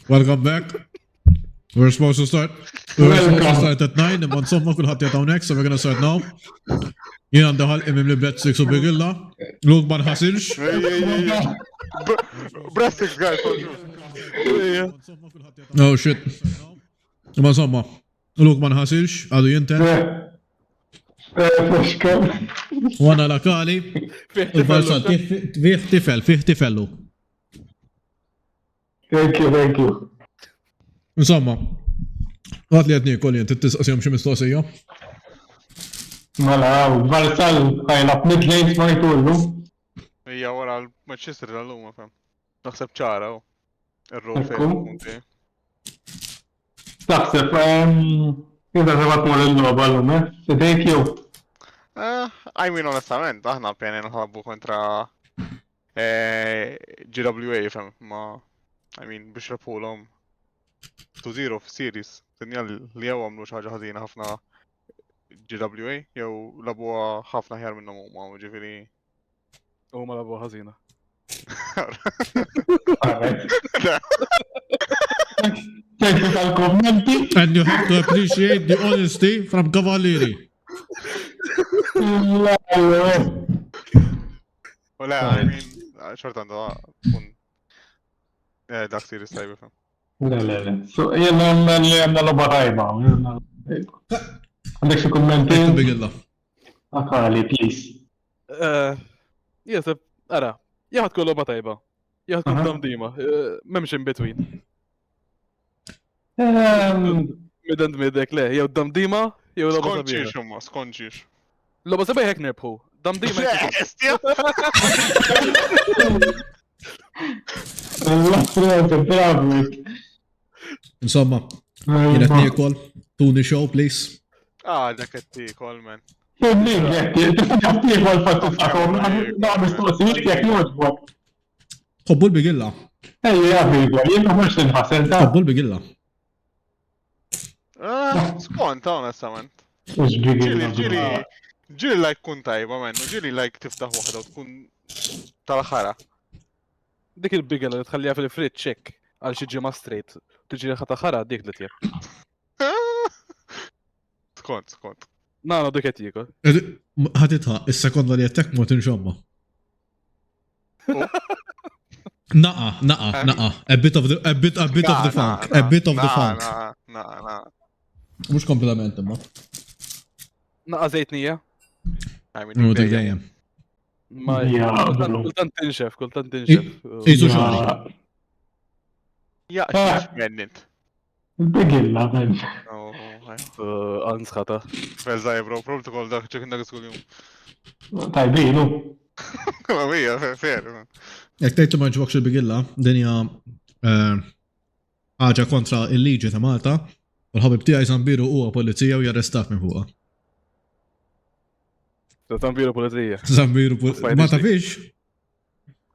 Welcome back. We're supposed to start. At 9, imma insomma kulħadd jagħtaw next, so we're gonna start now. Jien għandi ħalqi minn li bet 6 u bigilla. Luke ma nħasilx. Breastics, guys. Oh shit. Imma insomma, Luke ma nħasilx, għadu jinten. Wana lakali. Il-balsat, fih tifellu. Thank you. Insomma, għat li għadni kolli jent t-tisqasjom xie mistoqsija. Mela, Barsal ħajlab mid-lejn smajtullu. Ija wara l-Manchester l-lum, fem. Naħseb ċara, il-row fejn. Taħseb, jida sabat mor il-loba l-lum, Thank you. I mean, onestament, aħna pjeni nħabbu kontra GWA, fem, ma, I mean, biex rapulom 2-0 f-series, tinja li jew għamlu xaġa ħazina ħafna GWA, jew labuwa ħafna ħjar minnom huma, ġifiri. Huma labuwa ħazina. Thank you tal-kommenti. And you have to appreciate the honesty from Kavallieri. Wala, I mean, xort għandu kun dak series tajba fem. Le. So, jenna li għanna loba tajba. Għandek xie kommenti? Ektu bigilla. Akali, please. Jeseb, ara, jaħat kun loba tajba. Jaħat kun damdima. Memx in between. Midend midek, le, jew damdima, jew loba sabiħa. Skonċiex, umma, skonċiex. Loba sabiħa jek nerbħu. Damdima jek. Insomma, jenet niekol, tuni show, please. Dak kol, man. Hobbu l-bigilla. Hobbu l-bigilla. Skont, onestament. Ġili like kun tajba, man. Ġili like tiftaħ waħda u tkun tal-ħara. Dik il-bigela li tħallija fil-frit check għal xi ġimgħa straight. Tiġi ħata ħara dik li tieb. Skont. Nano dik qed jiekol. Ħaditha, is-sekonda li jettek mort inxomma. Naqa. A bit of the funk. Naqa. Mux komplement imma. Naqa zejtnija. Nu dik dejjem. Ma kultant tinxef. Iżu xari. Xiex mennint. Bigilla, ben. Ansħata. Fezzaj, bro, probtu kol dak ċekin dak skul jum. Tajbinu. Mija, fair. Jek tajtu maġbokx il-bigilla, dinja ħaġa kontra il-liġi ta' Malta, u l-ħabib tijaj Zambiru huwa polizija u jarrestat minn fuqa. Zambiru polizija. Zambiru ma tafix?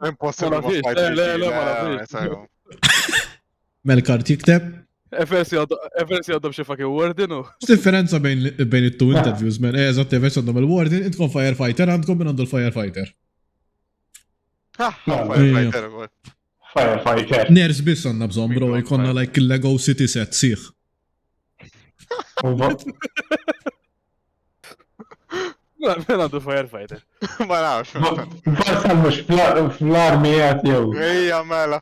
Impossible ma tafix. Melkart jikteb? Eversi għaddom xie fucking warden u? Differenza bejn it-two interviews, man. Eżat, eversi għaddom il-warden, intkom firefighter, għandkom minn għandu l-firefighter. Firefighter. Ners biss għanna bżon, bro, jkonna like il-Lego City set, siħ. Minn għandu firefighter. Ma nafx. Barsal mux fl-armijat jew. Ejja, mela.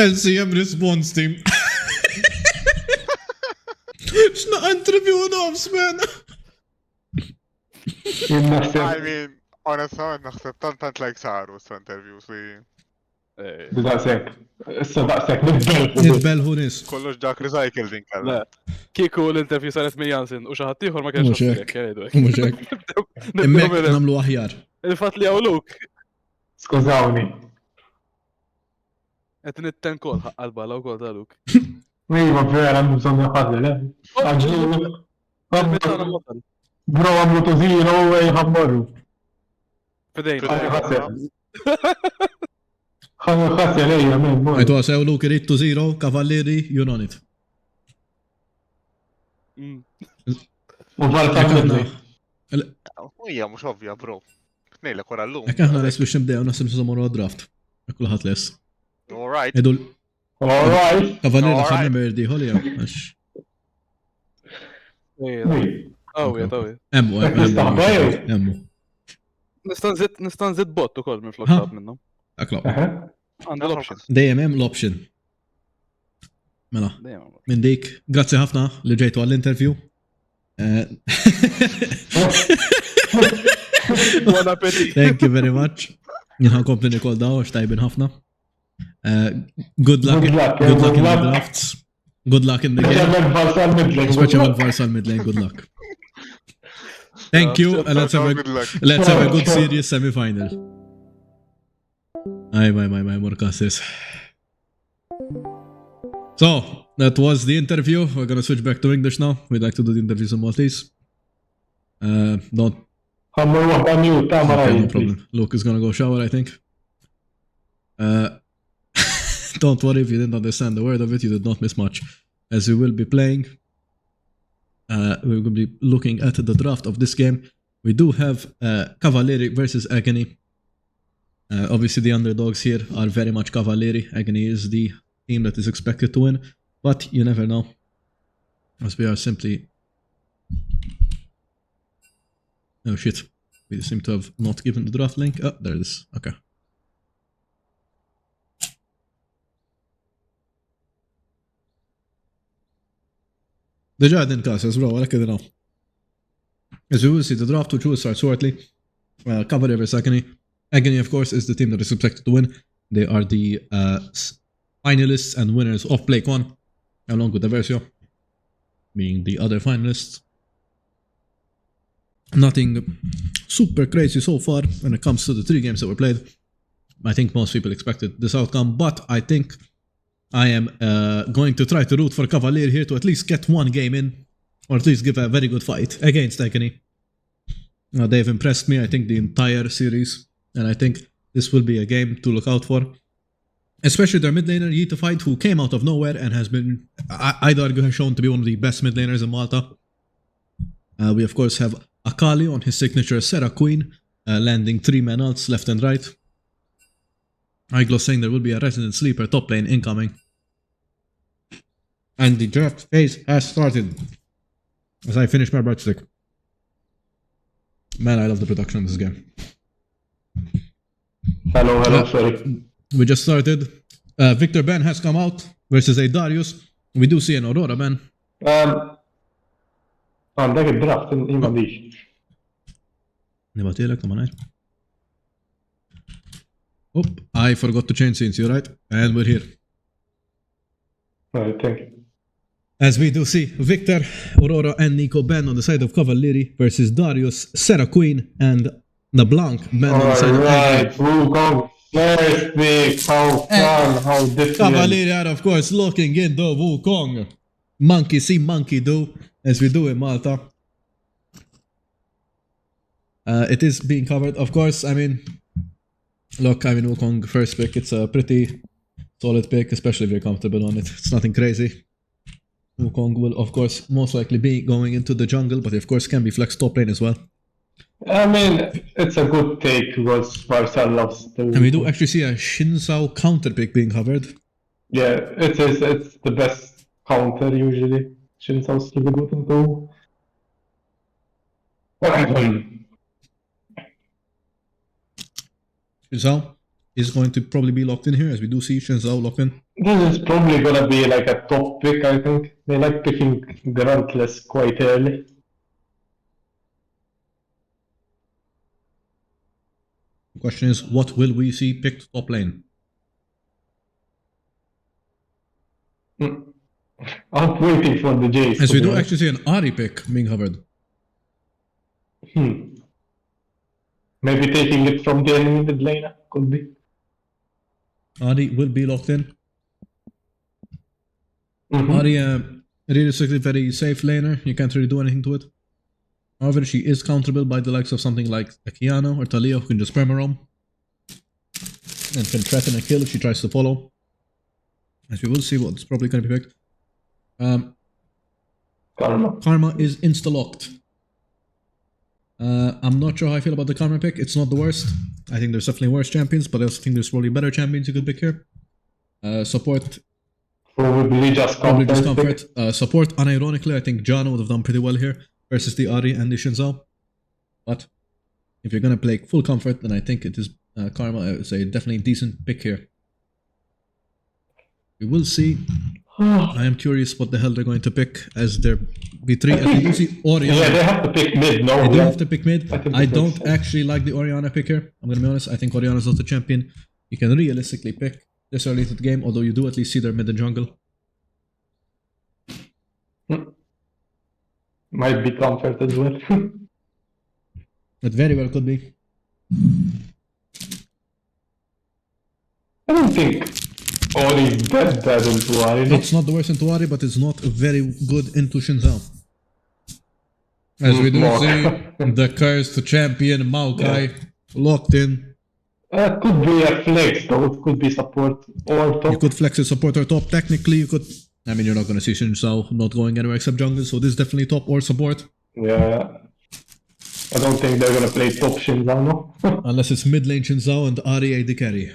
LCM response team. X'na interview nofs, man. I mean, honestament, naħseb tant like saru s-interviews li. Daqsek. Issa daqsek, Nitbelħu nis. Kollox dak recycle din kalla. Kiku l-interview saret minn Jansin u xaħat tiħor ma kienx Muxek. Immek namlu aħjar. Il-fat li għawluk. Skużawni. Et nitten kol għal-bala u kol taluk. Iva, vera, mżom jaħadli, le? Għagġu. Bro, għamlu tużiro u jħabbaru. Fidejn. ħanju ħasja lejja, men. Għajtu għasew Luke rrit 2-0, Kavallieri, you know it. U Valka Ija, mux ovvja, bro. Nejlek wara l-lum. Ekk aħna res biex nibdew nasim s-somuru draft. Kulħadd les. Alright. Edu Alright. Kavallieri Alright. ħadna merdi ħolja. Emmu, emmu. Nista' nżid bot ukoll minn flok Ha? tab minnhom. Aklop. Għandi l-option. Dejjem hemm l-option. Mela, Dejjem. minn dik, grazzi ħafna li ġejtu għall-interview. Buon appetit. Thank you very much. Nħan kompli Nikol daw, tajbin ħafna. Good luck in the drafts. Good luck in the game. Speċjalment Varsal Midlane, good luck. Thank you, and let's have a good series semi-final. Ay, more cases. So, that was the interview. We're gonna switch back to English now. We'd like to do the interviews in Maltese. Don't... Okay, no problem. Luke is gonna go shower, I think. Don't worry if you didn't understand the word of it, you did not miss much. As we will be playing, we're going to be looking at the draft of this game. We do have Kavallieri versus Agony. Obviously the underdogs here are very much Kavallieri. Agony is the team that is expected to win, but you never know. As we are simply... Oh shit, we seem to have not given the draft link. Oh, there it is, okay. Deja din kasas, bro, għalek id now. As we will see, the draft which will start shortly. Kavallieri versus Agony. Agony, of course, is the team that is expected to win. They are the finalists and winners of Play 1, along with the Versio, being the other finalists. Nothing super crazy so far when it comes to the 3 games that were played. I think most people expected this outcome, but I think I am going to try to root for Kavallieri here to at least get 1 game in, or at least give a very good fight against Agony. They've impressed me, I think, the entire series, and I think this will be a game to look out for. Especially their mid laner, Fight, who came out of nowhere and has been, I'd argue, has shown to be one of the best mid laners in Malta. We, of course, have Akali on his signature Serra Queen, landing 3-man ults left and right. Iglo saying there will be a resident sleeper top lane incoming. And the draft phase has started. As I finish my breadstick. Man, I love the production of this game. Hello, sorry. We just started. Victor Ben has come out versus a Darius. We do see an Aurora Ben. Għandek id-draft, ima diċ. Nibatilek, come on. Oh, I forgot to change scenes, you're right. And we're here. Right, thank you. As we do see, Victor, Aurora, and Nico Ben on the side of Kavallieri versus Darius, Serra Queen, and the Blanc Ben on the side of Agony. Wukong, first pick, how fun, how different. Kavallieri are, of course, looking in the Wukong. Monkey see, monkey do, as we do in Malta. It is being covered, of course. I mean, look, I mean, Wukong first pick, it's a pretty solid pick, especially if you're comfortable on it. It's nothing crazy. Wukong will, of course, most likely be going into the jungle, but of course can be flexed top lane as well. I mean, it's a good take because Varsal loves the... And we do actually see a Shinzao counter pick being covered. Yeah, it is. It's the best counter usually. Shinzao's really good into... Shinzao is going to probably be locked in here, as we do see Shinzao locked in. This is probably gonna be like a top pick, I think. They like picking Grantless quite early. The question is, what will we see picked top lane? I'm waiting for the Jace. As we do actually see an Ahri pick being covered. Maybe taking it from the enemy mid laner, could be. Ahri will be locked in. Ahri, realistically very safe laner, you can't really do anything to it. However, she is counterable by the likes of something like Akiano or Talia, who can just perma-roam and can threaten a kill if she tries to follow. As we will see what's probably going to be picked. Karma. Karma is insta-locked. I'm not sure how I feel about the Karma pick. It's not the worst. I think there's definitely worse champions, but I also think there's probably better champions you could pick here. Support, Probably just comfort. Support, unironically, I think Jana would have done pretty well here versus the Ari and the Shinzao. But if you're gonna play full comfort, then I think it is Karma. It's a definitely decent pick here. We will see. I am curious what the hell they're going to pick as their B3. As we do see Oriana. Yeah, they have to pick mid, no? They do Yeah. have to pick mid. I don't actually like the Oriana pick here. I'm gonna be honest. I think Oriana's not the champion you can realistically pick this early into the game, although you do at least see their mid and jungle. Might be comfort as well. It very well could be. I don't think Ori is that bad into Ori. No? It's not the worst into Ari, but it's not very good into Shinzao. As we do see, the cursed champion Maokai locked in. Could be a flex, though. It could be support or top. You could flex a support or top. Technically, you could. I mean, you're not going to see Shinzao not going anywhere except jungle, so this is definitely top or support. Yeah. I don't think they're gonna play top Shinzao, no? Unless it's mid lane Shinzao and Ari AD carry.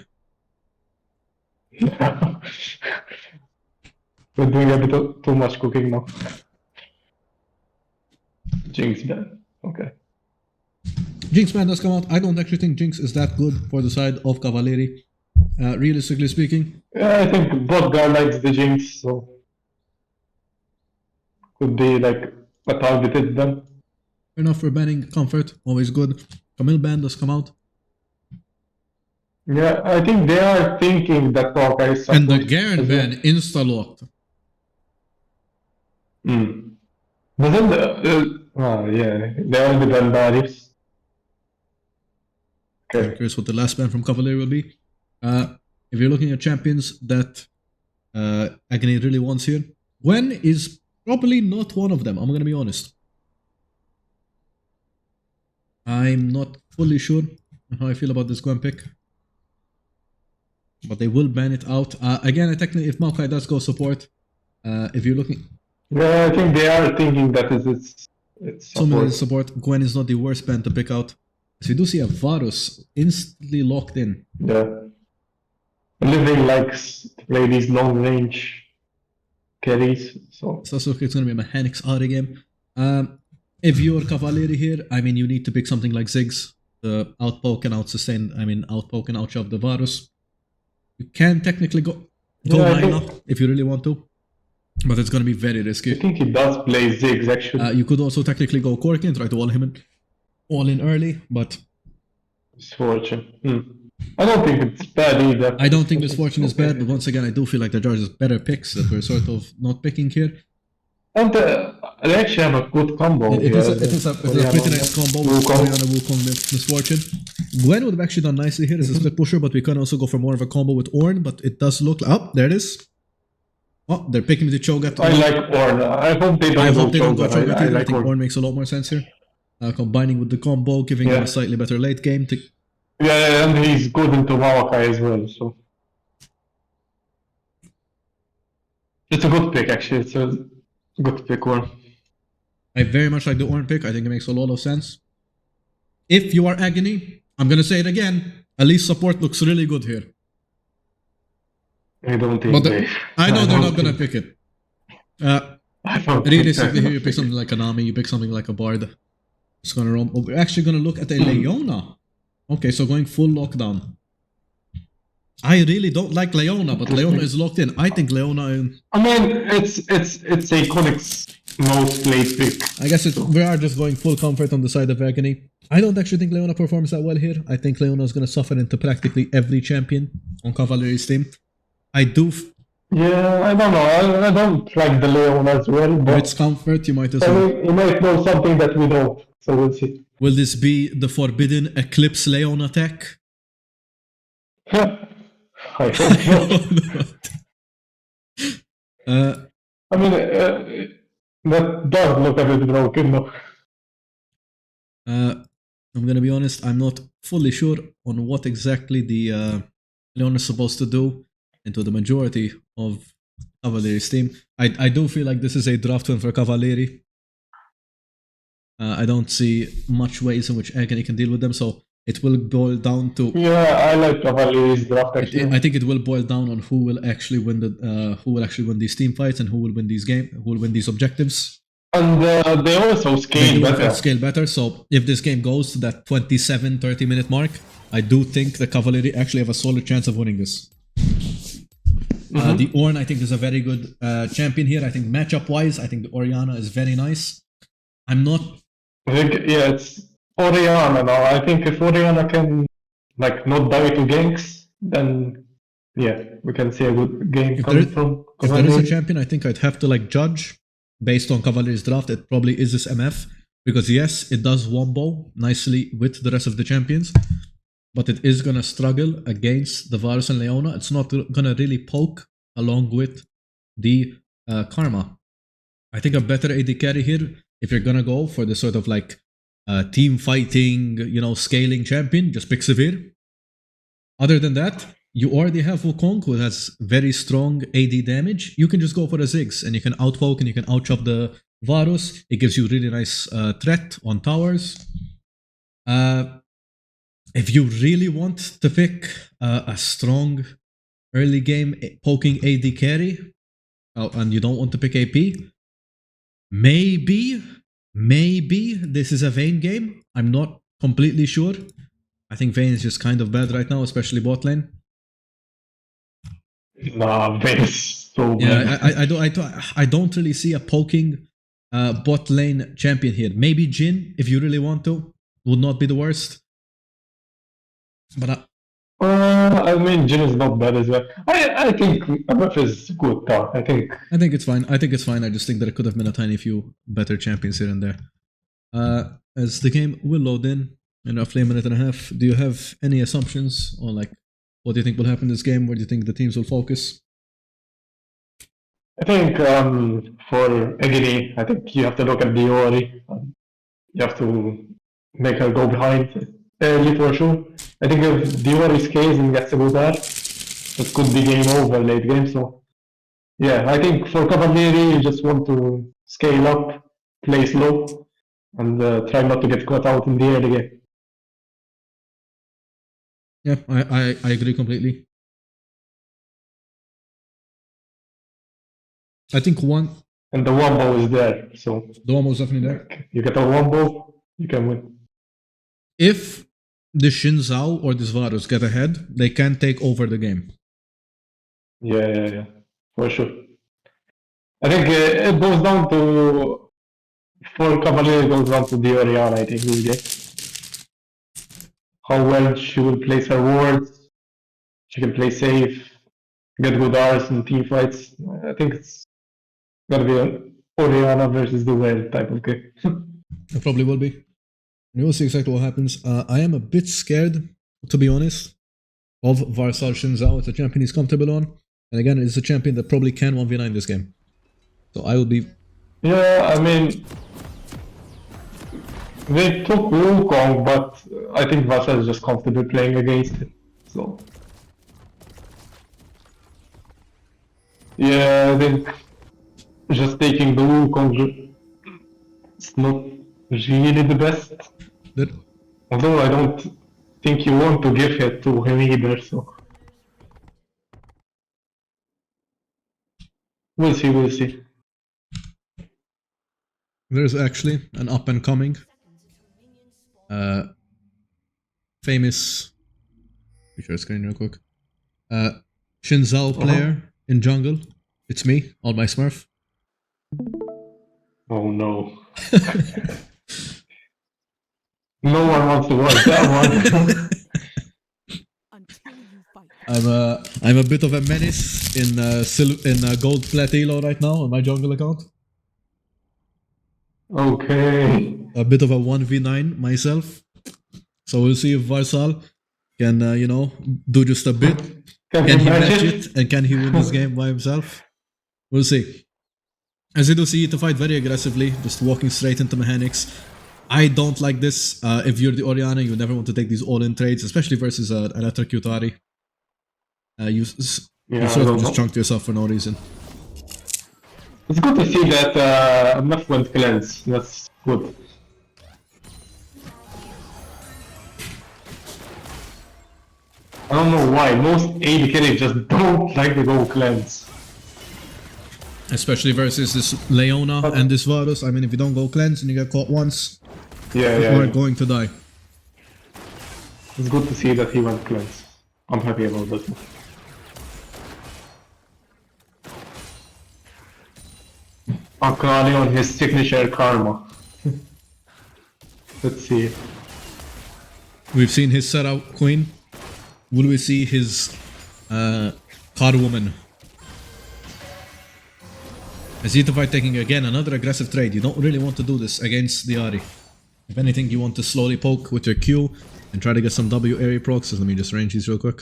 We're doing a bit too much cooking now. Jinx ban. Okay. Jinx ban does come out. I don't actually think Jinx is that good for the side of Kavallieri. Realistically speaking. Yeah, I think bot guy likes the Jinx, so could be like a targeted ban. Fair enough for banning comfort, always good. Camille ban does come out. Yeah, I think they are thinking that Hawkeye is And the support Garen as well. ban insta-locked. Doesn't yeah, they only ban barriers. I'm Okay. curious what the last ban from Kavallieri will be. If you're looking at champions that Agony really wants here, Gwen is probably not one of them, I'm gonna be honest. I'm not fully sure on how I feel about this Gwen pick. But they will ban it out. Again, technically, if Maokai does go support, if you're looking... Yeah, I think they are thinking that it's Similar support. support, Gwen is not the worst ban to pick out. So you do see a Varus instantly locked in. Yeah. Living likes to play these long range carries, so So it's going to be a mechanics Ari game. If you're Kavallieri here, I mean, you need to pick something like Ziggs. The outpoke and out-sustain, outpoke and outshove the Varus. You can technically go Yeah, Nano if you really want to. But it's going to be very I risky. think he does play Ziggs actually. You could also technically go Corky and try to wall him in early, but Misfortune. I don't think it's bad either. I don't think Misfortune is bad, but once again, I do feel like there are just better picks that we're sort of not picking here. And they actually have a good combo. It is a pretty nice combo with Wukong. Oriana, Wukong, Misfortune. Gwen would have actually done nicely here as a split pusher, but we can also go for more of a combo with Ornn, but it does look like... Oh, there it is. Oh, they're picking the Cho'Gath. I like Ornn. I hope they don't go Cho'Gath Cho'Gath. either. I think Ornn makes a lot more sense here. Combining with the combo, giving him a slightly better late game. Yeah, and he's good into Maokai as well, so it's a good pick actually. It's a good pick one. I very much like the Ornn pick. I think it makes a lot of sense. If you are Agony, I'm gonna say it again. At least support looks really good here. I don't think But they. I know they're don't not gonna think- pick it. I don't think Realistically, they- here you pick something like a Nami, you pick something like a Bard. It's gonna roam. Oh, we're actually gonna look at a Leona. Okay, so going full lockdown. I really don't like Leona, but Leona is locked in. I think Leona. I mean, it's Iconic's most played pick. I guess we are just going full comfort on the side of Agony. I don't actually think Leona performs that well here. I think Leona is gonna suffer into practically every champion on Kavallieri's team. I do. Yeah, I don't know. I don't like the Leon as well, If but it's comfort, you might as I well. mean, he might know something that we don't, so we'll see. Will this be the forbidden Eclipse Leona tech? I hope not. I mean, that does look a bit broken, though. I'm gonna be honest, I'm not fully sure on what exactly the Leon is supposed to do into the majority of Kavallieri's team. I do feel like this is a draft win for Kavallieri. I don't see much ways in which Agony can deal with them, so it will boil down to. Yeah, I like Kavallieri's draft actually. I think it will boil down on who will actually win these team fights and who will win these objectives. And they also They scale do in better. fact scale better. So if this game goes to that 27-30 minute mark, I do think the Kavallieri actually have a solid chance of winning this. The Ornn, I think, is a very good champion here. I think matchup-wise, I think the Orianna is very nice. I'm not... I think, yeah, it's Orianna now. I think if Orianna can, like, not die to ganks, then, yeah, we can see a good game coming from If there is a Kavallieri. champion, I think I'd have to, like, judge based on Kavallieri's draft. It probably is this MF. Because, yes, it does wombo nicely with the rest of the champions. But it is going to struggle against the Varus and Leona. It's not going to really poke along with the Karma. I think a better AD carry here, if you're going to go for this sort of like team fighting, scaling champion, just pick Severe. Other than that, you already have Wukong, who has very strong AD damage. You can just go for a Ziggs and you can outpoke and you can outchop the Varus. It gives you really nice threat on towers. If you really want to pick a strong early game poking AD carry, and you don't want to pick AP, maybe this is a Vayne game. I'm not completely sure. I think Vayne is just kind of bad right now, especially bot lane. Nah, Vayne is so bad. Yeah, I don't really see a poking bot lane champion here. Maybe Jhin, if you really want to, would not be the worst. But I mean, Jhin is not bad as well. I think MF is good though. I think it's fine. I just think there could have been a tiny few better champions here and there. As the game will load in roughly a minute and a half, do you have any assumptions on like what do you think will happen in this game? Where do you think the teams will focus? I think for Agony, I think you have to look at Diori. You have to make her go behind early for sure. I think if Diori scales and gets a good R, it could be game over late game. So yeah, I think for Kavallieri, you just want to scale up, play slow, and try not to get caught out in the early game. Yeah, I agree completely. I think And the wombo is there, so the one was definitely there. you get a wombo, you can win. If the Xin Zhao or this Varus get ahead, they can take over the game. Yeah, for sure. I think it goes down to, for Kavallieri, it goes down to the Orianna, I think, this game. How well she will place her wards, she can play safe, get good Rs in team fights. I think it's gonna be an Orianna versus the Well type of game. It probably will be. And we'll see exactly what happens. I am a bit scared, to be honest, of Varsal Xin Zhao. It's a champion he's comfortable on. And again, it's a champion that probably can 1v9 this game. So I will be... Yeah, I mean, they took Wukong, but I think Varsal is just comfortable playing against it. So, yeah, I think just taking the Wukong is not really the best. Although I don't think you want to give it to him either, so we'll see. There's actually an up-and-coming famous... share screen real quick. Xin Zhao player in jungle. It's me, on my Smurf. Oh no. No one wants to watch that one. I'm a bit of a menace in gold platilo right now on my jungle account. Okay. A bit of a 1v9 myself. So we'll see if Varsal can, do just a bit. Can he match it? And can he win this game by himself? We'll see. As you do see, to fight very aggressively, just walking straight into mechanics. I don't like this. If you're the Orianna, you never want to take these all-in trades, especially versus an Electric Qtari. You sort of just chunked yourself for no reason. It's good to see that MF went cleanse. That's good. I don't know why. Most AD carries just don't like to go cleanse. Especially versus this Leona and this Varus. I mean, if you don't go cleanse and you get caught once, Yeah, you are going to die. It's good to see that he went cleanse. I'm happy about that. Agony on his signature karma. Let's see. We've seen his setup, Queen. Will we see his card woman? Azitafy taking again another aggressive trade. You don't really want to do this against the Ahri. If anything, you want to slowly poke with your Q and try to get some W area procs. So let me just range these real quick.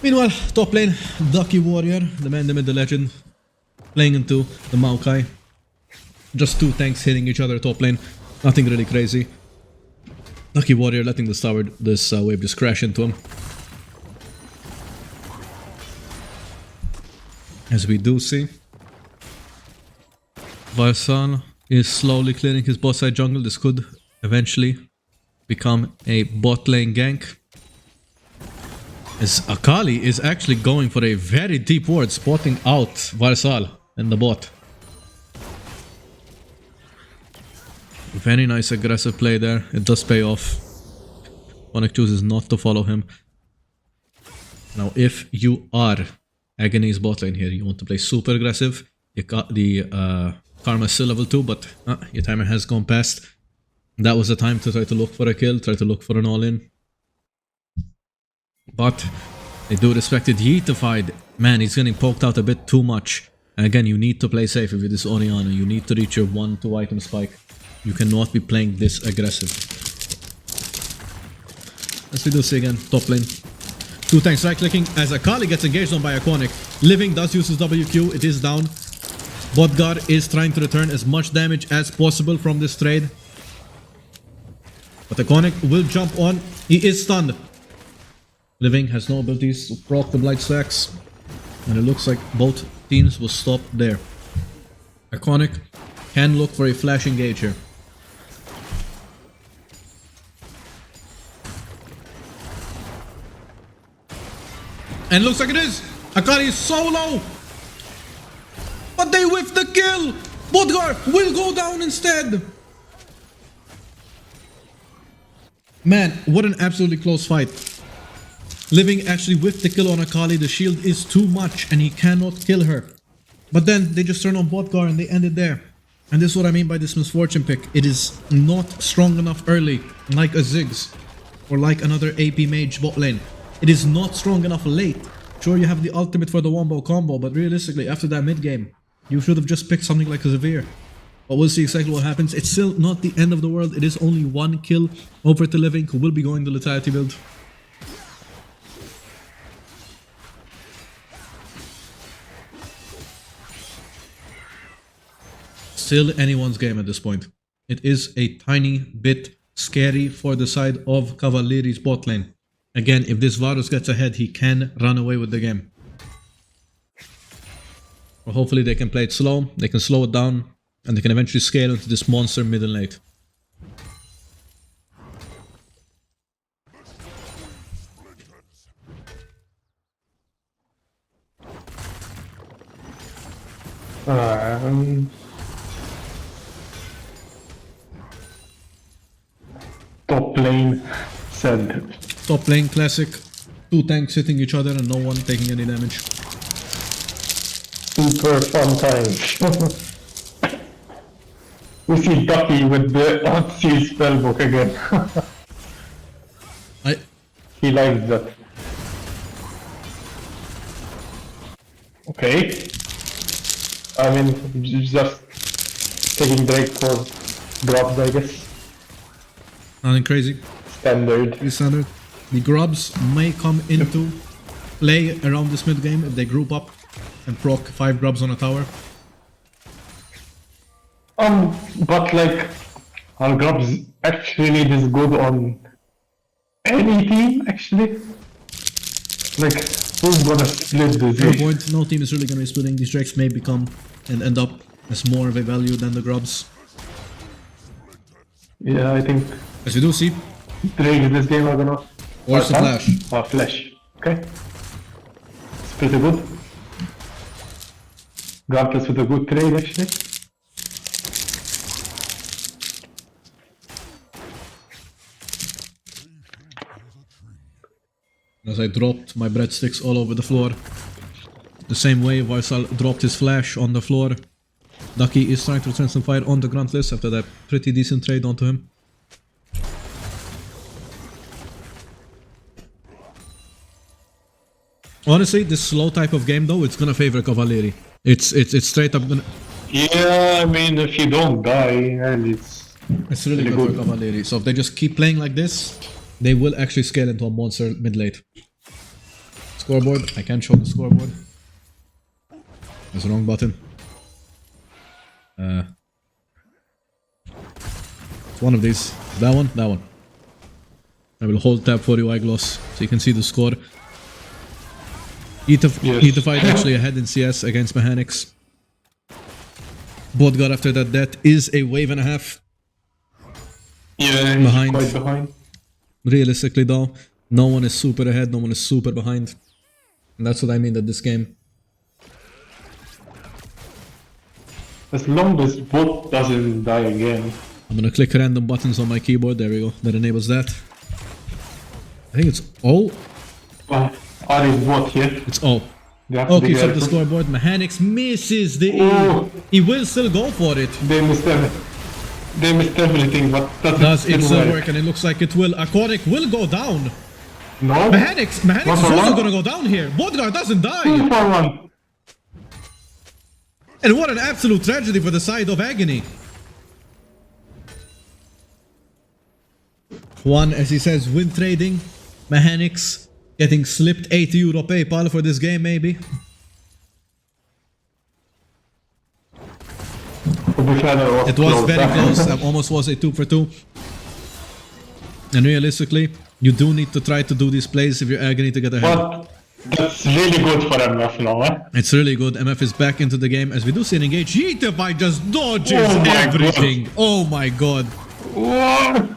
Meanwhile, top lane, Ducky Warrior, the man, the mid, the legend, playing into the Maokai. Just two tanks hitting each other top lane. Nothing really crazy. Ducky Warrior letting this tower, this wave just crash into him. As we do see, Varsan is slowly clearing his bot side jungle. This could eventually become a bot lane gank. As Akali is actually going for a very deep ward, spotting out Varsal and the bot. Very nice aggressive play there. It does pay off. Konik chooses not to follow him. Now, if you are Agony's bot lane here, you want to play super aggressive. You got the Karma is still level 2, but your timer has gone past. That was the time to try to look for a kill, try to look for an all-in. But they do respect it. Yeetified, man, he's getting poked out a bit too much. And again, you need to play safe if it is Orianna. You need to reach your 1-2 item spike. You cannot be playing this aggressive. As we do see again, top lane. Two tanks right clicking as Akali gets engaged on by Iconic. Living does use his WQ, it is down. Botgar is trying to return as much damage as possible from this trade. But Iconic will jump on. He is stunned. Living has no abilities to proc the Blight stacks. And it looks like both teams will stop there. Iconic can look for a flash engage here. And looks like it is. Akali is so low. But they whiff the kill. Bodgar will go down instead. Man, what an absolutely close fight. Living actually whiffed the kill on Akali. The shield is too much and he cannot kill her. But then they just turn on Bodgar and they end it there. And this is what I mean by this misfortune pick. It is not strong enough early, like a Ziggs. Or like another AP mage bot lane. It is not strong enough late. Sure, you have the ultimate for the wombo combo, but realistically, after that mid game, you should have just picked something like a Zavir. But we'll see exactly what happens. It's still not the end of the world. It is only one kill over to Living, who will be going the Lethality build. Still anyone's game at this point. It is a tiny bit scary for the side of Kavallieri's bot lane. Again, if this Varus gets ahead, he can run away with the game. Or hopefully they can play it slow, they can slow it down, and they can eventually scale into this monster mid and late. Top lane said. Top lane classic, two tanks hitting each other and no one taking any damage. Super fun times. We see Ducky with the Otzi spellbook again. He likes that. Okay. I mean, just taking Drake for grabs, I guess. Nothing crazy. Standard. Pretty standard. The grubs may come into play around this mid game if they group up and proc 5 grubs on a tower. But like, are grubs actually this good on any team, actually? Like, who's gonna split this? Fair point, no team is really gonna be splitting. These drakes may become and end up as more of a value than the grubs. Yeah, I think As we do see, trades this game are gonna... where's the flash? Flash. Okay. It's pretty good. Got us with a good trade actually. As I dropped my breadsticks all over the floor. The same way Varsal dropped his flash on the floor. Ducky is trying to return some fire on the grunt list after that pretty decent trade onto him. Honestly, this slow type of game though, it's gonna favor Kavallieri. It's straight up gonna... Yeah, I mean, if you don't die, and It's really good for Kavallieri. So if they just keep playing like this, they will actually scale into a monster mid-late. Scoreboard. I can't show the scoreboard. There's the wrong button. It's one of these. That one? That one. I will hold tab for you, Eyegloss, so you can see the score. Etified actually ahead in CS against Mechanics. Both got after that death is a wave and a half. Yeah, behind. Quite behind. Realistically though, no one is super ahead, no one is super behind. And that's what I mean that this game. As long as bot doesn't die again. I'm gonna click random buttons on my keyboard, there we go, that enables that. I think it's O. Are is bot here? It's O. Oh, keeps up the scoreboard. Mechanics misses the E. He will still go for it. They missed everything, but does it still work? And it looks like it will. Iconic will go down. No. Mechanics is also gonna go down here. Bodgar doesn't die. 2-for-1. And what an absolute tragedy for the side of Agony. Juan, as he says, win trading. Mechanics getting slipped 80 euro PayPal for this game, maybe. It was very close. That almost was a 2 for 2. And realistically, you do need to try to do these plays if you're Agony to get ahead. But that's really good for MF now, eh? It's really good. MF is back into the game as we do see an engage. Yeetify just dodges everything. Oh my god. What?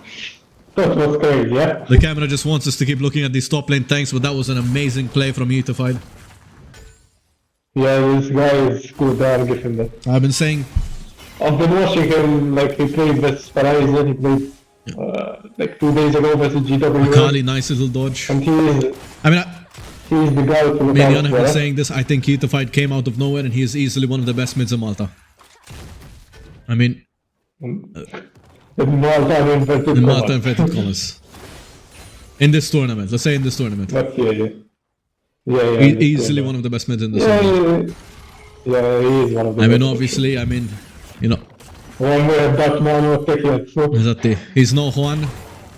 That was crazy, yeah? The camera just wants us to keep looking at these top lane tanks, but that was an amazing play from Yeetify. Yeah, this guy is good. I'll give him that. I've been saying... I've been watching him, like, he played versus Horizon, he played, like, 2 days ago versus GW. Akali, nice little dodge. And he's the guy to look me and out Jan have for, been saying this. I think Yeetify came out of nowhere and he is easily one of the best mids in Malta. I mean... In Malta inverted commas. In this tournament, let's say in this tournament. But yeah. Easily one of the best mids in this tournament. Yeah, he is one of the best. I mean, obviously, you know. One way of that Nano taking it through. Exactly. He's no Juan,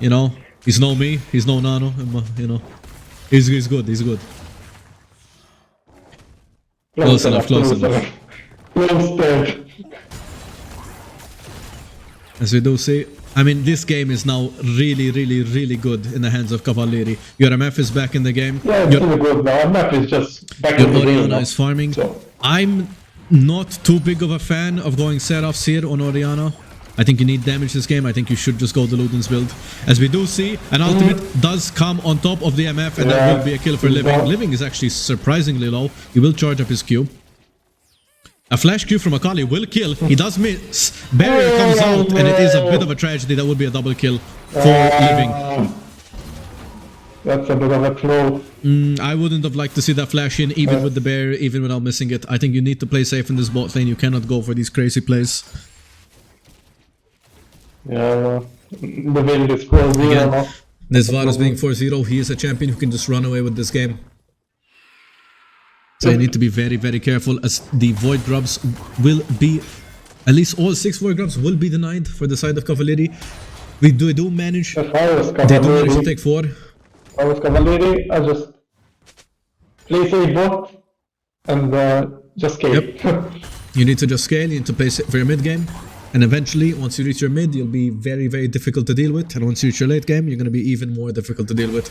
you know. He's no me. He's no Nano, you know. He's good. He's good. Close enough. Close enough. As we do see, I mean, this game is now really good in the hands of Kavallieri. Your MF is back in the game. Yeah, it's really good now. MF is just back in the game. Oriana is farming. So. I'm not too big of a fan of going Seraphs here on Oriana. I think you need damage this game. I think you should just go the Luden's build. As we do see, an ultimate does come on top of the MF, and that will be a kill for Living. Living is actually surprisingly low. He will charge up his Q. A flash Q from Akali will kill. He does miss. Barrier comes out, and it is a bit of a tragedy. That would be a double kill for Living. That's a bit of a throw. I wouldn't have liked to see that flash in, even with the barrier, even without missing it. I think you need to play safe in this bot lane. You cannot go for these crazy plays. Yeah, the build is 4-0 now. This Varus being 4-0, he is a champion who can just run away with this game. So you need to be very careful, as the Void Grubs will be, at least all 6 Void Grubs will be denied for the side of Kavallieri. They do manage to take 4. I was Kavallieri, I just play safe bot and just scale. Yep. You need to just scale, you need to play for your mid game. And eventually, once you reach your mid, you'll be very difficult to deal with. And once you reach your late game, you're going to be even more difficult to deal with.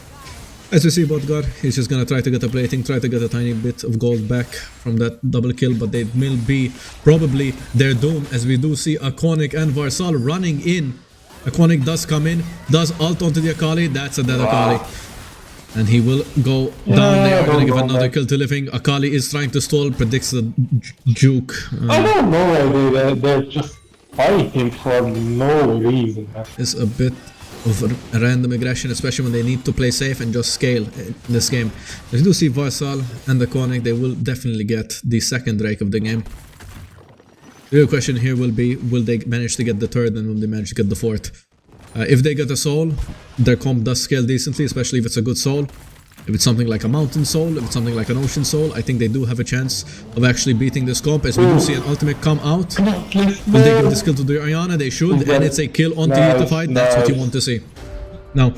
As we see Bodgar, he's just gonna try to get a plating, try to get a tiny bit of gold back from that double kill, but they will be probably their doom, as we do see Iconic and Varsal running in Aquanic does come in, does ult onto the Akali. That's a dead Akali. And he will go down. They are going to give another kill to Living. Akali is trying to stall, predicts the juke. I don't know why they're just fighting for no reason. It's a bit of a random aggression, especially when they need to play safe and just scale in this game. As you do see Varsal and Aquanic, they will definitely get the second Drake of the game. The real question here will be, will they manage to get the third and will they manage to get the fourth? If they get a soul, their comp does scale decently, especially if it's a good soul. If it's something like a mountain soul, if it's something like an ocean soul, I think they do have a chance of actually beating this comp. As we do see an ultimate come out. Will they give this kill to the Orianna? They should, and it's a kill onto Unified. That's what you want to see. Now,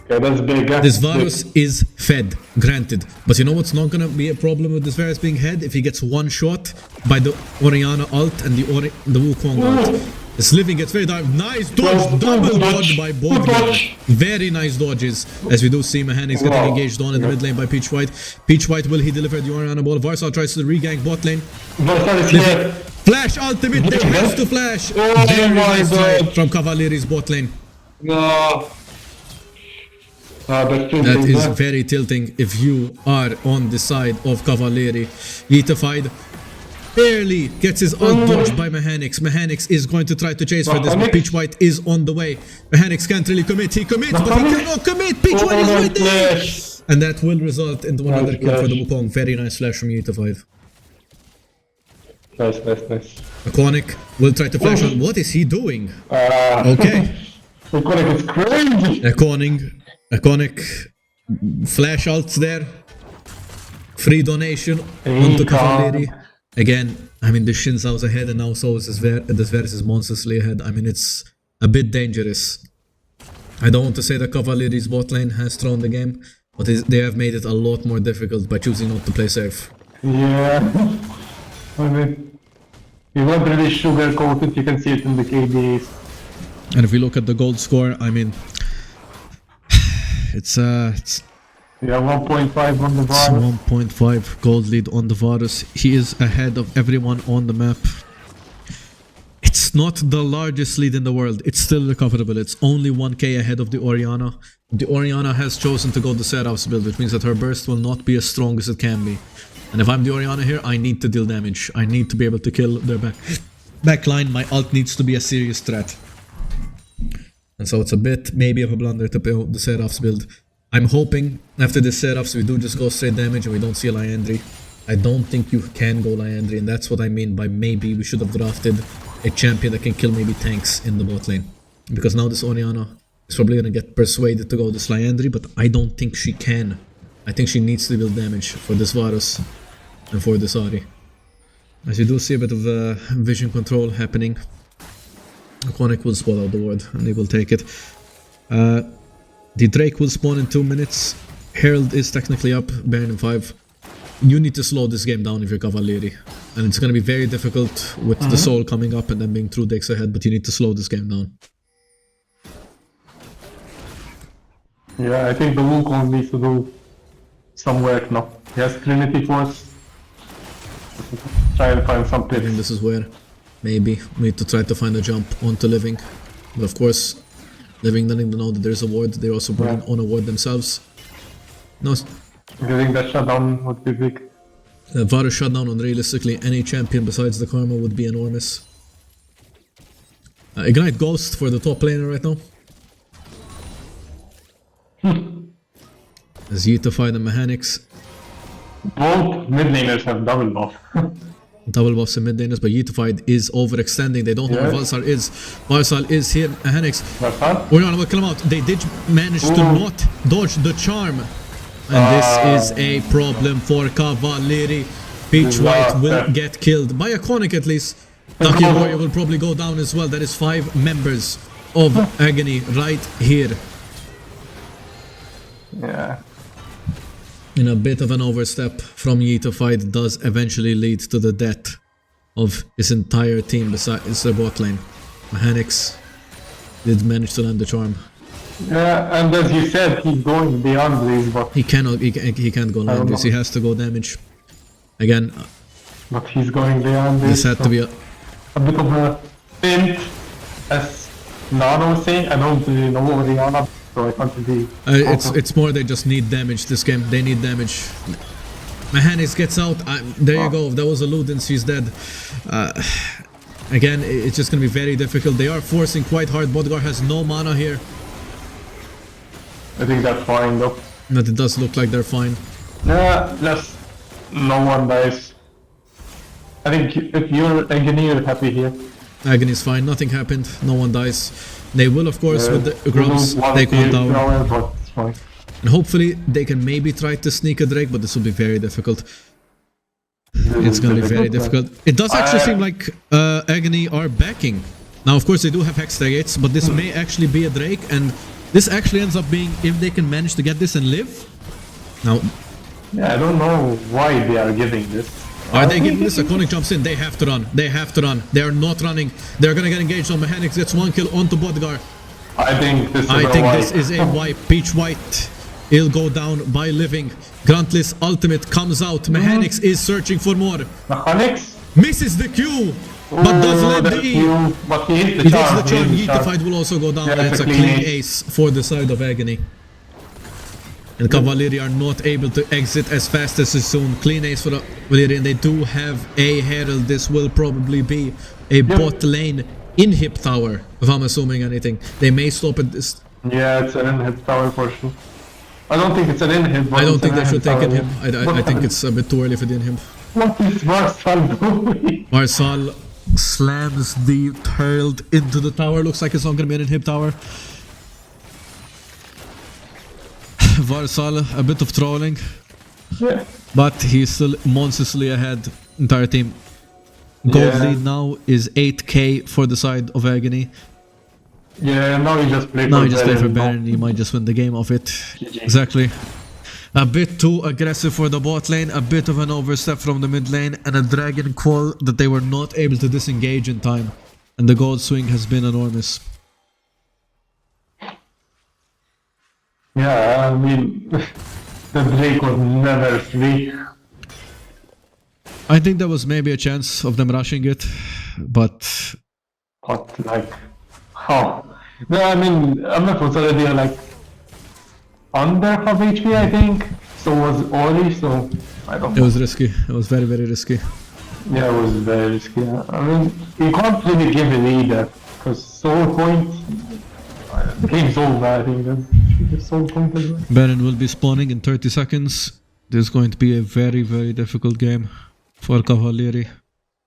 that's big. this Varus is fed, granted. But you know what's not gonna be a problem with this Varus being fed? If he gets one shot by the Orianna ult and the Wukong ult. This Living gets very dark. Nice dodge, double dodge by both guys. Very nice dodges. As we do see Mechanics getting engaged on in the mid lane by Peach White. Peach White, will he deliver the Orianna ball? Varsal tries to regank bot lane. Flash ultimate, they have to flash. Very nice try from Kavallieri's bot lane. No. That is very tilting if you are on the side of Kavallieri. Yetified barely gets his ult dodged by Mechanics. Mechanics is going to try to chase for this, but Peach White is on the way. Mechanics can't really commit. He commits, but he cannot commit. Peach White is right there. And that will result into another kill for the Wukong. Very nice flash from Yetified. Nice. Aquanic will try to flash on. What is he doing? Okay. Aquanic is crazy. Aquanic flash ults there. Free donation onto Kavallieri. Again, I mean, the Xin Zhao's ahead and now so is this Varus is monstrously ahead. I mean, it's a bit dangerous. I don't want to say that Kavallieri's bot lane has thrown the game, but they have made it a lot more difficult by choosing not to play safe. Yeah. I mean, he went really sugar-coated, you can see it in the KDs. And if we look at the gold score, I mean, it's yeah, 1.5 on the Varus. 1.5 gold lead on the Varus. He is ahead of everyone on the map. It's not the largest lead in the world. It's still recoverable. It's only 1k ahead of the Orianna. The Orianna has chosen to go the Seraph's build, which means that her burst will not be as strong as it can be. And if I'm the Orianna here, I need to deal damage. I need to be able to kill their backline. My ult needs to be a serious threat. And so it's a bit maybe of a blunder to build the Seraph's build. I'm hoping after the Seraphs we do just go straight damage and we don't see Liandry. I don't think you can go Liandry, and that's what I mean by maybe we should have drafted a champion that can kill maybe tanks in the bot lane. Because now this Orianna is probably gonna get persuaded to go this Liandry, but I don't think she can. I think she needs to deal damage for this Varus and for this Ahri. As you do see a bit of vision control happening. Aquanic will spawn out the ward and they will take it. The Drake will spawn in 2 minutes. Herald is technically up, Baron in 5. You need to slow this game down if you're Kavallieri. And it's going to be very difficult with the soul coming up and then being 2 decks ahead, but you need to slow this game down. Yeah, I think the Wukong needs to do some work now. He has Trinity Force. Try and find some I pits. think this is where maybe we need to try to find a jump onto Living. But of course, Living letting them know that there's a ward, they're also bringing on a ward themselves. No, Getting that shutdown would be big. Varus shutdown on realistically any champion besides the Karma would be enormous. Ignite Ghost for the top laner right now. As Yetified and Mechanics. Both mid laners have double buff. Double buffs in mid laners, but Yetified is overextending. They don't know where Varsal is. Varsal is here. Mechanics. Orianna will kill him out. They did manage to not dodge the charm. And this is a problem for Kavallieri. Peach White will get killed by Iconic at least. Lucky Warrior will probably go down as well. That is 5 members of Agony right here. Yeah. In a bit of an overstep from Yetified does eventually lead to the death of his entire team besides the bot lane. Mechanics did manage to land the charm. Yeah, and as you said, he's going beyond these, but he can't go land this, he has to go damage. Again, but he's going beyond this. This had to be a bit of a hint as Nano was saying, I don't really know Oriana, so I can't really... It's more they just need damage this game. They need damage. Mechanics gets out. There you go. That was a Ludens. He's dead. Again, it's just going to be very difficult. They are forcing quite hard. Bodgar has no mana here. I think that's fine though. But it does look like they're fine. Yeah, just no one dies. I think if you're Agony, you're happy here. Agony is fine. Nothing happened. No one dies. They will, of course, with the grunts, they cool down. But it's fine. And hopefully they can maybe try to sneak a Drake, but this will be very difficult. It's gonna be very difficult. It does actually seem like Agony are backing. Now, of course, they do have Hexagates, but this may actually be a Drake, and this actually ends up being if they can manage to get this and live. Now, yeah, I don't know why they are giving this. Are they giving this? Iconic jumps in. They have to run. They have to run. They are not running. They're gonna get engaged on Mechanics. Gets one kill onto Bodgar. I think this is a wipe. Peach White. He'll go down by living. Gruntless ultimate comes out. Mechanics is searching for more. Mechanics? Misses the Q, but does land the E. But he hits He the hits charm. the charm. Yeet the fight will also go down. Yeah, And it's a clean ace for the side of Agony. And Kavallieri are not able to exit as fast as soon. Clean ace for Kavallieri, and they do have a Herald. This will probably be a bot lane inhib tower, if I'm assuming anything. They may stop at this. Yeah, it's an inhib tower for sure. I don't think it's an inhib. I don't think they should take inhib. I think it's a bit too early for the inhib. What is Marsal doing? Marsal slams the Herald into the tower. Looks like it's not going to be an inhib tower. Varsal, a bit of trolling. Yeah. But he's still monstrously ahead. Entire team. Gold lead now is 8k for the side of Agony. Yeah, now he just played for Baron. He might just win the game of it. GG. Exactly. A bit too aggressive for the bot lane, a bit of an overstep from the mid lane, and a dragon call that they were not able to disengage in time. And the gold swing has been enormous. Yeah, I mean, the Drake was never free. I think there was maybe a chance of them rushing it, but... But like, how? No, I mean, MF was already like under half HP, I think. So was Ori, so I don't know. It was risky. It was very, very risky. Yeah, it was very risky. I mean, you can't really give it either, because Soul Point, the game's over, I think. The Soul Point as well. Baron will be spawning in 30 seconds. This is going to be a very, very difficult game for Kavallieri.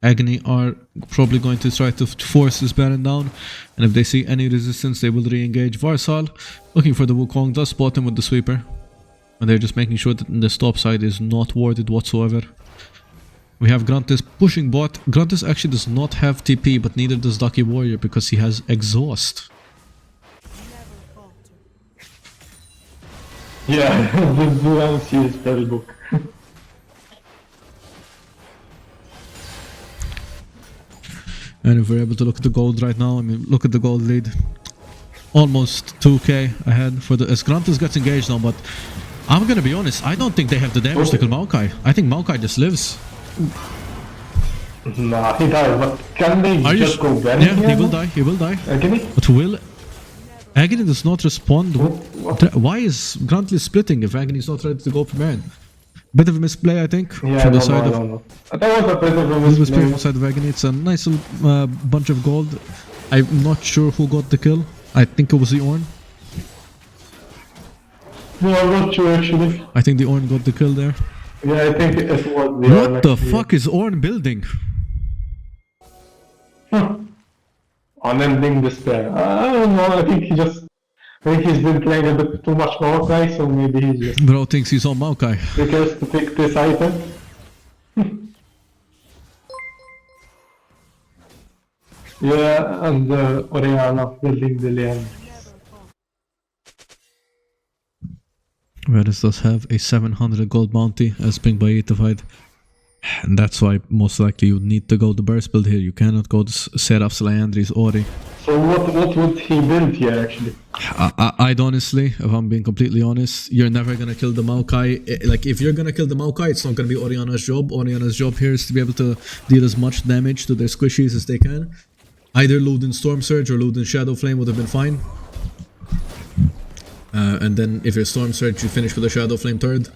Agony are probably going to try to force this Baron down, and if they see any resistance, they will re-engage. Varsal, looking for the Wukong, does spot him with the sweeper, and they're just making sure that the stop side is not warded whatsoever. We have Gruntless pushing bot. Gruntless actually does not have TP, but neither does Ducky Warrior because he has exhaust. Yeah, the LCM is very book. And if we're able to look at the gold right now, I mean, look at the gold lead. Almost 2k ahead for the... As Gruntless gets engaged now, but I'm gonna be honest, I don't think they have the damage to kill Maokai. I think Maokai just lives. Nah, he dies, but can they just go Baron? Yeah, he will die, he will die. Agony? But will... Agony does not respond. Why is Gruntless splitting if Agony is not ready to go for Baron? Bit of a misplay, I think, Yeah, from the side of... That was a bit of a Misplay misplay. from the side of Agony. It's a nice little bunch of gold. I'm not sure who got the kill. I think it was the Ornn. No, I'm not sure actually. I think the Ornn got the kill there. Yeah, I think it was the What the fuck is Ornn building? Unending despair. I don't know, I think he's been playing a bit too much Maokai, so maybe he just Bro thinks he's on Maokai. prefers to pick this item. Yeah, and Oriana building the lane. Redis does have a 700 gold bounty as pinged by Etified. And that's why most likely you need to go the burst build here. You cannot go the Seraph's, Liandry's, Ori. So what would he build here actually? I'd honestly, if I'm being completely honest, you're never gonna kill the Maokai. Like, if you're gonna kill the Maokai, it's not gonna be Oriana's job. Oriana's job here is to be able to deal as much damage to their squishies as they can. Either Ludin Storm Surge or Ludin Shadow Flame would have been fine. And then if you're Storm Surge, you finish with a Shadow Flame third.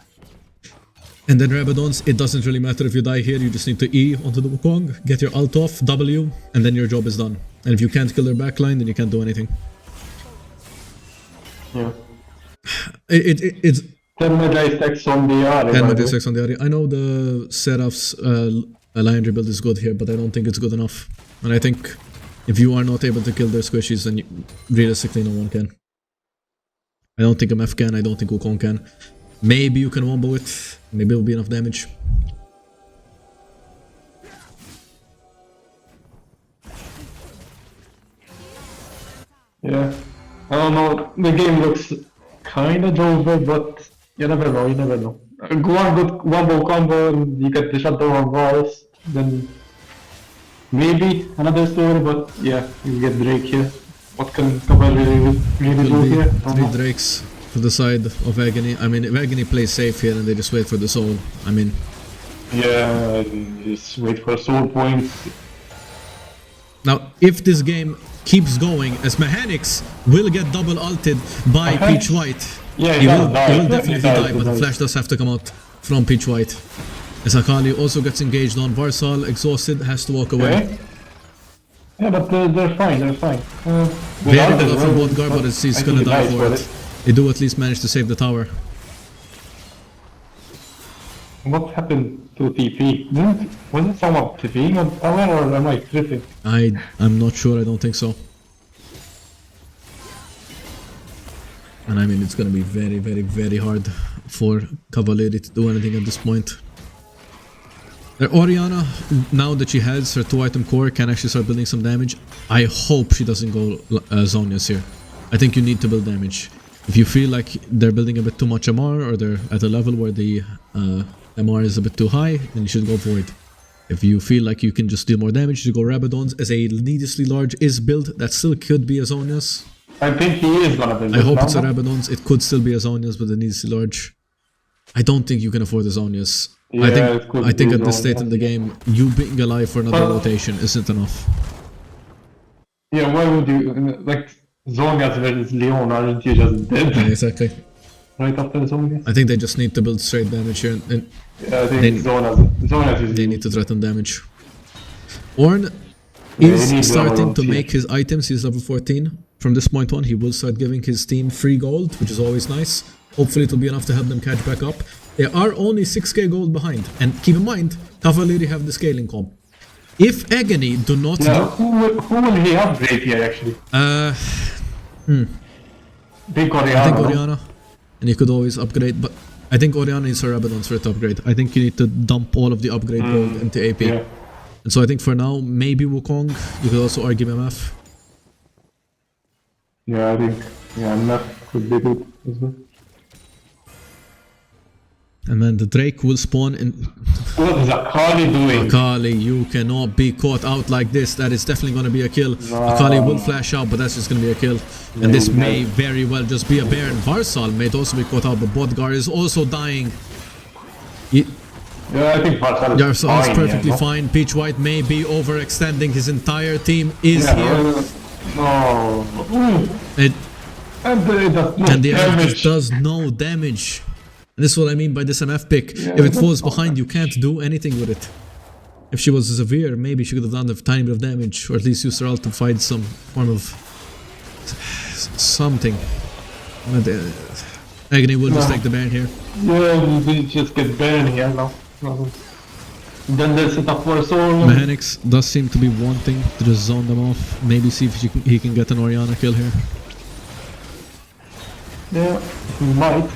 And then Rabadons, it doesn't really matter if you die here, you just need to E onto the Wukong, get your ult off, W, and then your job is done. And if you can't kill their backline, then you can't do anything. Yeah. It's... 10 Magi stacks on the Ari. 10 Magi stacks on the Ari. I know the Seraph's Liandry build is good here, but I don't think it's good enough. And I think if you are not able to kill their squishies, then realistically no one can. I don't think MF can, I don't think Wukong can. Maybe you can wombo it, maybe it'll be enough damage. Yeah. I don't know, the game looks kinda dover, but you never know, you never know. One good wombo combo and you get the shutdown on walls, then maybe another story, but yeah, you get Drake here. What can Kavallieri really do here? 3 Drakes to the side of Agony. I mean, if Agony plays safe here and they just wait for the soul, I mean... Yeah, just wait for soul points. Now, if this game keeps going, as Mechanics will get double ulted by Peach White. Yeah, he will definitely die, but the flash does have to come out from Peach White. As Akali also gets engaged on, Varsal, exhausted, has to walk away. Okay. Yeah, but they're fine, they're fine. Very good from both guard, but he's gonna die for it. They do at least manage to save the tower. What happened to TP? Was it someone TPing on tower or am I tripping? I'm not sure, I don't think so. And I mean, it's gonna be very, very, very hard for Kavallieri to do anything at this point. Orianna, now that she has her 2-item core, can actually start building some damage. I hope she doesn't go Zhonya's here. I think you need to build damage. If you feel like they're building a bit too much MR, or they're at a level where the MR is a bit too high, then you should go for it. If you feel like you can just deal more damage, you go Rabadons. As a needlessly large is built, that still could be a Zhonya's. I think he is gonna build I hope it's a Rabadons. It could still be a Zhonya's, but it needs to be large. I don't think you can afford the Zhonya's. Yeah, I think at this state in the game, you being alive for another rotation isn't enough. Yeah, why would you, like, Zhonya's versus Leon, aren't you just dead? Yeah, exactly. Right after Zhonya's? I think they just need to build straight damage here, and Yeah, I think Zhonya's is... they need to threaten damage. Ornn is starting to make his items, he's level 14. From this point on, he will start giving his team free gold, which is always nice. Hopefully it'll be enough to help them catch back up. They are only 6k gold behind. And keep in mind, Kavallieri have the scaling comp. If Agony do not... Yeah, who will he upgrade here actually? Big Orianna. I think Orianna. And you could always upgrade, but I think Orianna is her Rabadons for it to upgrade. I think you need to dump all of the upgrade gold into AP. Yeah. And so I think for now, maybe Wukong. You could also argue MF. Yeah, I think MF could be good as well. And then the Drake will spawn in... What is Akali doing? Akali, you cannot be caught out like this. That is definitely going to be a kill. No. Akali will flash out, but that's just going to be a kill. And this may very well just be a Baron. Varsal may also be caught out, but Bodgar is also dying. Yeah, I think Varsal is perfectly fine. Peach White may be overextending. His entire team is here. No. And the average does no damage. And this is what I mean by this MF pick. Yeah, if it falls behind, you can't do anything with it. If she was severe, maybe she could have done a tiny bit of damage, or at least used her ult to fight some form of something. Agony will just take the ban here. Yeah, we just get banned here now. Then they set up for a soul. Mechanics does seem to be wanting to just zone them off. Maybe see if he can get an Orianna kill here. Yeah, he might.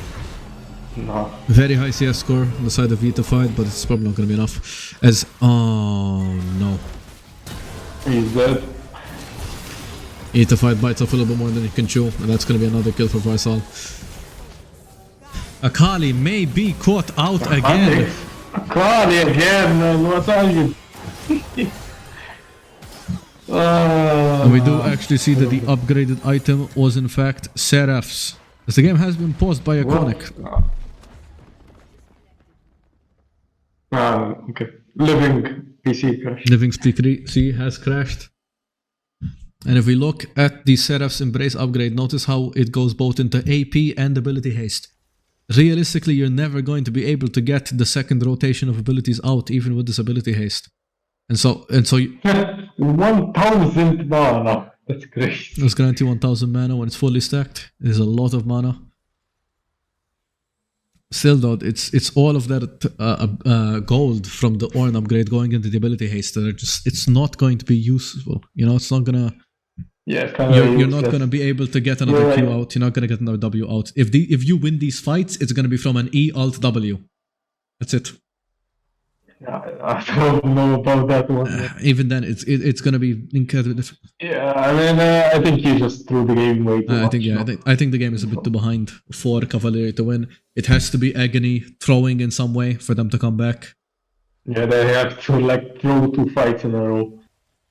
No. Very high CS score on the side of Vita fight, but it's probably not going to be enough. As oh no, He's dead. Vita fight bites off a little bit more than he can chew, and that's going to be another kill for Varsal. Akali may be caught out again. Akali again, man. What are you? And we do actually see that the upgraded item was in fact Seraph's. As the game has been paused by Iconic. Okay. Living PC crash. Living PC has crashed. And if we look at the Seraph's Embrace upgrade, notice how it goes both into AP and ability haste. Realistically, you're never going to be able to get the second rotation of abilities out, even with this ability haste. And so 1000 mana. That's great. it's granting you 1000 mana when it's fully stacked. There's a lot of mana. Still though, it's all of that gold from the Ornn upgrade going into the ability haste that are just, it's not going to be useful. You know, it's not gonna. Yeah, you're not gonna be able to get another Q out. You're not gonna get another W out. If you win these fights, it's gonna be from an E Alt W. That's it. I don't know about that one. Even then, it's gonna be incredibly difficult. Yeah, I mean, I think you just threw the game way too much. I think the game is a bit too behind for Kavallieri to win. It has to be Agony throwing in some way for them to come back. Yeah, they have to like throw 2 fights in a row.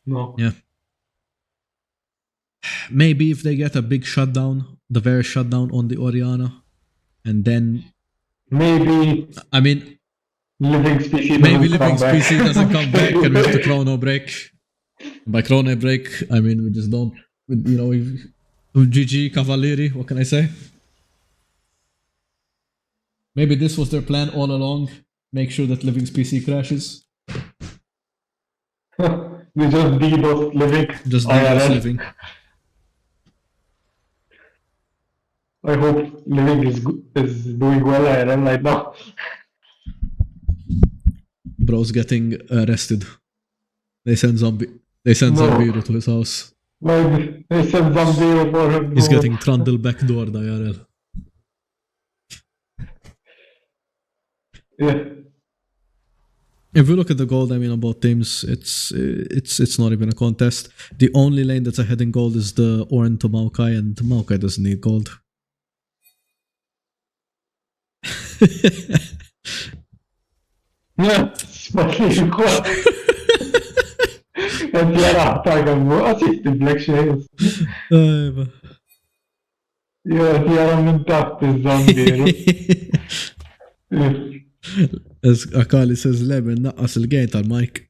No. Yeah. Maybe if they get a big shutdown, the very shutdown on the Oriana, and then maybe. I mean, Living Species. Maybe Living Species doesn't come back, and we have to chrono break. By chrono break, I mean we just don't. You know, GG Kavallieri. What can I say? Maybe this was their plan all along. Make sure that Living Species crashes. We just DDoS Living. Just DDoS Living. I hope Living is doing well IRL right now. Bro's getting arrested. They send Zambiro to his house. Maybe they send Zambiro for him. He's getting Trundle backdoored IRL. Yeah. If we look at the gold, I mean, on both teams, it's not even a contest. The only lane that's ahead in gold is the Ornn to Maokai, and Maokai doesn't need gold. Yeah, smakligt skönt. Jag blir taggad på assistent Black Shades. Jag gör min tappis Zambiro. As Akali says, Lemon naqqas il-gain tal-Mike.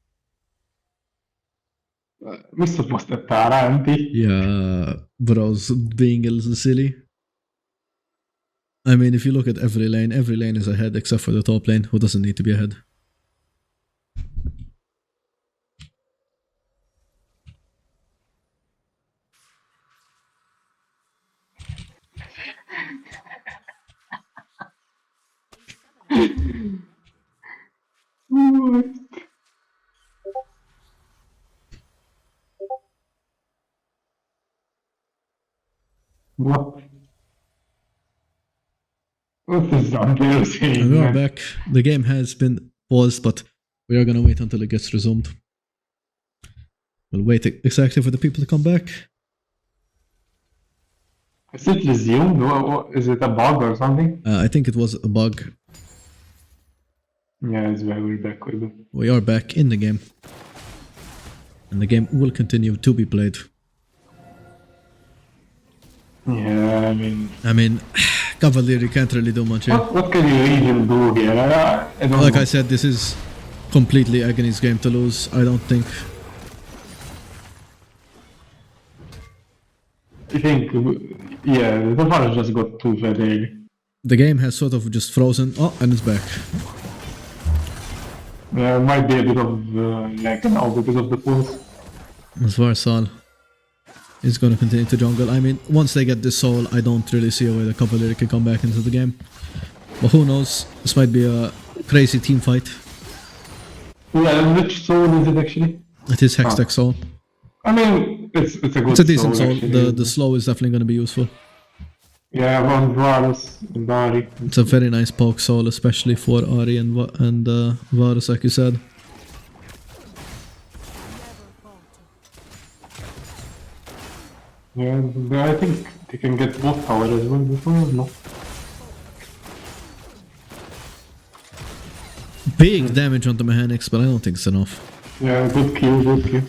Mux suppost tara inti. Yeah, bros, being a little silly. I mean, if you look at every lane is ahead except for the top lane, who doesn't need to be ahead. What? What is Zambiro saying? And we are back. The game has been paused, but we are gonna wait until it gets resumed. We'll wait exactly for the people to come back. Is it resumed? Is it a bug or something? I think it was a bug. Yeah, it's why we're back with it. We are back in the game. And the game will continue to be played. Yeah, I mean, Kavallieri can't really do much here. what can you even do here? I don't Like know. I said, this is completely Agony's game to lose. I don't think. I think, yeah, the far just got too fed early. The game has sort of just frozen. Oh, and it's back. Might be a bit of lag now because of the pulse. As far as Sal is going to continue to jungle. I mean, once they get this soul, I don't really see a way that Kavallieri can come back into the game. But who knows? This might be a crazy team fight. Yeah, which soul is it actually? It is Hextech soul. I mean, it's a good It's a decent soul. actually. The slow is definitely going to be useful. Yeah, one Varus and Dari. It's a very nice poke soul, especially for Ari and Varus, like you said. Yeah, I think they can get both power as well before, no? Big damage on the mechanics, but I don't think it's enough. Yeah, good kill, good kill.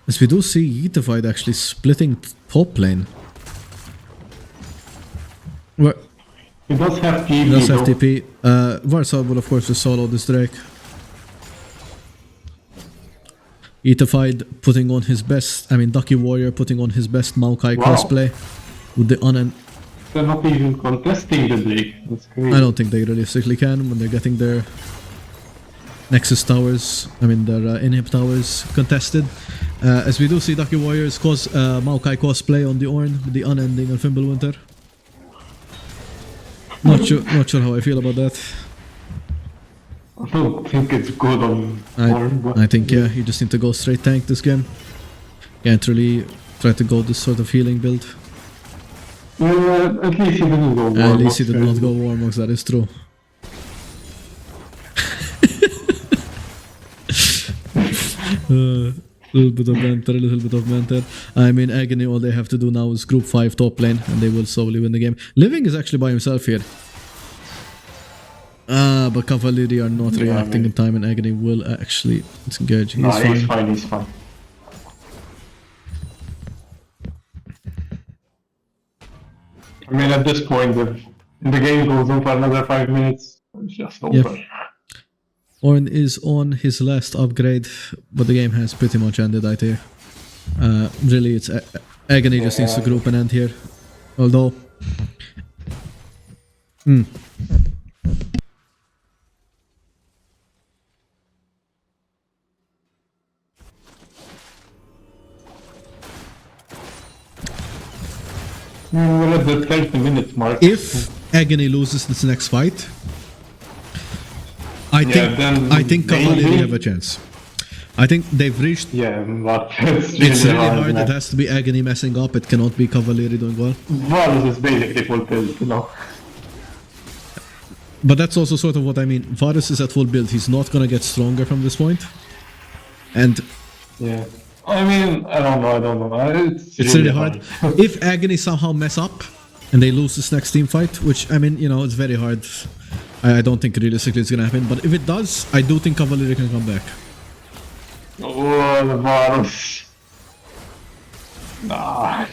As we do see Yetified actually splitting top lane. Well, He does have TP. he does have though. TP. Varsal will of course just solo this Drake. Etified putting on his best, Ducky Warrior putting on his best Maokai Wow. cosplay with the They're not even contesting the Drake. That's crazy. I don't think they realistically can when they're getting their Nexus towers, their inhib towers contested. As we do see Ducky Warriors Maokai cosplay on the Ornn with the unending and Fimbulwinter. Not sure how I feel about that. I don't think it's good on Ornn, but I think yeah, you just need to go straight tank this game. Can't really try to go this sort of healing build. at least he didn't go Warmox. At least he did not go Warmox, that is true. Little bit of banter. Agony, all they have to do now is group 5 top lane and they will slowly win the game. Living is actually by himself here. But Kavallieri are not reacting in time and Agony will actually disengage. He's fine. At this point, if the game goes on for another 5 minutes, it's just over. Yep. Ornn is on his last upgrade, but the game has pretty much ended right here. Really, it's Agony just needs to group an end here. Although... We're at the 30 minutes mark. If Agony loses this next fight, I think Kavallieri have a chance. I think they've reached... Yeah, but it's really hard. It has to be Agony messing up. It cannot be Kavallieri doing well. Varus is basically full build, But that's also sort of what I mean. Varus is at full build. He's not gonna get stronger from this point. And... yeah. I don't know. It's really hard. If Agony somehow mess up and they lose this next team fight, which, it's very hard. I don't think realistically it's gonna happen. But if it does, I do think Kavallieri can come back. Oh, the Varus. Nah.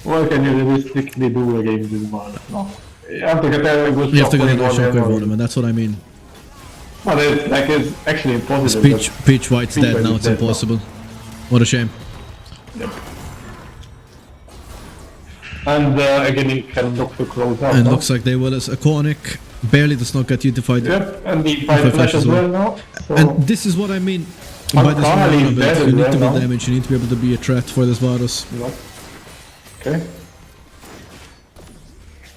What can you realistically do against this Varus? No. You have to get a good shockwave on him, and that's what I mean. Well, it's actually impossible. Peach White's dead now, it's impossible. What a shame. Yep. And again, he can look to close out. And looks like they will as Iconic barely does not get unified. Yep, and the flash as well now. So and this is what I mean by this one build. You need to be damaged, you need to be able to be a threat for this Varus. Yep. Okay.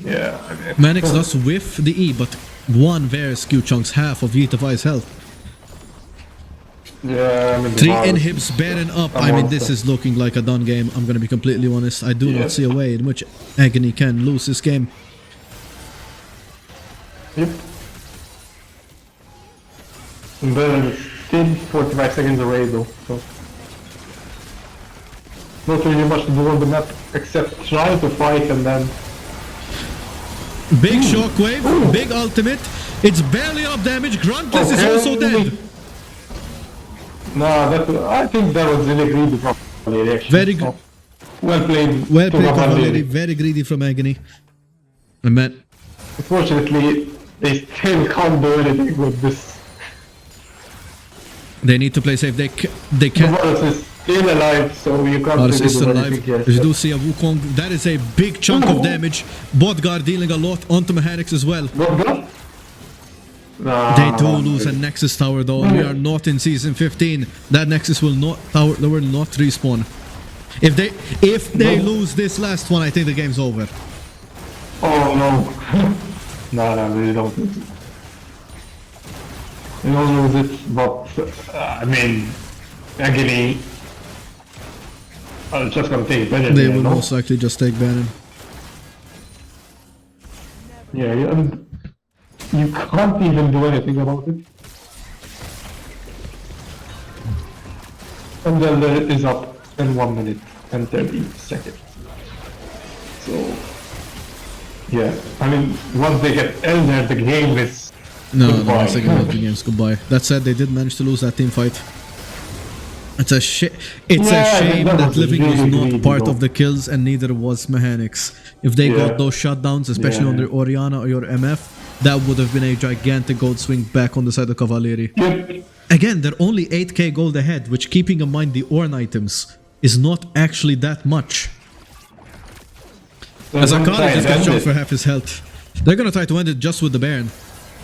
Yeah. Manix does whiff the E, but one Varus Q chunks half of Yitify's health. Yeah, 3 inhibs bearing up. This is looking like a done game. I'm gonna be completely honest. I do not see a way in which Agony can lose this game. Yep. And then still 45 seconds away though, so not really much to do on the map except try to fight and then... Big shockwave, big ultimate. It's barely enough damage. Gruntless is also dead. No, I think that was really greedy from Kavallieri actually. Very good. Well played. Well played Kavallieri. Very greedy from Agony. And man, unfortunately, they still can't do anything with this. They need to play safe. They can't. Varus is still alive, so you can't Varus is still do alive. anything here. As you do see a Wukong, that is a big chunk of damage. Botguard dealing a lot onto mechanics as well. What? They do lose a Nexus tower though, and we are not in season 15. That Nexus will not respawn. If they lose this last one, I think the game's over. Oh no. No, they don't lose it. They don't lose it, but Agony are just gonna take Bannon. They will most likely just take Bannon. Yeah, you can't even do anything about it. And then there is up in 1 minute and 30 seconds. So, yeah, once they get Elder, the game is No, once they get the game's goodbye. That said, they did manage to lose that team fight. It's a shame that Living was not part of the kills and neither was Mechanics. If they got those shutdowns, especially on their Orianna or your MF, that would have been a gigantic gold swing back on the side of Kavallieri. Yep. again, they're only 8k gold ahead, which, keeping in mind the Ornn items, is not actually that much. As Agony just gets shot for half his health. They're gonna try to end it just with the Baron.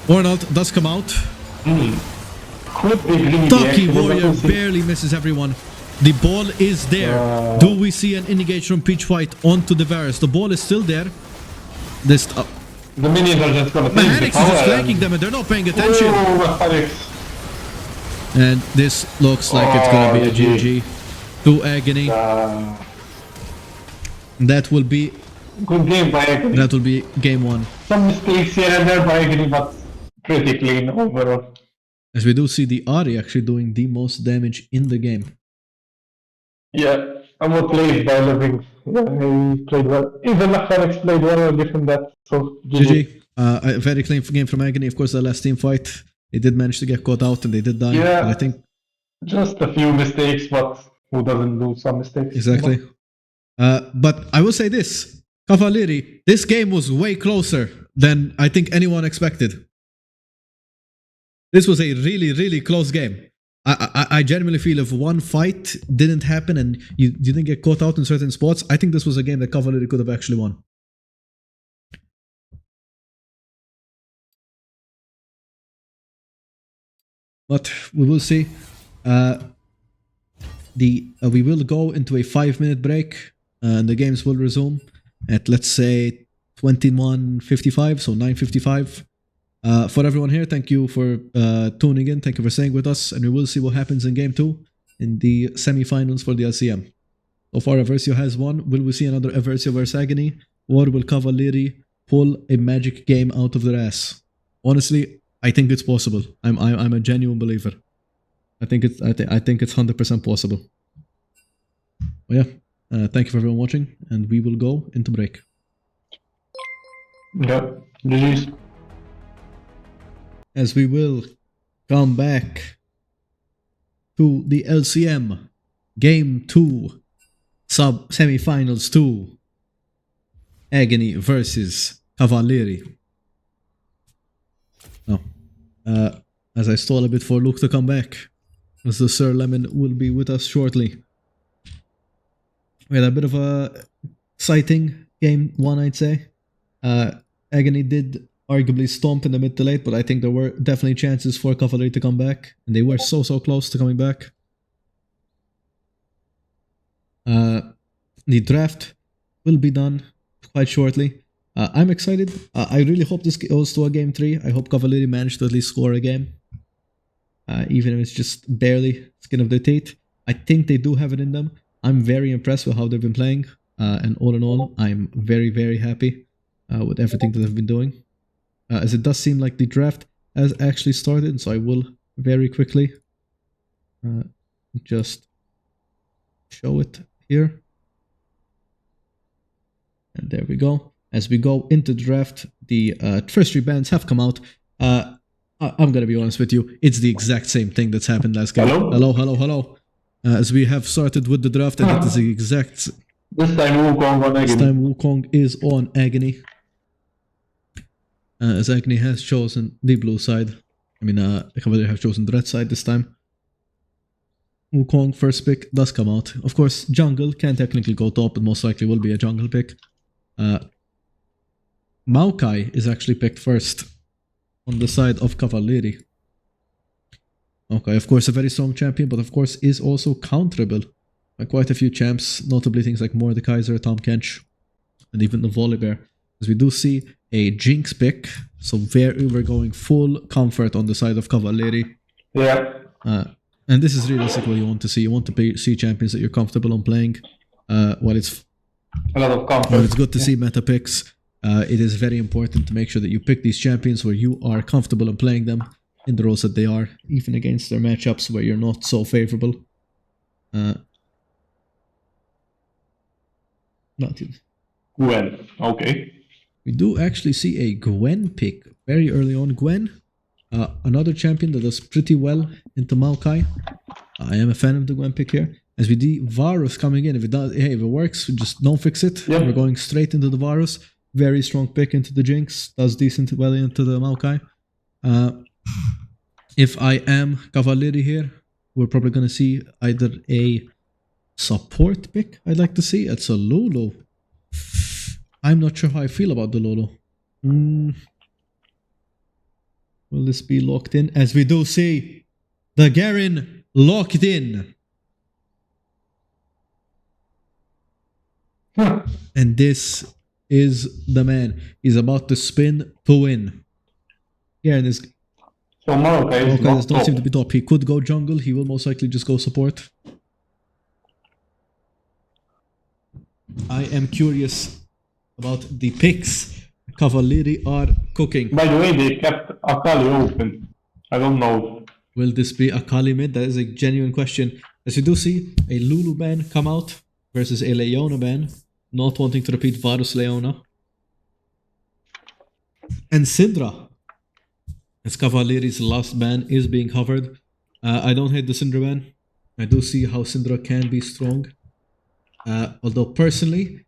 Ornn does come out. Could be greedy, Ducky actually, but Warrior we'll see. barely misses everyone. The ball is there. Do we see an engage from Peach White onto the Varus? The ball is still there. This The minions are just gonna take the Mechanics is power just flanking and... them and they're not paying attention. Oh, Mechanics. And this looks like it's gonna be a GG to Agony. That will be Good game by Agony. that will be game 1. Some mistakes here and there by Agony, but pretty clean overall. As we do see the Ahri actually doing the most damage in the game. Yeah, I'm well played by Living. Yeah, he played well. Even Mechanics played well, I'll give him that. So, GG. A very clean game from Agony. Of course, the last team fight, they did manage to get caught out and they did die. Yeah. But I think Just a few mistakes, but who doesn't do some mistakes? exactly. But I will say this, Kavallieri, this game was way closer than I think anyone expected. This was a really, really close game. I genuinely feel if one fight didn't happen and you didn't get caught out in certain spots, I think this was a game that Kavallieri could have actually won. But we will see. We will go into a 5-minute break and the games will resume at, let's say, 21:55, so 9:55. For everyone here, thank you for tuning in. Thank you for staying with us, and we will see what happens in Game 2 in the semi-finals for the LCM. So far, Aversio has won. Will we see another Aversio versus Agony, or will Kavallieri pull a magic game out of their ass? Honestly, I think it's possible. I'm a genuine believer. I think it's 100% possible. Well, yeah. Thank you for everyone watching, and we will go into break. Yeah, GG's. As we will come back to the LCM Game 2 Semi-finals 2, Agony versus Kavallieri. Now, as I stall a bit for Luke to come back, as the Sir Lemon will be with us shortly. We had a bit of a exciting Game 1, I'd say. Agony did arguably stomp in the mid to late, but I think there were definitely chances for Kavallieri to come back, and they were so close to coming back. The draft will be done quite shortly. I'm excited. I really hope this goes to a Game 3. I hope Kavallieri managed to at least score a game. Even if it's just barely skin of their teeth. I think they do have it in them. I'm very impressed with how they've been playing. And all in all, I'm very, very happy with everything that they've been doing. As it does seem like the draft has actually started, so I will very quickly just show it here. And there we go. As we go into the draft, the first 3 bands have come out. I'm going to be honest with you, it's the exact same thing that's happened last game. Hello. As we have started with the draft, and it is the exact... This time Wukong on Agony. This time Wukong is on Agony. As Agony has chosen the blue side. I mean, Kavallieri have chosen the red side this time. Wukong, first pick, does come out. Of course, jungle can technically go top, but most likely will be a jungle pick. Maokai is actually picked first on the side of Kavallieri. Okay, of course, a very strong champion, but of course is also counterable by quite a few champs, notably things like Mordekaiser, Tom Kench, and even the Volibear. As we do see a Jinx pick, so we're going full comfort on the side of Kavallieri. Yeah. And this is realistically what you want to see. You want to see champions that you're comfortable on playing. While it's A lot of comfort. Well, it's good to see meta picks. It is very important to make sure that you pick these champions where you are comfortable in playing them in the roles that they are, even against their matchups where you're not so favorable. Well, okay. We do actually see a Gwen pick very early on. Gwen, another champion that does pretty well into Maokai. I am a fan of the Gwen pick here. As we see Varus coming in, if it works, just don't fix it. Yep. We're going straight into the Varus. Very strong pick into the Jinx. Does decent well into the Maokai. If I am Kavallieri here, we're probably going to see either a support pick, I'd like to see. It's a Lulu. I'm not sure how I feel about the Lulu. Will this be locked in? As we do see, the Garen locked in. And this is the man. He's about to spin to win. Garen is... So Malta is not does not top. seem to be top. He could go jungle. He will most likely just go support. I am curious about the picks Kavallieri are cooking. By the way, they kept Akali open. I don't know. Will this be Akali mid? That is a genuine question. As you do see, a Lulu ban come out versus a Leona ban. Not wanting to repeat Varus Leona. And Syndra. As Kavallieri's last ban is being covered. I don't hate the Syndra ban. I do see how Syndra can be strong. Although personally,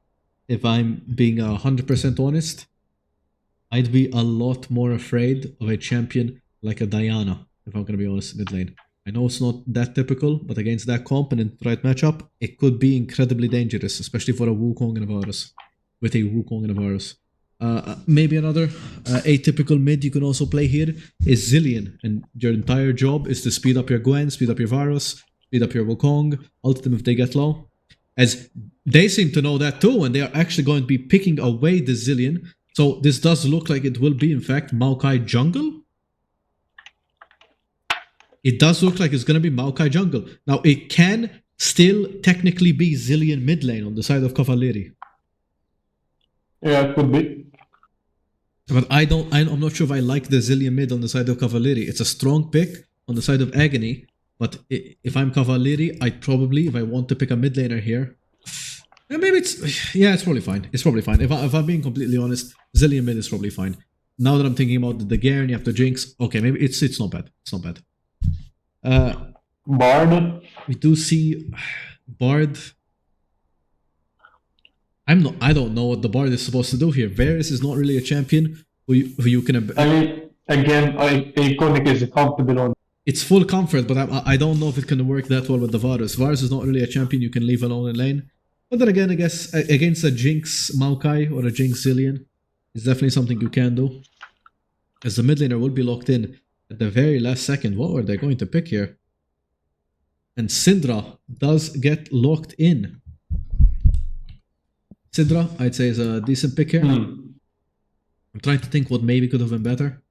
if I'm being 100% honest, I'd be a lot more afraid of a champion like a Diana, if I'm going to be honest, mid lane. I know it's not that typical, but against that comp and in the right matchup, it could be incredibly dangerous, especially for a Wukong and a Varus. With a Wukong and a Varus. Maybe another atypical mid you can also play here is Zilean, and your entire job is to speed up your Gwen, speed up your Varus, speed up your Wukong, ult them if they get low. As they seem to know that too, and they are actually going to be picking away the Zilean. So this does look like it will be, in fact, Maokai jungle. It does look like it's going to be Maokai jungle. Now, it can still technically be Zilean mid lane on the side of Kavallieri. Yeah, it could be. But I'm not sure if I like the Zilean mid on the side of Kavallieri. It's a strong pick on the side of Agony. But if I'm Kavallieri, I'd probably, if I want to pick a mid laner here, maybe it's probably fine. It's probably fine. If I'm being completely honest, Zilean mid is probably fine. Now that I'm thinking about the Garen, you have to Jinx. Okay, maybe it's not bad. It's not bad. Bard. We do see Bard. I don't know what the Bard is supposed to do here. Varus is not really a champion who you can. I mean, again, Iconic is comfortable on. It's full comfort, but I don't know if it can work that well with the Varus. Varus is not really a champion you can leave alone in lane. But then again, I guess against a Jinx Maokai or a Jinx Zilean, it's definitely something you can do. As the mid laner will be locked in at the very last second. What are they going to pick here? And Syndra does get locked in. Syndra, I'd say, is a decent pick here. I'm trying to think what maybe could have been better.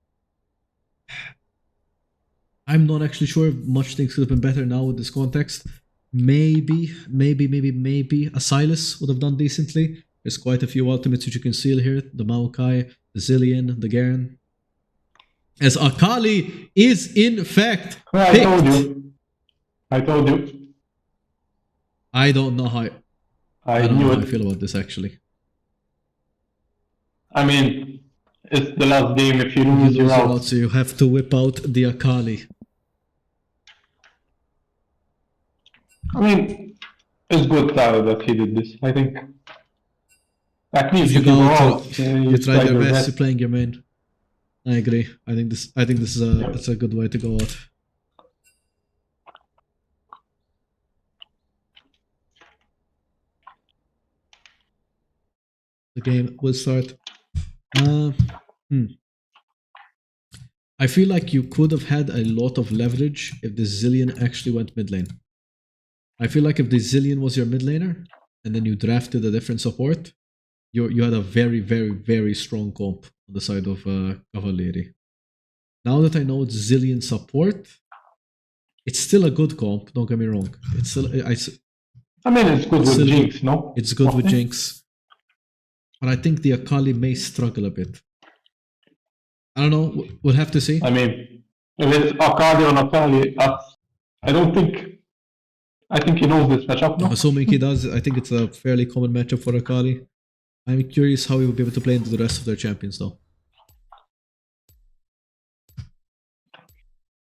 I'm not actually sure if much things could have been better now with this context. Maybe a Silas would have done decently. There's quite a few ultimates which you can seal here. The Maokai, the Zilean, the Garen. As Akali is in fact picked. I told you. I don't know how I don't know how I feel about this actually. I mean, it's the last game. If you lose, you're out. So you have to whip out the Akali. I mean, it's good that he did this. I think. At least you if go you out, you try your best. best. You're playing your main. I agree. I think this is it's a good way to go out. The game will start. I feel like you could have had a lot of leverage if the Zilean actually went mid lane. I feel like if the Zilean was your mid laner and then you drafted a different support, you had a very, very, very strong comp on the side of Kavallieri. Now that I know it's Zilean support, it's still a good comp, don't get me wrong. It's still, I mean, it's good with Jinx, no? It's good with Jinx. But I think the Akali may struggle a bit. I don't know, we'll have to see. I mean, if it's Akali on Akali, I think he knows this matchup, no? Assuming he does, I think it's a fairly common matchup for Akali. I'm curious how he will be able to play into the rest of their champions though.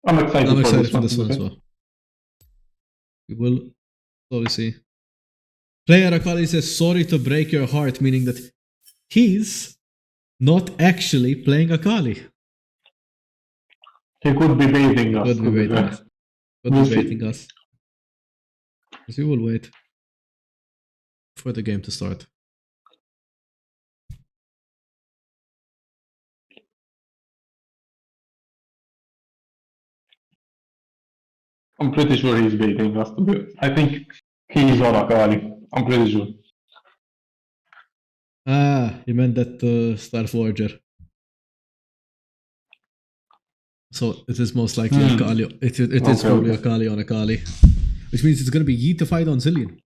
I'm excited for this one as well. We will slowly see. Player Akali says, sorry to break your heart, meaning that he's not actually playing Akali. He could be baiting us. Could be baiting us. Could We'll be see. baiting us. Because we will wait for the game to start. I'm pretty sure he's baiting us. I think he's on Akali. I'm pretty sure. Ah, you meant that Star Forger. So it is most likely Akali. It is Okay, probably okay. Akali on Akali. Which means it's going to be Yeetified on Zillion.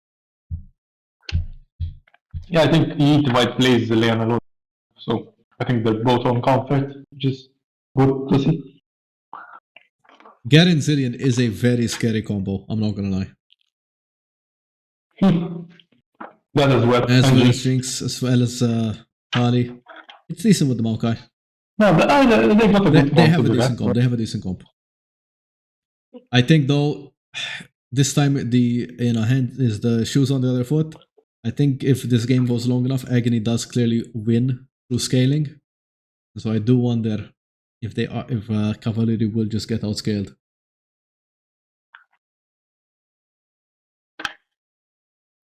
Yeah, I think he might play Zillion alone. So I think they're both on comfort, which is good to see. Garen Zillion is a very scary combo. I'm not going to lie. That as well. As And well Jinx. as Jinx, as well as Kali. It's decent with the Maokai. No, but they got a good They comp have to a do decent that. comp. They have a decent comp. I think though, this time the hand is the shoes on the other foot. I think if this game goes long enough, Agony does clearly win through scaling. So I do wonder if Kavallieri will just get outscaled.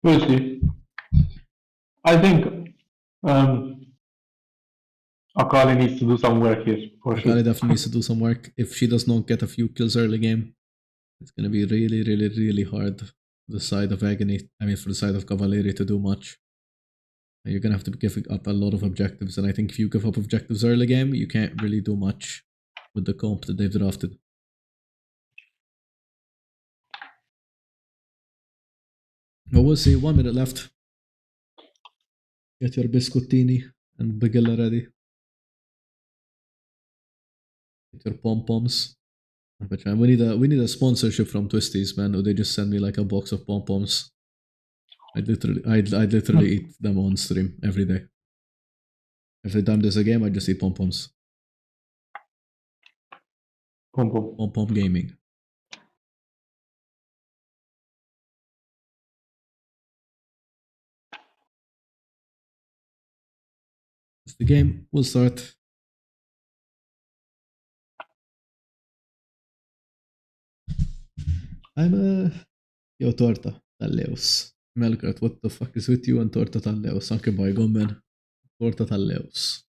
We'll see. I think Akali needs to do some work here for Akali sure. definitely needs to do some work. If she does not get a few kills early game, it's gonna be really, really, really hard for the side of Agony. For the side of Kavallieri to do much. You're gonna have to be giving up a lot of objectives, and I think if you give up objectives early game, you can't really do much with the comp that they've drafted. But we'll see. 1 minute left. Get your biscottini and bagilla ready. Get your pom-poms. We need a sponsorship from Twisties, man, or they just send me like a box of pom-poms. I'd literally eat them on stream every day. Every time there's a game, I just eat pom-poms. Pom-pom gaming. The game will start. Yo, torta. Talleus. Melkart, what the fuck is with you and torta Talleus? Anche bygone, man. Torta Talleus.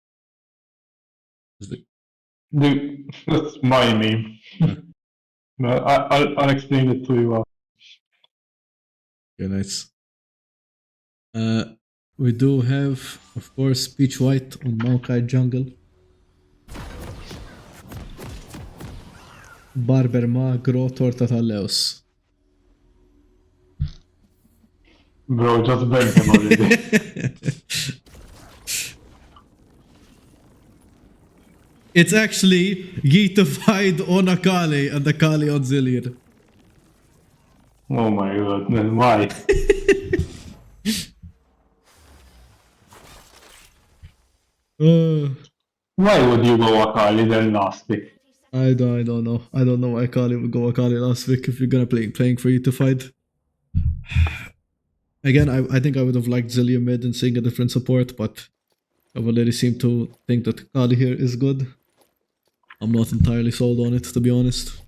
That's my name. I'll explain it to you. Okay, nice. We do have, of course, Peach White on Maokai Jungle. Barber Magro Torta Talleus. Bro, just bang him already. It's actually Yeetified on Akali and Akali on Zillion. Oh my god, man, why? Why would you go Akali then last pick? I don't know. I don't know why Akali would go Akali last week if you're gonna playing for Yeetified. Again, I think I would have liked Zillion mid and seeing a different support, but Kavallieri seem to think that Akali here is good. I'm not entirely sold on it, to be honest.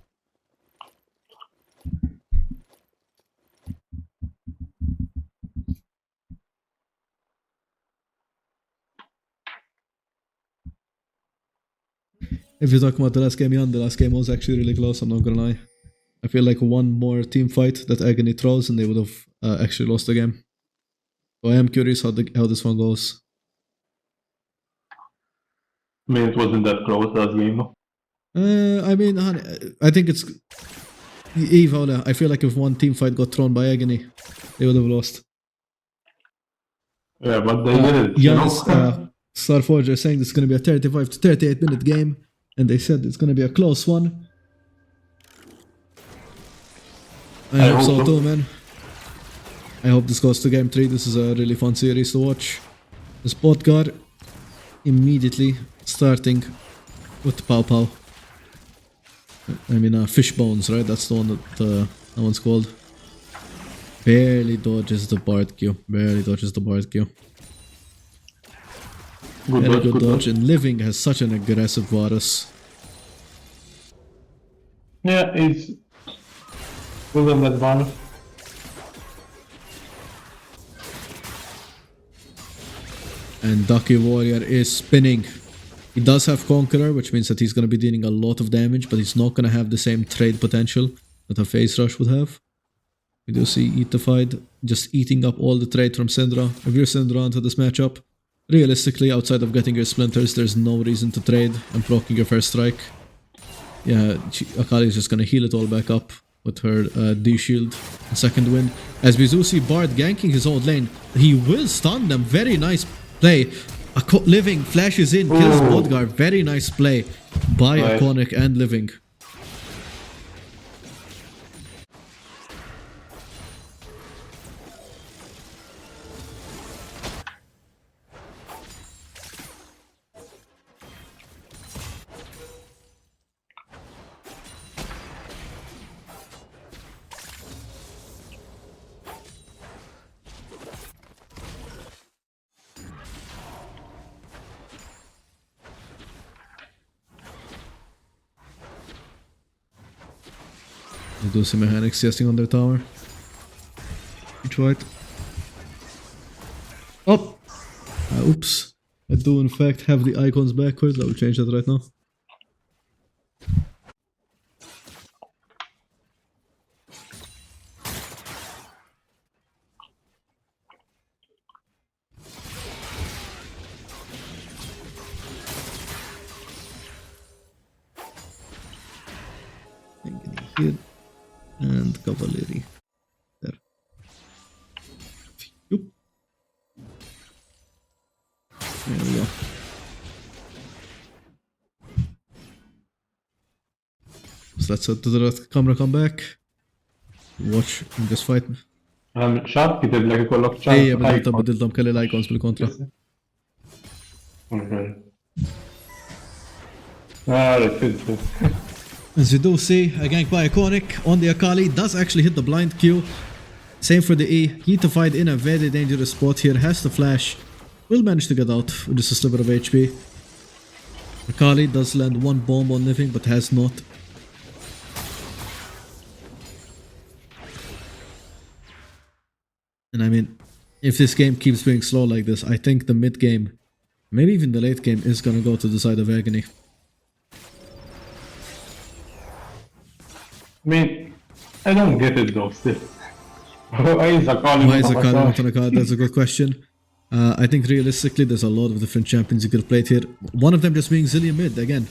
If you're talking about the last game, the last game was actually really close, I'm not gonna lie. I feel like one more team fight that Agony throws and they would have actually lost the game. So I am curious how this one goes. I mean, it wasn't that close last game, no? I think it's Eve. I feel like if one team fight got thrown by Agony, they would have lost. Yeah, but they didn't. Yes, Starforger is saying this is going to be a 35 to 38 minute game, and they said it's going to be a close one. I hope so too, man. I hope this goes to game 3. This is a really fun series to watch. The spot guard immediately starting with Pow Pow. Fish Bones, right? That's the one that one's called. Barely dodges the Bard Q. Barely dodges the Bard Q. Very good dodge. And Living has such an aggressive Varus. Yeah, he's good on that one. And Ducky Warrior is spinning. He does have Conqueror, which means that he's going to be dealing a lot of damage, but he's not going to have the same trade potential that a Phase Rush would have. We do see Eatified just eating up all the trade from Syndra. If you're Syndra into this matchup, realistically, outside of getting your Splinters, there's no reason to trade and proccing your first strike. Yeah, Akali is just going to heal it all back up with her D-Shield and second wind. As we do see Bard ganking his old lane, he will stun them. Very nice play. Living flashes in, kills Bodgar. Very nice play by Iconic and Living. I do see mechanics testing on their tower. Each white. Oh! Oops. I do in fact have the icons backwards. I will change that right now. Agony here. And Kavallieri there. Yup. There we go. So let's let the camera come back. Watch in this fight. شاب كتب لك يقول لك ايه بدلتهم كل الايكونز بالكونترا. As you do see, a gank by Iconic on the Akali does actually hit the blind Q. Same for the E. Heatified in a very dangerous spot here, has the flash. Will manage to get out with just a sliver of HP. Akali does land one bomb on Living, but has not. And I mean, if this game keeps being slow like this, I think the mid game, maybe even the late game, is gonna go to the side of Agony. I mean, I don't get it though still. Why is Akali not on a card? That's a good question. I think realistically there's a lot of different champions you could have played here. One of them just being Zillion mid again.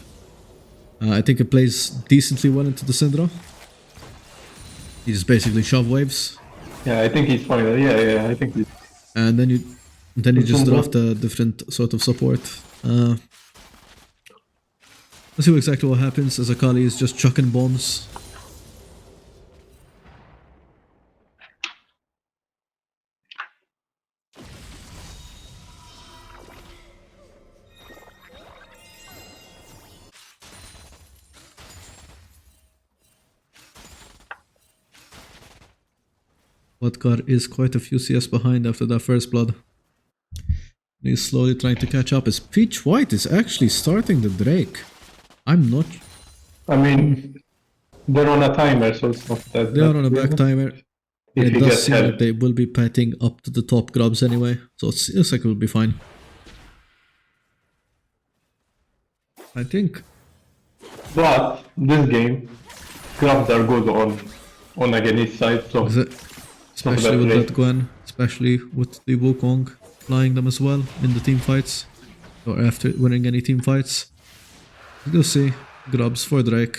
I think it plays decently well into the Syndra. He just basically shove waves. Yeah, I think he's fine. Yeah, I think he's... And then you just draft a different sort of support. Let's see exactly what happens as Akali is just chucking bombs. Bodgar is quite a few CS behind after that first blood. He's slowly trying to catch up as Peach White is actually starting the Drake. I'm not... I mean, they're on a timer, so it's not that... They are on a back timer. It does seem like they will be patting up to the top grubs anyway, so it seems like it will be fine. I think. But this game, grubs are good on Agony's side, so... Especially with that Gwen, especially with the Wukong flying them as well in the team fights, or after winning any team fights. You'll see grubs for Drake.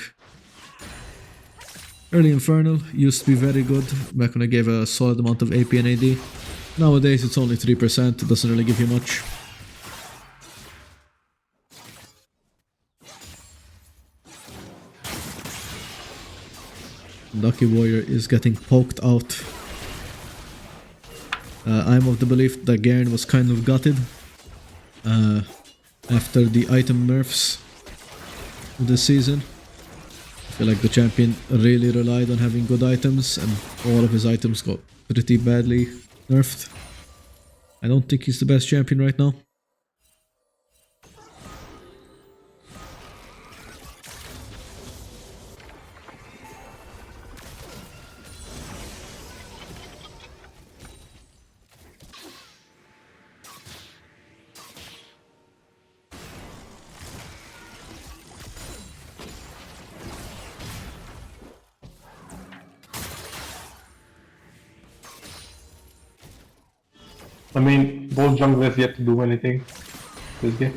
Early Infernal used to be very good back when I gave a solid amount of AP and AD. Nowadays it's only 3%, it doesn't really give you much. Lucky Warrior is getting poked out. I'm of the belief that Garen was kind of gutted after the item nerfs this season. I feel like the champion really relied on having good items and all of his items got pretty badly nerfed. I don't think he's the best champion right now. I mean, both junglers yet to do anything this game.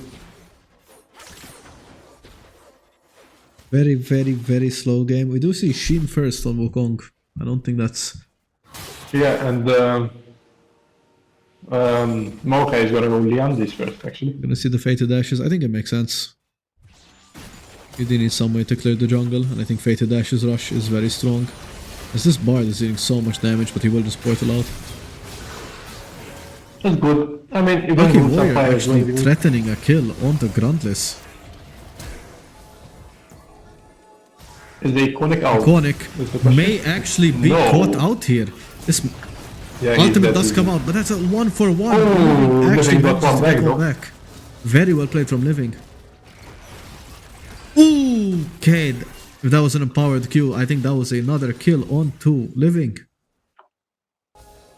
Very, very, very slow game. We do see Shin first on Wukong. I don't think that's... Yeah, and Maokai is gonna go Liandry's first, actually. Gonna see the Fated Ashes. I think it makes sense. You do need some way to clear the jungle, and I think Fated Ashes rush is very strong. As this Bard is dealing so much damage, but he will just portal out. That's good. I mean, if Lucky you can Warrior fire actually threatening a kill onto Gruntless. is the Iconic out? Iconic Is the question. may actually be No. caught out here. This Yeah, he's ultimate dead, does he's come dead. out, but that's a 1-for-1. Oh, Actually Living got manages one to back, get one though. back. Very well played from Living. Ooh, Cade. If that was an empowered Q, I think that was another kill onto Living.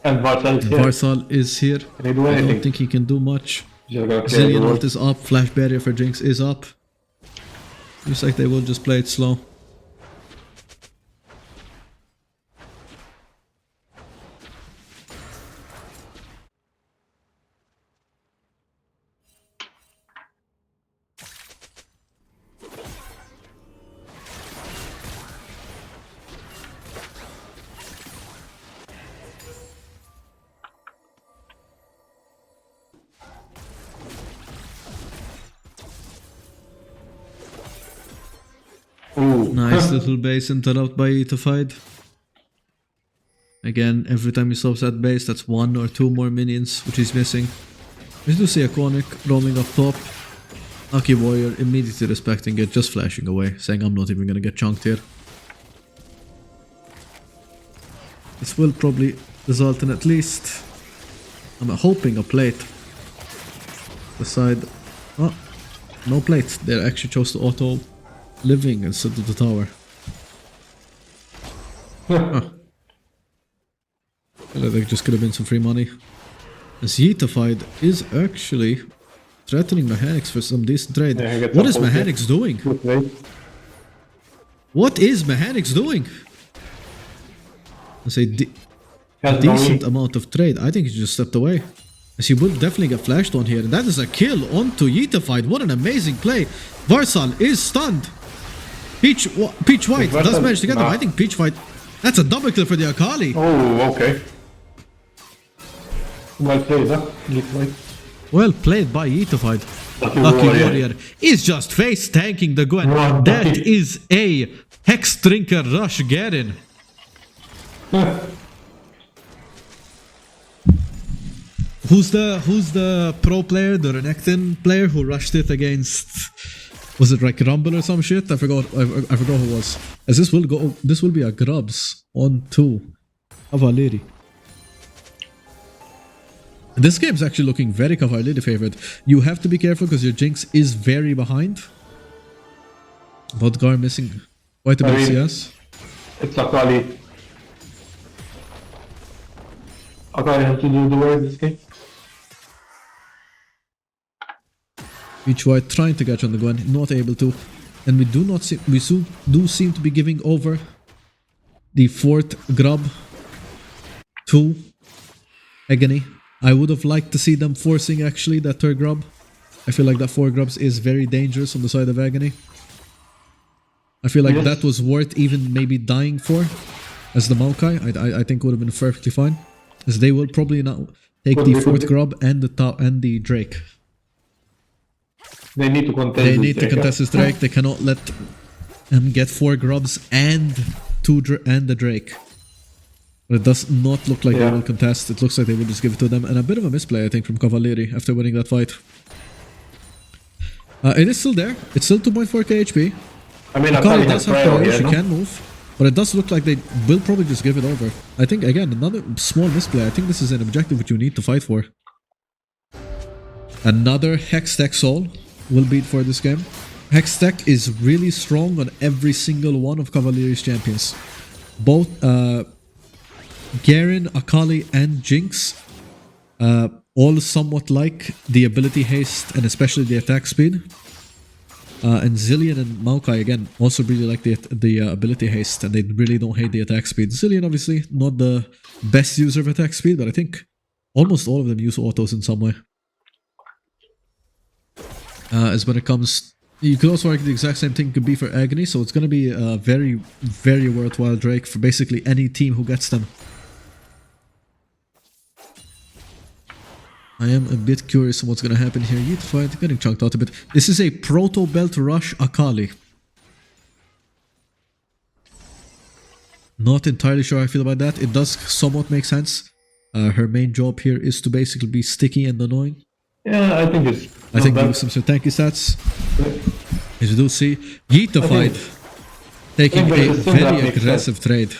And Varsal is And here. Varsal is here. Can he do I anything? don't think he can do much. Just gonna clear the Zillion wall. ult is up, flash barrier for Jinx is up. Looks like they will just play it slow. Ooh. Nice little base interrupt by Etified. Again, every time he stops at base, that's 1 or 2 more minions, which he's missing. We do see a Iconic roaming up top. Lucky Warrior immediately respecting it, just flashing away, saying I'm not even gonna get chunked here. This will probably result in at least... I'm hoping a plate. The side... Oh, no plate. They actually chose to auto Living instead of the tower. Huh. I feel like there just could have been some free money. As Yetified is actually threatening Mechanics for some decent trade. Yeah, he gets What up is okay. Mechanics doing? Good trade. What is Mechanics doing? I say Has decent no- amount of trade. I think he just stepped away. As he will definitely get flashed on here. And that is a kill onto Yetified. What an amazing play. Varsal is stunned. Peach White does Varsal- manage to get him. nah. I think Peach White... That's a double kill for the Akali. Oh, okay. Well played, huh? Little Well played by Yetified. Lucky Lucky Warrior. Warrior is just face tanking the Gwen. Run, That Lucky. is a Hex Drinker Rush Garen. Who's the pro player, the Renekton player who rushed it against? Was it like Rumble or some shit? I forgot. I forgot who it was. As this will be a grubs on 2 Kavallieri. This game's actually looking very Kavallieri favored. You have to be careful because your Jinx is very behind. Vodgar missing quite a bit of CS. It's Akali. Akali has to do the work this game. Peach White trying to catch on the Gwen, not able to. And we do seem to be giving over the 4th grub to Agony. I would have liked to see them forcing actually that 3rd grub. I feel like that 4 grubs is very dangerous on the side of Agony. I feel like Yes. that was worth even maybe dying for as the Maokai. I think would have been perfectly fine. As they will probably now take Could the be, could 4th be. grub and the Drake. They need to contest They this need to Drake, contest this Drake. They cannot let them get 4 grubs and the Drake. But it does not look like Yeah. they will contest. It looks like they will just give it to them. And a bit of a misplay, I think, from Kavallieri after winning that fight. It is still there. It's still 2.4k HP. I mean, Akali Akali does has have cryo power. here, She no? can move. But it does look like they will probably just give it over. I think, again, another small misplay. I think this is an objective which you need to fight for. Another Hextech Soul will beat for this game. Hextech is really strong on every single one of Kavallieri's champions. Both Garen, Akali, and Jinx all somewhat like the ability haste and especially the attack speed. And Zillion and Maokai again also really like the ability haste, and they really don't hate the attack speed. Zillion obviously not the best user of attack speed, but I think Almost all of them use autos in some way. As when it comes... You could also argue the exact same thing could be for Agony, so it's going to be a very, very worthwhile Drake for basically any team who gets them. I am a bit curious on what's going to happen here. Yeet fight, getting chunked out a bit. This is a Proto Belt Rush Akali. Not entirely sure how I feel about that. It does somewhat make sense. Her main job here is to basically be sticky and annoying. Yeah, I think it's. I think use some tanky stats. As you do see, Yeetified taking a very aggressive trade.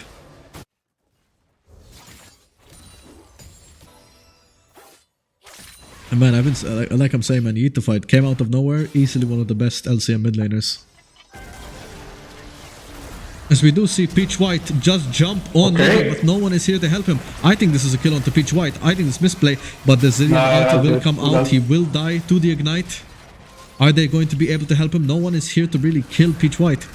And man, I've been like I'm saying, man, Yeetified came out of nowhere, easily one of the best LCM mid laners. As we do see Peach White just jump on Nano, but no one is here to help him. I think this is a kill onto Peach White. I think it's misplay, but the Zillion Alta will come out. He will die to the Ignite. Are they going to be able to help him? No one is here to really kill Peach White.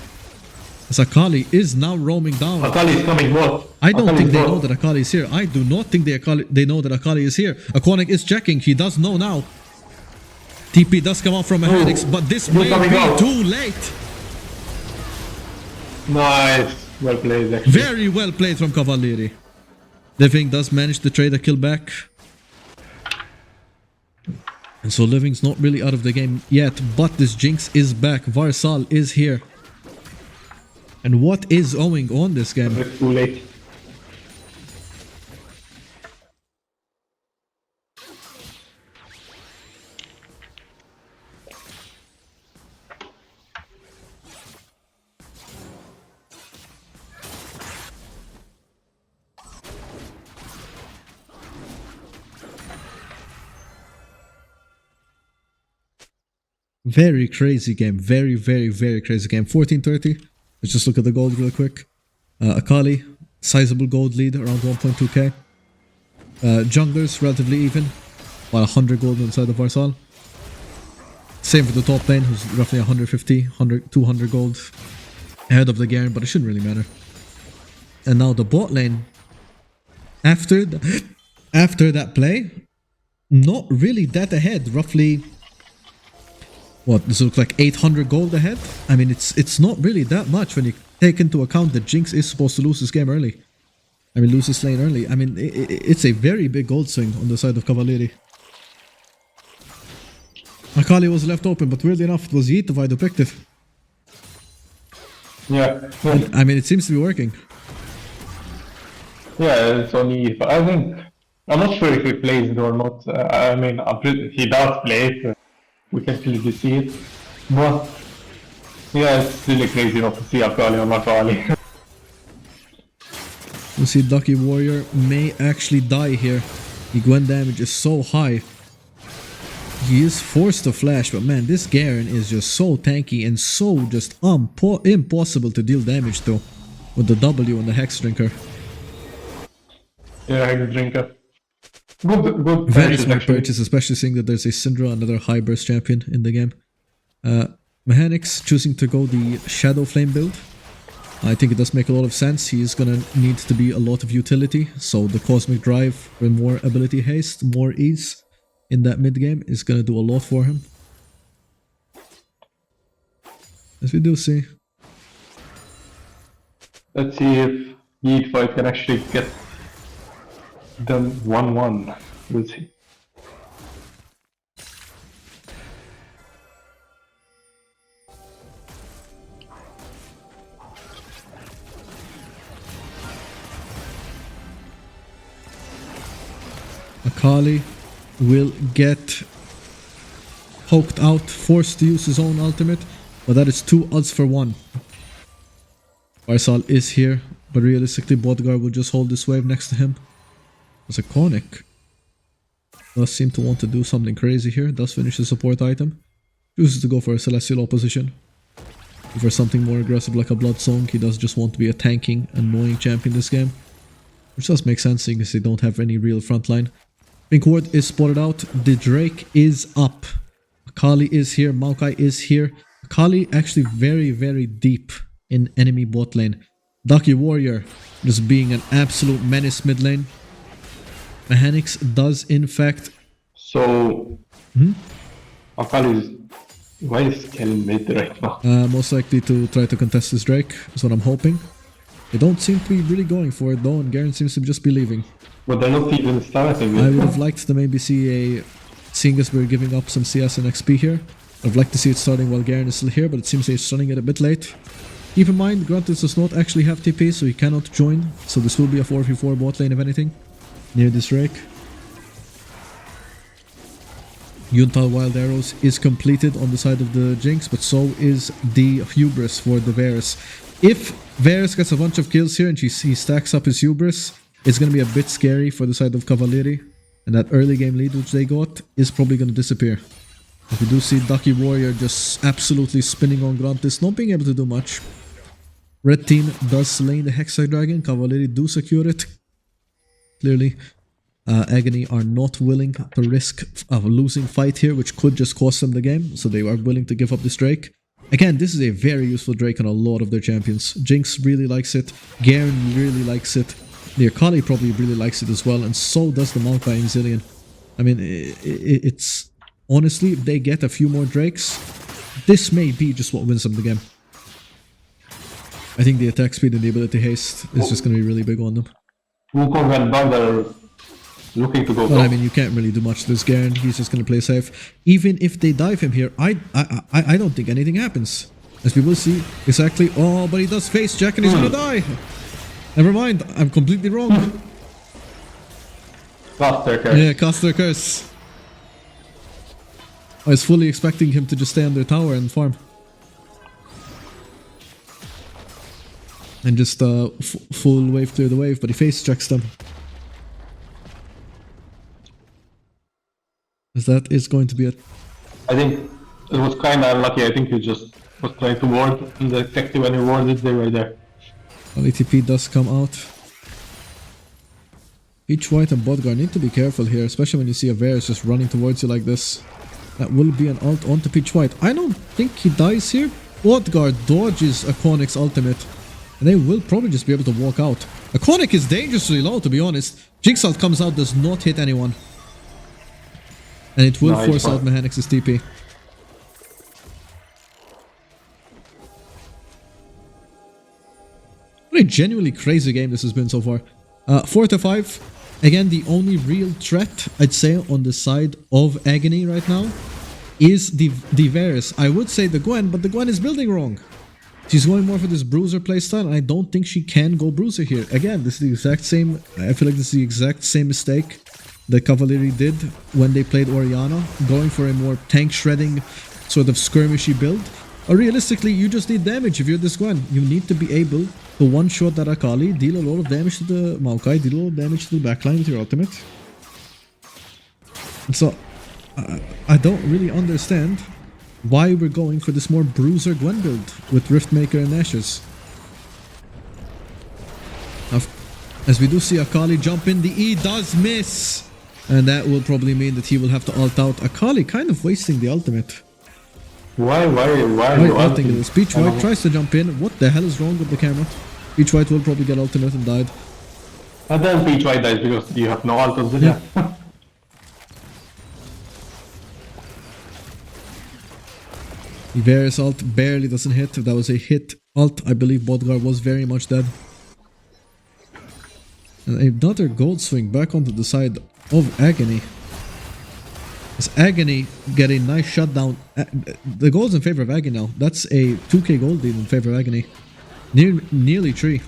As Akali is now roaming down. Akali is coming what? I don't think they know that Akali is here. I do not think they know that Akali is here. Akonic is checking. He does know now. TP does come out from Mechanics, but this may be too late. Nice. Well played, actually. Very well played from Kavallieri. Living does manage to trade a kill back. And so Living's not really out of the game yet, but this Jinx is back. Varsal is here. And what is going on this game? It's too late. Very crazy game. Very, very, very crazy game. 1430. Let's just look at the gold real quick. Akali, sizable gold lead, around 1.2k. Junglers, relatively even. About 100 gold inside of Varsal. Same for the top lane, who's roughly 150, 100, 200 gold. Ahead of the Garen, but it shouldn't really matter. And now the bot lane, after that play, not really that ahead. Roughly... What, this looks like 800 gold ahead? I mean, it's not really that much when you take into account that Jinx is supposed to lose this game early. I mean, lose this lane early. I mean, it's a very big gold swing on the side of Kavallieri. Akali was left open, but weirdly enough, it was Yeetified who picked it. Yeah. I mean, it seems to be working. Yeah, it's only. I think. I'm not sure if he plays it or not. I mean, he does play it. We can clearly see it. But yeah, it's really crazy not to see Akali on Akali. You see Ducky Warrior may actually die here. The Gwen damage is so high. He is forced to flash, but man, this Garen is just so tanky and so just impossible to deal damage to with the W and the Hex Drinker. Yeah, Hex Drinker. Good Very smart purchase, especially seeing that there's a Syndra, another high burst champion in the game. Mechanics choosing to go the Shadow Flame build. I think it does make a lot of sense. He is gonna need to be a lot of utility, so the Cosmic Drive with more ability haste, more ease in that mid game is gonna do a lot for him. As we do see. Let's see if Yeetified can actually get them 1-1. We'll see. Akali will get poked out, forced to use his own ultimate, but that is 2 ults for 1. Varsal is here, but realistically Bodgar will just hold this wave next to him. As Iconic does seem to want to do something crazy here, does finish the support item, chooses to go for a Celestial Opposition. For something more aggressive like a Blood Song, he does just want to be a tanking, annoying champion this game. Which does make sense, seeing as they don't have any real frontline. Pink Ward is spotted out, the Drake is up. Akali is here, Maokai is here. Akali actually very, very deep in enemy bot lane. Ducky Warrior just being an absolute menace mid lane. Mechanics does in fact... So, Hmm? Akali's why is Kel mid right now? Most likely to try to contest this Drake, is what I'm hoping. They don't seem to be really going for it though, and Garen seems to just be leaving. But they're not even starting it. I would have liked to maybe see seeing as we're giving up some CS and XP here, I'd like to see it starting while Garen is still here, but it seems he's starting it a bit late. Keep in mind, Gruntis does not actually have TP, so he cannot join, so this will be a 4v4 bot lane if anything, near this Drake. Yuntal Wild Arrows is completed on the side of the Jinx, but so is the Hubris for the Varus. If Varus gets a bunch of kills here and he stacks up his Hubris, it's going to be a bit scary for the side of Kavallieri. And that early game lead which they got is probably going to disappear. If we do see Ducky Warrior just absolutely spinning on Gruntis, not being able to do much. Red team does slay the Hexa Dragon, Kavallieri do secure it. Clearly. Agony are not willing to risk a losing fight here, which could just cost them the game, so they are willing to give up this Drake. Again, this is a very useful Drake on a lot of their champions. Jinx really likes it, Garen really likes it, the Akali probably really likes it as well, and so does the Malta and Zillion. I mean, it's... Honestly, if they get a few more Drakes, this may be just what wins them the game. I think the attack speed and the ability haste is just going to be really big on them. Wukong and Bug are looking to go Well, top. I mean, you can't really do much to this Garen. He's just going to play safe. Even if they dive him here, I don't think anything happens. As we will see, exactly. Oh, but he does face check and he's going to die. Never mind, I'm completely wrong. Caster curse. Yeah, caster curse. I was fully expecting him to just stay under tower and farm. And just full wave clear the wave, but he face checks them. As that is going to be it. I think it was kind of unlucky. I think he just was trying to ward, and the effective when he warded, they were there. Well, ETP does come out. Peach White and Bodgar need to be careful here, especially when you see a Varus just running towards you like this. That will be an ult onto Peach White. I don't think he dies here. Bodgar dodges Akonic's ultimate. And they will probably just be able to walk out. Akonic is dangerously low, to be honest. Jinx ult comes out, does not hit anyone. And it will force out Mechanics' TP. What a genuinely crazy game this has been so far. 4-5. Again, the only real threat, I'd say, on the side of Agony right now is the Varus. I would say the Gwen, but the Gwen is building wrong. She's going more for this Bruiser playstyle, and I don't think she can go Bruiser here. Again, this is the exact same... I feel like this is the exact same mistake that Kavallieri did when they played Orianna, going for a more tank-shredding, sort of skirmishy build. Or realistically, you just need damage if you're this Gwen. You need to be able to one-shot that Akali, deal a lot of damage to the Maokai, deal a lot of damage to the backline with your ultimate. And so, I don't really understand why we're going for this more Bruiser Gwen build with Riftmaker and Ashes. As we do see Akali jump in, the E does miss! And that will probably mean that he will have to ult out. Akali kind of wasting the ultimate. Why Why are you ulting ulting? this? Peach White tries to jump in. What the hell is wrong with the camera? Peach White will probably get ultimate and died. And then Peach White dies because you have no ult on Zillion. Yeah. The Varus ult barely doesn't hit. If that was a hit ult, I believe Bodgar was very much dead. And another gold swing back onto the side of Agony. As Agony get a nice shutdown. The gold's in favor of Agony now. That's a 2k gold lead in favor of Agony. Nearly 3.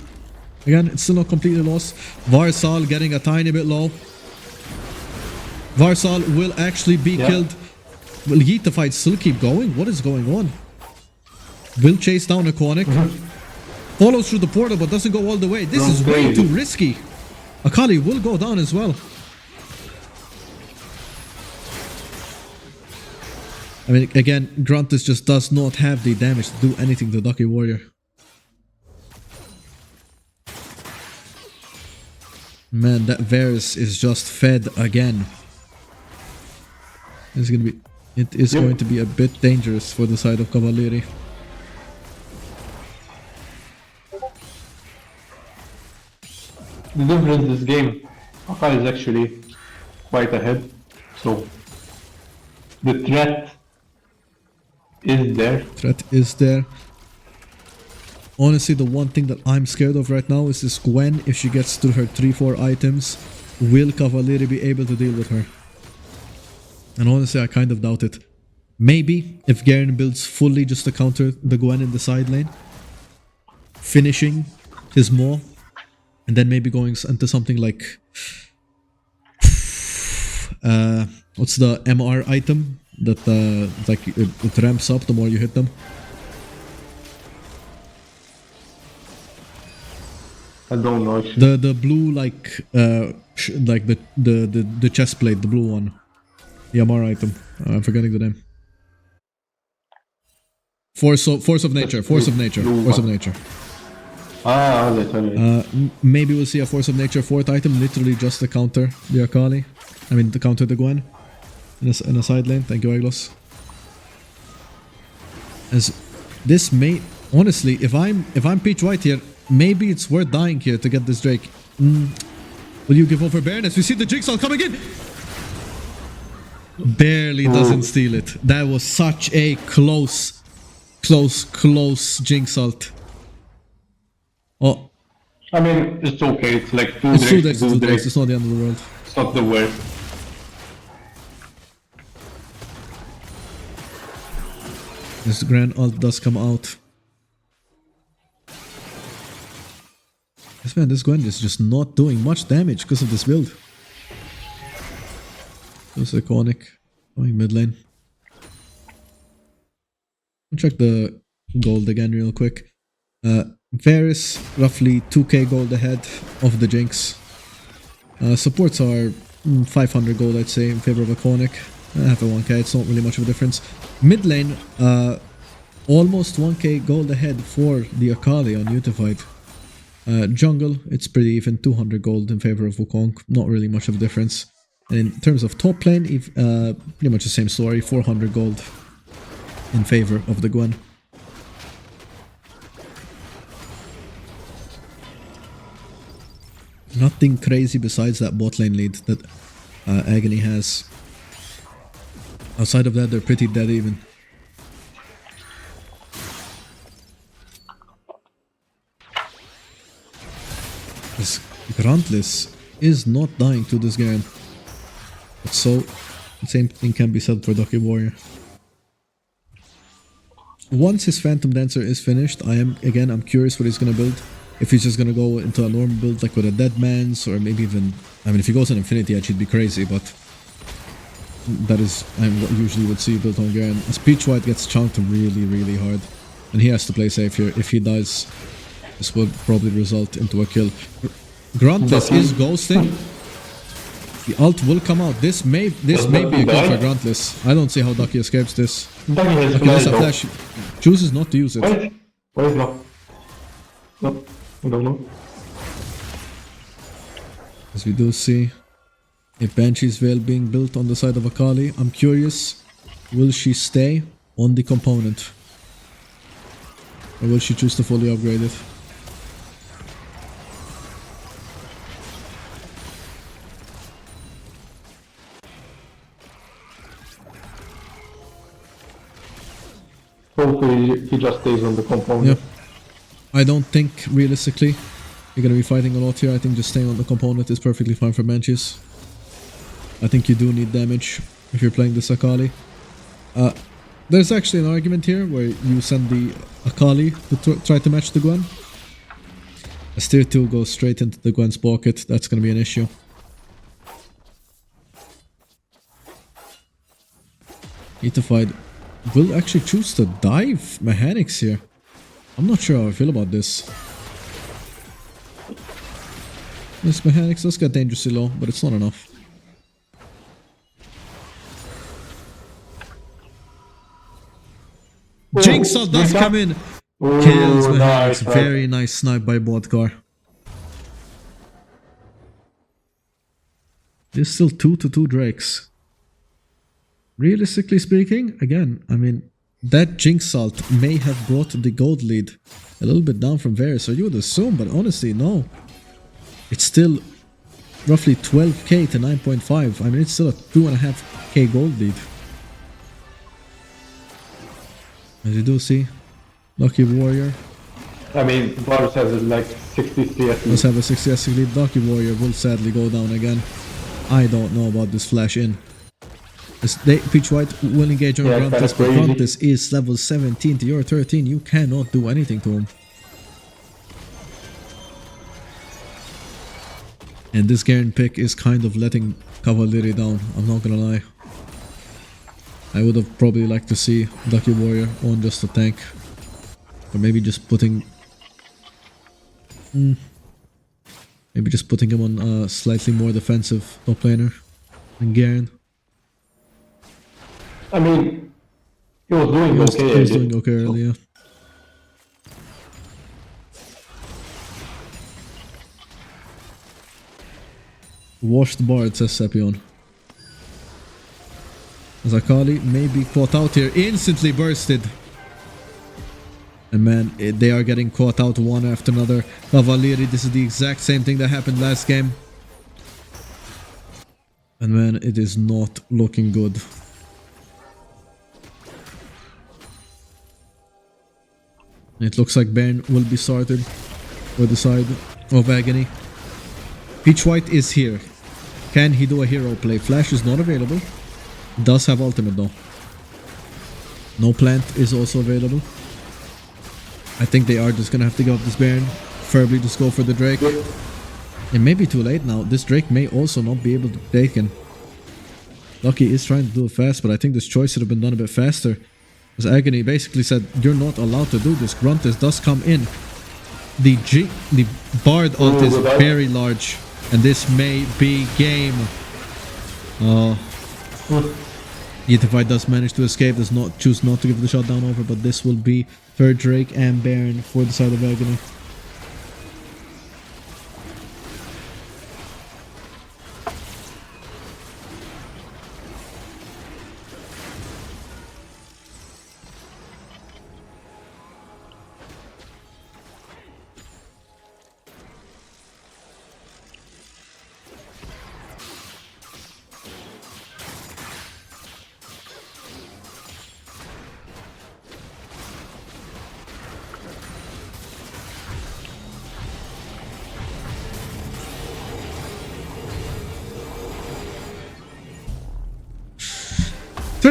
Again, it's still not completely lost. Varsal getting a tiny bit low. Varsal will actually be killed. Will Yeet the fight still keep going? What is going on? Will chase down Akonic. Follows through the portal but doesn't go all the way. This is way too risky. Akali will go down as well. I mean, again, Gruntis just does not have the damage to do anything to Ducky Warrior. Man, that Varus is just fed again. It's gonna be... It is going to be a bit dangerous for the side of Kavallieri. The difference this game, Akali is actually quite ahead. So the threat is there. Threat is there. Honestly, the one thing that I'm scared of right now is this Gwen. If she gets through her 3-4 items, will Kavallieri be able to deal with her? And honestly, I kind of doubt it. Maybe if Garen builds fully just to counter the Gwen in the side lane, finishing his Maw, and then maybe going into something like what's the MR item that like it ramps up the more you hit them. I don't know. Actually. The blue like the chest plate, the blue one, the MR item. I'm forgetting the name. Force of nature. Ah, that's Maybe we'll see a Force of Nature 4th item, literally just to counter the Akali. I mean, to counter the Gwen in a side lane. Thank you, Eglos. As this may honestly, if I'm Peach White here, maybe it's worth dying here to get this Drake. Will you give over Baroness? We see the Jigsaw coming in. Barely doesn't steal it. That was such a close Jinx ult. Oh. I mean, it's okay. It's like two It's drakes. two drakes. It's not the end of the world. It's not the worst. This Grand ult does come out. This Gwen is just not doing much damage because of this build. This iconic. Going mid lane. I'll check the gold again real quick. Varus, roughly 2k gold ahead of the Jinx. Supports are 500 gold, I'd say, in favor of Iconic. Half a 1k, it's not really much of a difference. Mid lane, almost 1k gold ahead for the Akali on Unified. Jungle, it's pretty even, 200 gold in favor of Wukong, not really much of a difference. And in terms of top lane, pretty much the same story, 400 gold in favor of the Gwen. Nothing crazy besides that bot lane lead that Agony has. Outside of that, they're pretty dead even. This Gruntless is not dying to this game. But so, the same thing can be said for Ducky Warrior. Once his Phantom Dancer is finished, I'm curious what he's gonna build. If he's just gonna go into a normal build like with a Dead Man's, or maybe even, I mean, if he goes on Infinity Edge, he'd be crazy, but that is what you usually would see built on Garen. As Peach White gets chunked really hard, and he has to play safe here. If he dies, this would probably result into a kill. Gruntless is ghosting. The ult will come out. This may be a kill for Gruntless. I don't see how Ducky escapes this. Ducky has a flash. Chooses not to use it. Why is not? No, I don't know. As we do see a Banshee's Veil being built on the side of Akali. I'm curious, will she stay on the component? Or will she choose to fully upgrade it? Hopefully he just stays on the component. Yep. I don't think, realistically, you're going to be fighting a lot here. I think just staying on the component is perfectly fine for Banshees. I think you do need damage if you're playing this Akali. There's actually an argument here where you send the Akali to try to match the Gwen. As tier 2 goes straight into the Gwen's pocket, that's going to be an issue. Unified will actually choose to dive mechanics here. I'm not sure how I feel about this. This mechanics does get dangerously low, but it's not enough. Jigsaw does come in. Kills mechanics. Nice. Very nice snipe by Bodkar. There's still 2-2 Drakes. Realistically speaking, again, I mean, that Jinx ult may have brought the gold lead a little bit down from Varus, or you would assume, but honestly, no. It's still roughly 12k to 9.5. I mean, it's still a 2.5k gold lead. As you do see, Lucky Warrior I mean, Varus has like 60 CS. does have a 60 SC lead. Lucky Warrior will sadly go down again. I don't know about this flash in. Peach White will engage on Gruntus, but Gruntus is level 17 to your 13. You cannot do anything to him. And this Garen pick is kind of letting Kavallieri down, I'm not gonna lie. I would have probably liked to see Lucky Warrior on just a tank. Or maybe just putting... maybe just putting him on a slightly more defensive top laner than Garen. I mean, he was doing okay. He was doing okay earlier. Washed Bard, says Sepion. Zakali may be caught out here. Instantly bursted. And man, they are getting caught out one after another. Kavallieri, this is the exact same thing that happened last game. And man, it is not looking good. It looks like Baron will be started for the side of Agony. Peach White is here. Can he do a hero play? Flash is not available. Does have ultimate though. No plant is also available. I think they are just gonna have to give up this Baron. Preferably just go for the Drake. It may be too late now. This Drake may also not be able to be taken. Lucky is trying to do it fast, but I think this choice should have been done a bit faster. As Agony basically said, you're not allowed to do this. Gruntus does come in. The Bard ult is very large. And this may be game. Yitify does manage to escape, does not choose not to give the shutdown over, but this will be third Drake and Baron for the side of Agony.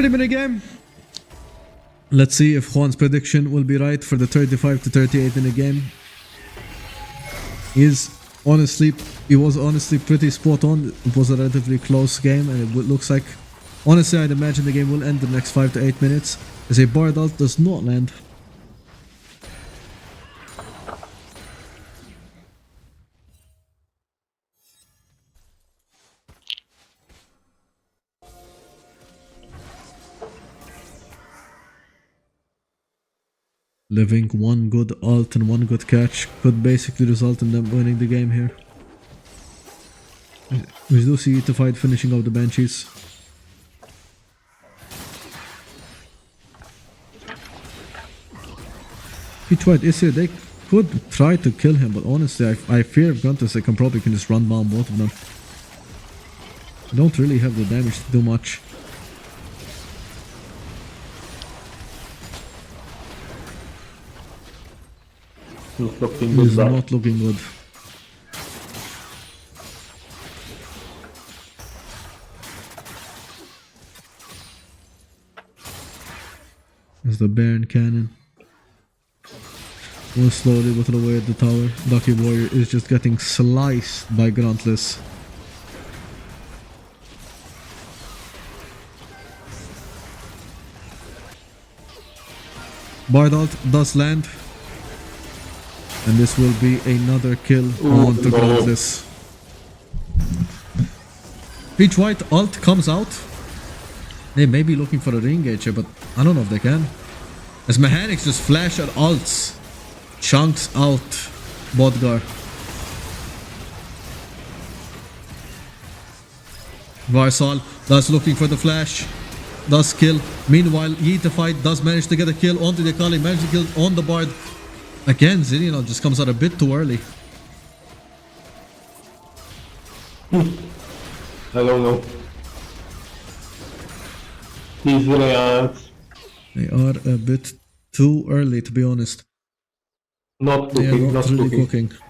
Minute game. Let's see if Juan's prediction will be right for the 35 to 38 minute game. He was honestly pretty spot on. It was a relatively close game, and it looks like, honestly, I'd imagine the game will end in the next 5 to 8 minutes as a Bard ult does not land. Living one good ult and one good catch could basically result in them winning the game here. We do see Yitify finishing out the Banshees. Peach White is here. They could try to kill him, but honestly, I fear if Gruntus, they can probably just run down both of them. They don't really have the damage to do much. He's not looking good. There's the Baron cannon. Will slowly whittle away at the tower. Lucky Warrior is just getting sliced by Gruntless. Bard ult does land. And this will be another kill on to Gruntless. Peach White ult comes out. They may be looking for a re-engage here, but I don't know if they can. As mechanics just flash at ults. Chunks out Bodgar. Varsal does looking for the flash. Does kill. Meanwhile, Yitify does manage to get a kill onto the Akali. Managed to kill on the Bard. Again, Zillion just comes out a bit too early. I don't know. These layouts, They are a bit too early, to be honest. not They are cooking, not not really cooking. cooking.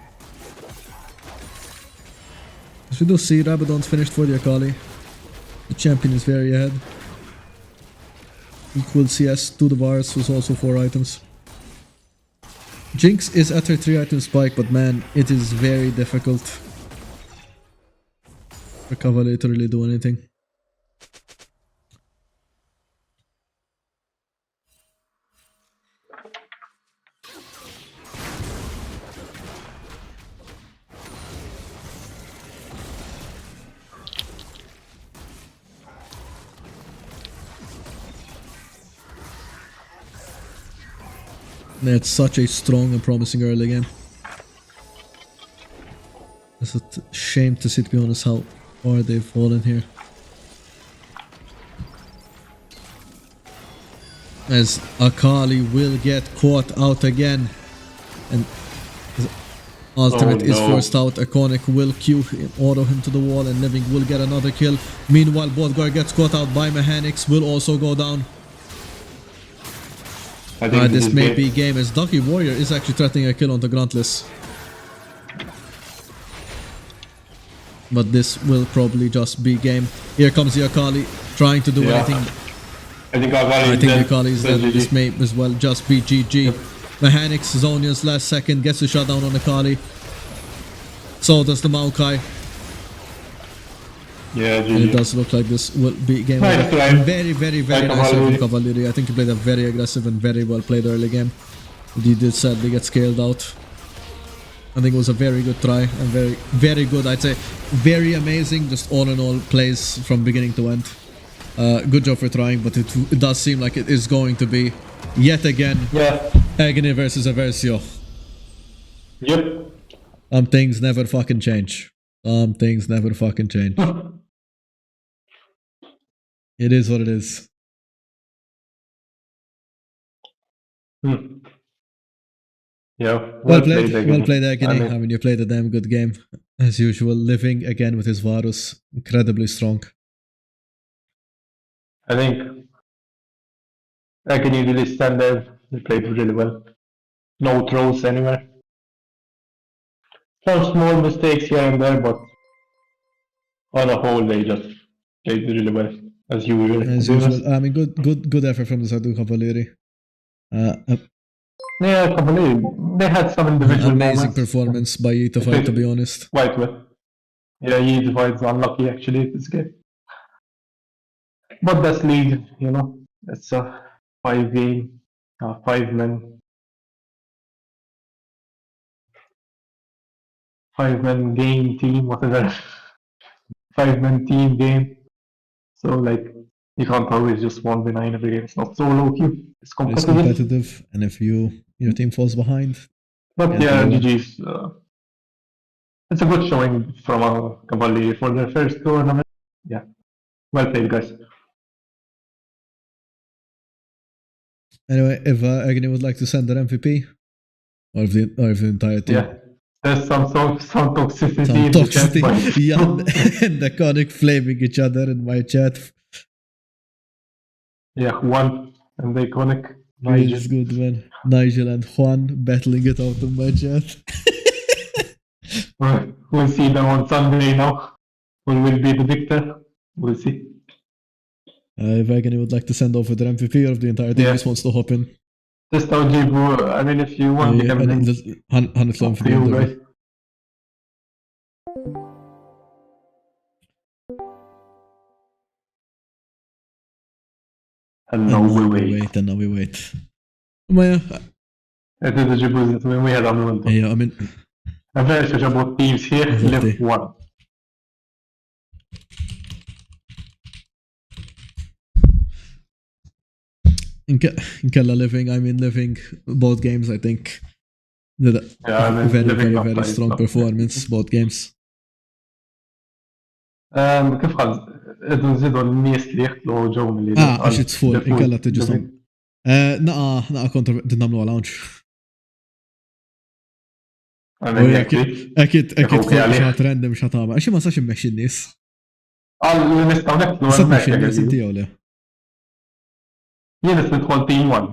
As we do see, Rabadon's finished for the Akali. The champion is very ahead. Equal CS to the Vars, who's also 4 items. Jinx is at her 3 item spike, but man, it is very difficult for Kavallieri to really do anything. It's such a strong and promising early game. It's a shame to see, to be honest, how far they've fallen here. As Akali will get caught out again. And his ultimate is forced out. Iconic will Q auto him to the wall, and Living will get another kill. Meanwhile, Bodgar gets caught out by Mechanics, will also go down. I think This may game. be game, as Ducky Warrior is actually threatening a kill onto Gruntless. But this will probably just be game. Here comes the Akali trying to do anything. I think Agony I is think dead. Akali is dead. GG. This may as well just be GG. Mechanics, Zonia's last second, gets the shutdown on Akali. So does the Maokai. Yeah, And it GG. does look like this will be game Nice over. try. And very, very, very Like nice from Kavallieri. Kavallieri. I think he played a very aggressive and very well played early game. He did sadly get scaled out. I think it was a very good try and very, very good. I'd say very amazing. Just all in all plays from beginning to end. Good job for trying, but it does seem like it is going to be yet again Yeah. Agony versus Aversio. Yep. Things never fucking change. Things never fucking change. It is what it is. Hmm. Yeah. Well played, Agony. well played, Agony. I mean, You played a damn good game. As usual, Living again with his Varus. Incredibly strong. I think Agony really stand there. They played really well. No throws anywhere. Some small mistakes here and there, but on a whole, they just played really well as usual. As to be honest. usual. I mean, good effort from the side of Kavallieri. Yeah, Kavallieri, they had some individual Amazing moments. performance by Yitofai, to be honest. Quite well. Yeah, he was unlucky actually this game. But that's league, you know. It's a 5-game, 5-man game team, whatever. 5-man team game. So like you can't always just 1v9 every game. It's not so low queue. It's It's competitive. competitive, and if your team falls behind, But Yeah, yeah, they won. GG's. It's a good showing from Kavallieri for their first tournament. Yeah. Well played, guys. anyway, if Agony would like to send their MVP, or if the entire team. Yeah. There's some toxicity Some in the chat. toxicity. but- Jan and Iconic flaming each other in my chat. Yeah, one and the iconic. It's good, man. Nigel and Juan battling it out in my chat. We'll see them on Sunday now. Who will be the victor? We'll see. If Agony would like to send over their MVP or if the entire team Yeah. just wants to hop in. Just now, Jibu, I mean, if you want, we can bring 100 up for to the you interview. guys. And now we wait. And now we wait. Maar ja, It is the Jibu that we had on one. ja, I mean, I'm very sure about teams here. Exactly. Left one. in Kella Living, I mean Living, both games I think did a Yeah, I mean, very, Living very, up very by strong itself. performance, both games. كيف قال إذا نزيدوا الناس اللي يقتلوا جو من اللي Għax it's full, in Kella tiġu naqa kontra dinamlu għal-launch. Għamil U jekk. ekit Jekk tħol għalih. xaħat random xatama. Għaxi ma sax immexxi n-nis. Għal nistaw neklu Sa għemmek tmexxi n-nis inti jek. jew le? Jien nidħol team 1.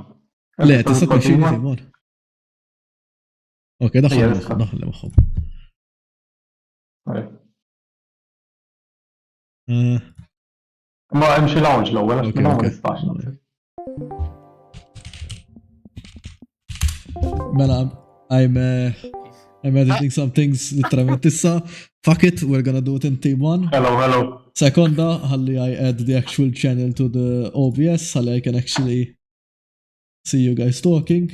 Le, tista' tmexxi n-nis imon. Ok, Ejja, daħħal nista'. magħhom. Ma hemm xi lounge l-ewwel għax Ok, minn hawn ok. ma nistax naħseb. Mela, I'm editing some things literalment issa. Fuck it, we're gonna do it in team 1. Hello. Seconda, ħalli I add the actual channel to the OBS, ħalli I can actually see you guys talking.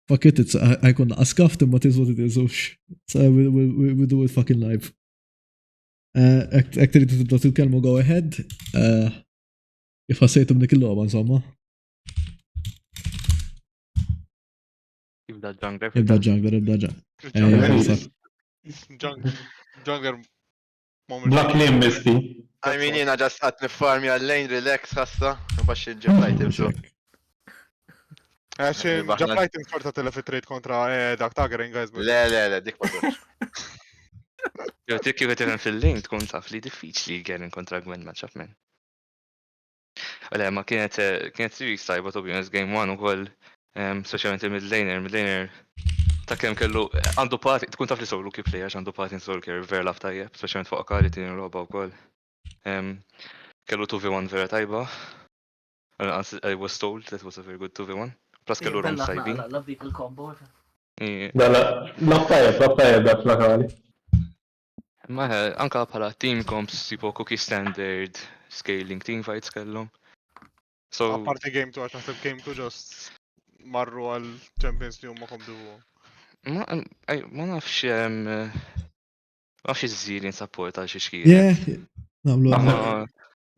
Fuck it, it's ħajkun askaft imma it is what it is, ux. So we do it fucking live. Ek trid tibda titkellmu go ahead. Kif ħassejtu b'dik il-logħba insomma. Ibda jungler. Ibda jungler. Jungler Black Lim misti. I mean, jena ġast għat nifarmi għal-lane, relax, ħassa, bax ġib items so. Għaxin, ġab items forta telefit trade kontra dak Tagger guys. Le, dik ma dux. Jo, tikki għetirren fil-link tkun taf li diffiċli għerin kontra Gwen matchup man. Għale, ma kienet series tajba to be honest, game 1 u koll, specialment il-mid-laner, ta' kem kellu, għandu parti, tkun taf li solo key player, għandu parti in solo care ver laf tajjeb, specialment fuq akali tini roba u koll. Kellu 2v1 vera tajba. I was told that was a very good 2v1. Plus kellu rom sajbin. Love dik il-combo. Laf tajjeb dak l-akali. Ma anka bħala team comps, tipo cookie standard, scaling team fights kellhom. So, Apparti game 2, għax naħseb game 2 just marru għal Champions li huma komdu. ma nafx iż-żiri nsapport għal xi xkien. Yeah, namlu Ma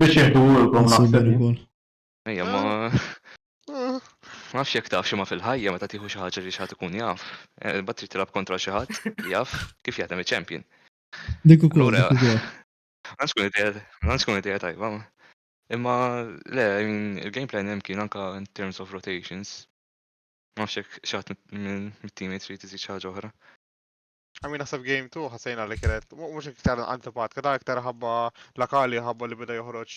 Biex jieħdu urkom naħseb. ejja ma nafx jekk taf xi ma fil-ħajja meta tieħu xi ħaġa li xi ħadd ikun jaf. Bat trid tilab kontra xi ħadd li jaf kif jaħdem iċ-champion. Dik ukoll. Għandx kun idea tajba. Imma le, I mean, il-gameplay hemm kien anka in terms of rotations. Nafx jekk xi ħadd mit-teammates trid iżid xi ħaġa oħra. I mean, naħseb game 2 ħassejna li kienet, mux iktar antipatka, da iktar ħabba lakali ħabba li bida joħroġ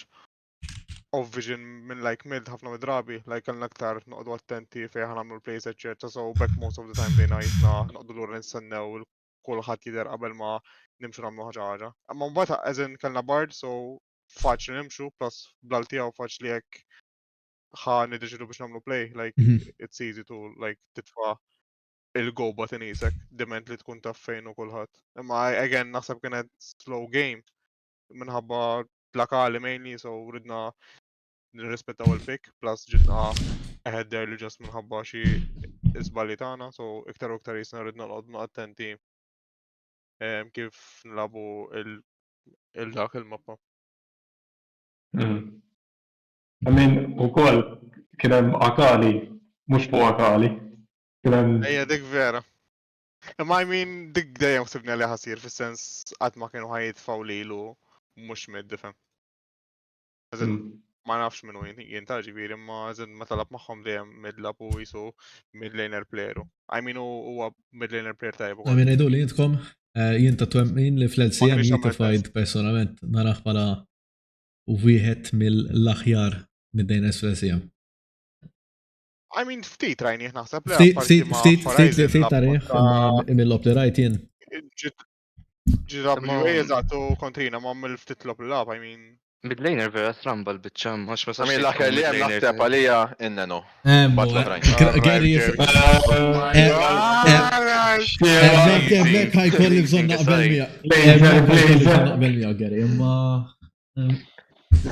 off-vision minn like mid ħafna midrabi, like għalna iktar noqdu attenti fej ħanamlu l-plays etc. So back most of the time bejna jisna noqdu l-ura nistennew kulħadd jidher qabel ma nimxu nagħmlu ħaġa. Amma mbagħad eżin kellna bard, so faċli nimxu, plus bl-altijaw faċli jekk ħa niddeċidu biex nagħmlu play, like it's easy to like titfa' il-goba tinisek, diment li tkun taf fejn u kulħadd. Imma again naħseb kienet slow game minħabba lakali mainly, so ridna nirrispettaw il-pick, plus ġitna ahead there li ġast minħabba xi isballi tagħna, so iktar u iktar jisna ridna noqgħdu attenti kif nilabu il-dak il-mappa. I mean, ukoll kien hemm akali, mhux fuq akali. Ejja dik vera. Imma I mean dik dejjem ħsibni li ħasir fis-sens qatt ma kienu ħajitfgħu lilu mhux mid-difhem. Ma nafx minnu jinta ġifieri imma eżin ma talab magħhom dejjem mid-lab u jisu mid-laner playeru. I mean huwa mid-laner player tajb ukoll. Għamin għajdu li jintkom, jinta twemmin li fl-LCM Ma kienx jitifajd personalment naraħ bħala wieħed mill-aħjar mid-DNS fl-LCM. I mean ftit rajni naħseb li Ftit tarih mill-lop li rajt jien. GWA eżattu kontrina ma mill-ftit lop li lab, I mean. Mid-laner vera stramba l-biċċam, għax ma Għamil l-aħħar li hemm naħseb għalija in-Nano. Gary, emmek ħajkolli bżon naqbel mija. Naqbel mija, Gary, imma.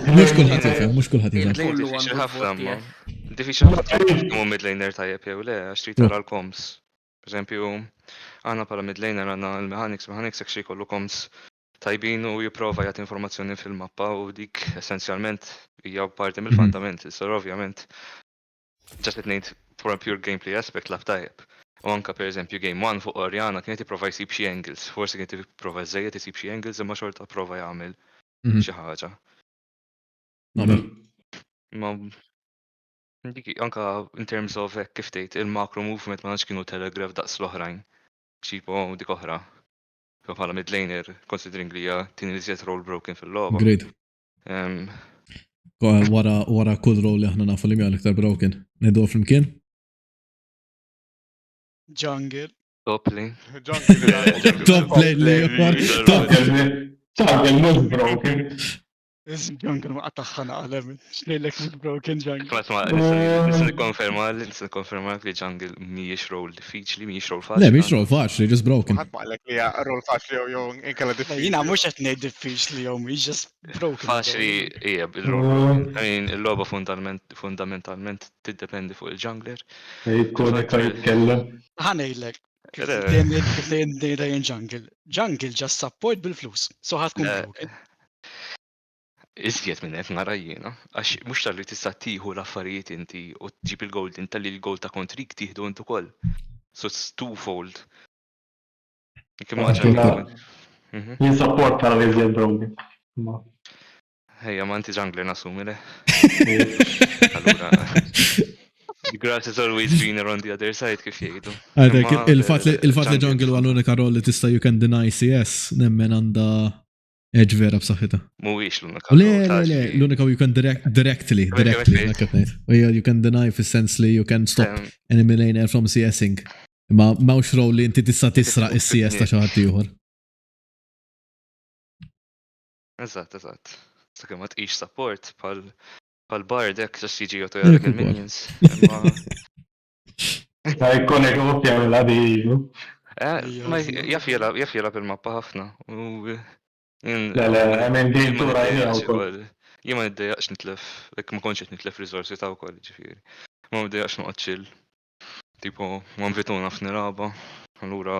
Mux kullħat jifem, mux kullħat jifem. Diffiċli ħafna, ma. Diffiċli ħafna mid-laner tajjeb jew le, għax trid tara l-koms. Per eżempju, għandna bħala mid-laner għandna l-mechanics actually kollu koms tajbin u jipprova jagħti informazzjoni fil-mappa u dik essenzjalment hija parti mill-fundament. So ovvjament just qed ngħid for a pure gameplay aspect laf tajjeb. U anke pereżempju game 1 fuq Orjana kien qed jipprova jsib xi angles, forsi kien jipprova żejjed isib xi angles imma xorta prova jagħmel xi ħaġa. Ma anka in terms of kif tgħid il-macro movement ma nafx kienu telegraph daqs l-oħrajn. ċipo dik oħra. Bħala mid-laner, considering li hija tieni li role broken fil-logħba. Great. Em, Wara kull role li aħna nafu li mija l-iktar broken. Nidu flimkien? Jungle. Top lane. Top lane li jgħafar. Top Jungle must broken. Ism jungle ma qattaħħana għalem. Xnejlek mid broken jungle. Ma nista' nikkonferma li jungle mhijiex role diffiċli, mhijiex role faċli. Le, miex roll faċli, just broken. Ħadd ma qallek li hija rol faċli jew inkella diffiċli. Jina mux qed ngħid diffiċli jew mhix just broken. Faċli hija bil-role. I mean, il-logħba fundamentalment tiddependi fuq il-jungler. Jkonek jitkellem. Ħanejlek. Kif dejjem jungle. Jungle just support bil-flus. So ħatkun broken. Iżjed minn hekk nara jiena, għax mhux tal-li tista' tieħu l-affarijiet inti u tġib il-gold intalli l-gold ta' kontrik tieħdu int ukoll. So it's twofold. Jien support tal iżjed broken. Ejja, ma inti jungler nassumi le. Allura. The grass has always been around the other side kif jgħidu. Għadek, il-fat li jungle għal l-unika roll li tista' you can deny CS, nemmen għanda edge vera b'saħħitha. Mhuwiex l-unika. Le, l-unika you can directly, you can deny fis-sens li you can stop enemy laner from CSing. Ma mawx roll li inti tista' tisraq is-CS ta' xi ħadd ieħor. Eżatt. Sakemm ma tqix support bħal bard hekk ġas jiġi jotojlek il-minions. Jkonek oppja mill-għadi. Ma jaf jela bil-mappa ħafna. din tura Jien ma niddejjaqx nitlef, ma konċ qed nitlef riżorsi ta' wkoll ġifieri. Ma niddejjaqx noqgħod chill. Tipo, ma nvituna f'niraba, allura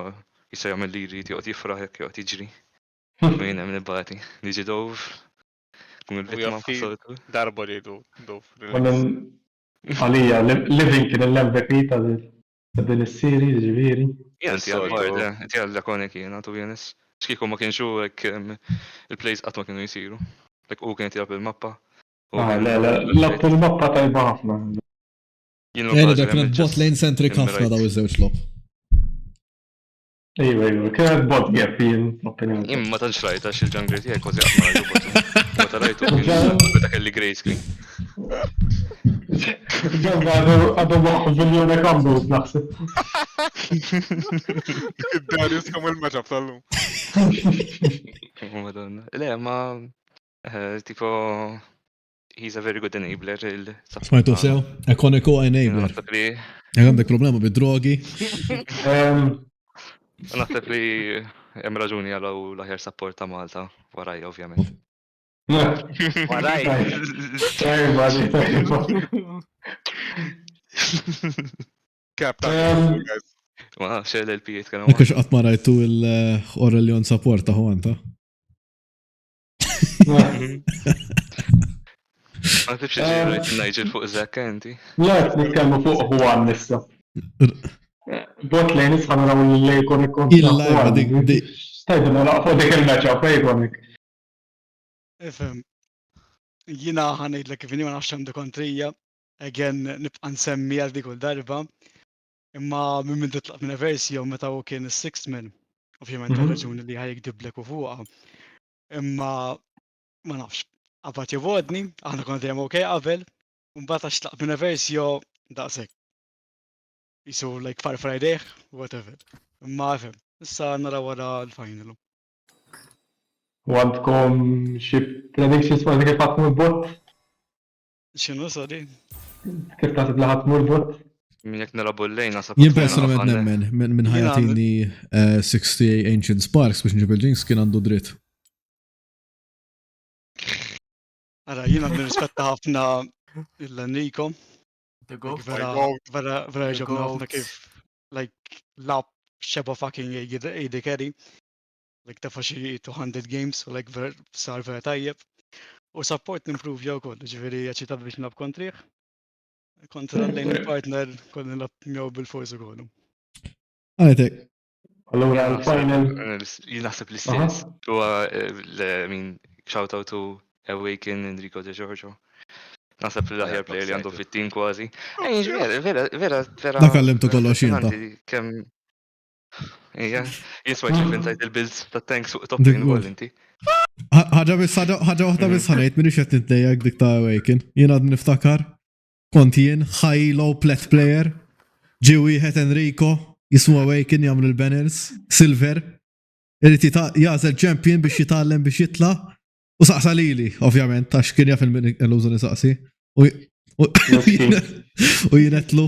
jista' jagħmel li jrid joqgħod jifraħ jekk joqgħod jiġri. Min hemm nibati. Niġi dov. Kun il-vittma f'soltu. Darba li dov. Għalija, living kien il-lembek ta' din is-siri, ġifieri. Jien inti għal-lakonek jiena, to be honest. Xkiku ma kienxu il-plays qatt ma kienu jisiru. U kien tilab il-mappa. Labt il-mappa tajba ħafna. Da kienet bot lane centric ħafna daw iż-żewġ lob. Ejwa, kienet bot gap jien opinjoni. Jien ma tantx rajt għax il-jungler tiegħek kważi qatt ma rajtu bot. Meta rajtu meta kelli grey screen. Għadu maħu biljoni kambus naħseb. Darius kam il-matchup tal-lum. Madonna. Le, ma tipo he's a very good enabler. Smajtu sew, ekoniku enabler. Għandek problema bid-drogi. Naħseb li hemm raġuni għalaw l-aħjar support ta' Malta, waraj ovvjament. Waraj. Captain, guys. Ma xel l-pijiet kanu. Ekkux qatt ma rajtu l-Aurelion support ta' ħwanta. Ma tibx rajt Nigel fuq Zakka inti. Jgħat nitkellmu fuq Juan nissa. Bot lane nisħan raw l-Iconic kontra Il-lajba dik. Stajdu nalaqfu dik il-matchup Iconic. Ifhem. Jina ħanejdlek kif ma nafx għandu kontrija. Again, nibqa' nsemmi għal dik kull darba. Imma minn titlaq minn versijo meta u kien is-sixth man. Ovvjament raġuni li ħajkdiblek u fuqha. Imma ma nafx. Qabad jevodni, aħna konna dejjem okej qabel, u mbagħad għax tlaq minn versijo daqshekk. Jisu like Far Friday, whatever. Imma fem, issa nara wara l-final. Għandkom xi predictions ma kif ħatmu l-bot? X'inhu sodi? Kif taħseb li ħatmu l-bot? Min jekk narabu l-lejn nasab. Jien personalment nemmen minn ħajatini 60 Ancient Sparks biex nġib il-Jinx kien għandu dritt. Ara, jiena nirrispetta ħafna il-Niko. Vera ġobna ħafna kif like lab xeba fucking AD carry. Like tafa xi 200 games u like sar vera tajjeb. U support improve jew koll, ġifieri jaċċitat biex nlab kontrih. Kontra l-lane partner kolli nlab miegħu bil-force ukoll. Għajtek. Allura l-final. Jien naħseb l-istess. Huwa shout out to Awaken Enrico De Giorgio. Naħseb li l-aħjar player li għandu fit-team kważi. Vera. Dak għallimtu kollox jinta. Ija, jinswajt inventajt il-builds ta' tanks fuq top lane ukoll inti. ħaġa waħda biss ħanejt minix qed niddejjek dik ta' Awaken. Jien għad niftakar kont jien high low plat player, ġi wieħed Enrico jismu Awaken jagħmlu l-banners, Silver, irid jażel champion biex jitgħallem biex jitla' u saqsa lili, ovvjament, għax kien jaf il-lużu nisaqsi. U jinetlu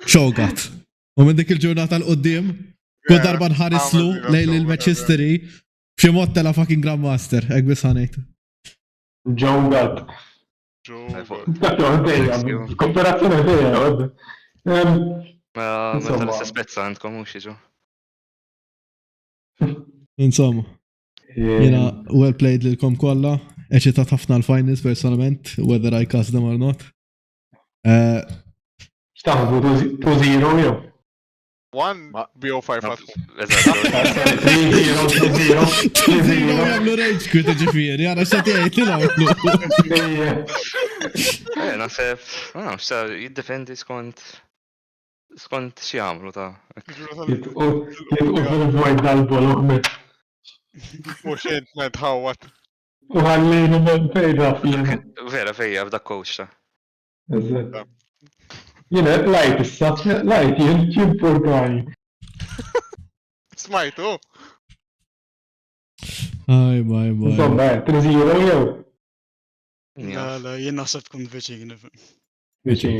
xogat. U minn dik il-ġurnata l-qoddim, kull darba nħarislu lejn il-Manchesteri b'xi mod tela fucking Grandmaster, hekk biss ħanejt. Ġogat. Kooperazzjoni dejja, għodda. Meta l-sespezza għandkom mhux jiġu. Insomma, jena well played lilkom kollha, eċitat ħafna l-finals personalment, whether I cast them or not. Xtaħbu 2-0 jew? 1 BO5 għadkom. 3-0. Jgħamlu rage quit ġifieri, għara xatijajt li għamlu. Naħseb, jiddefendi skont xi jagħmlu ta' Jitqu fil-vojt dal-bologħmet. Mux jent medħawat. U għallini men fejda fil-jena. vera fejja f'dak coach ta'. Jena, lajt issa, lajt jien ċimpurtani. Smajtu? Aj. Insomma, 3-0 jew? La, jien naħseb tkun viċin. Viċin.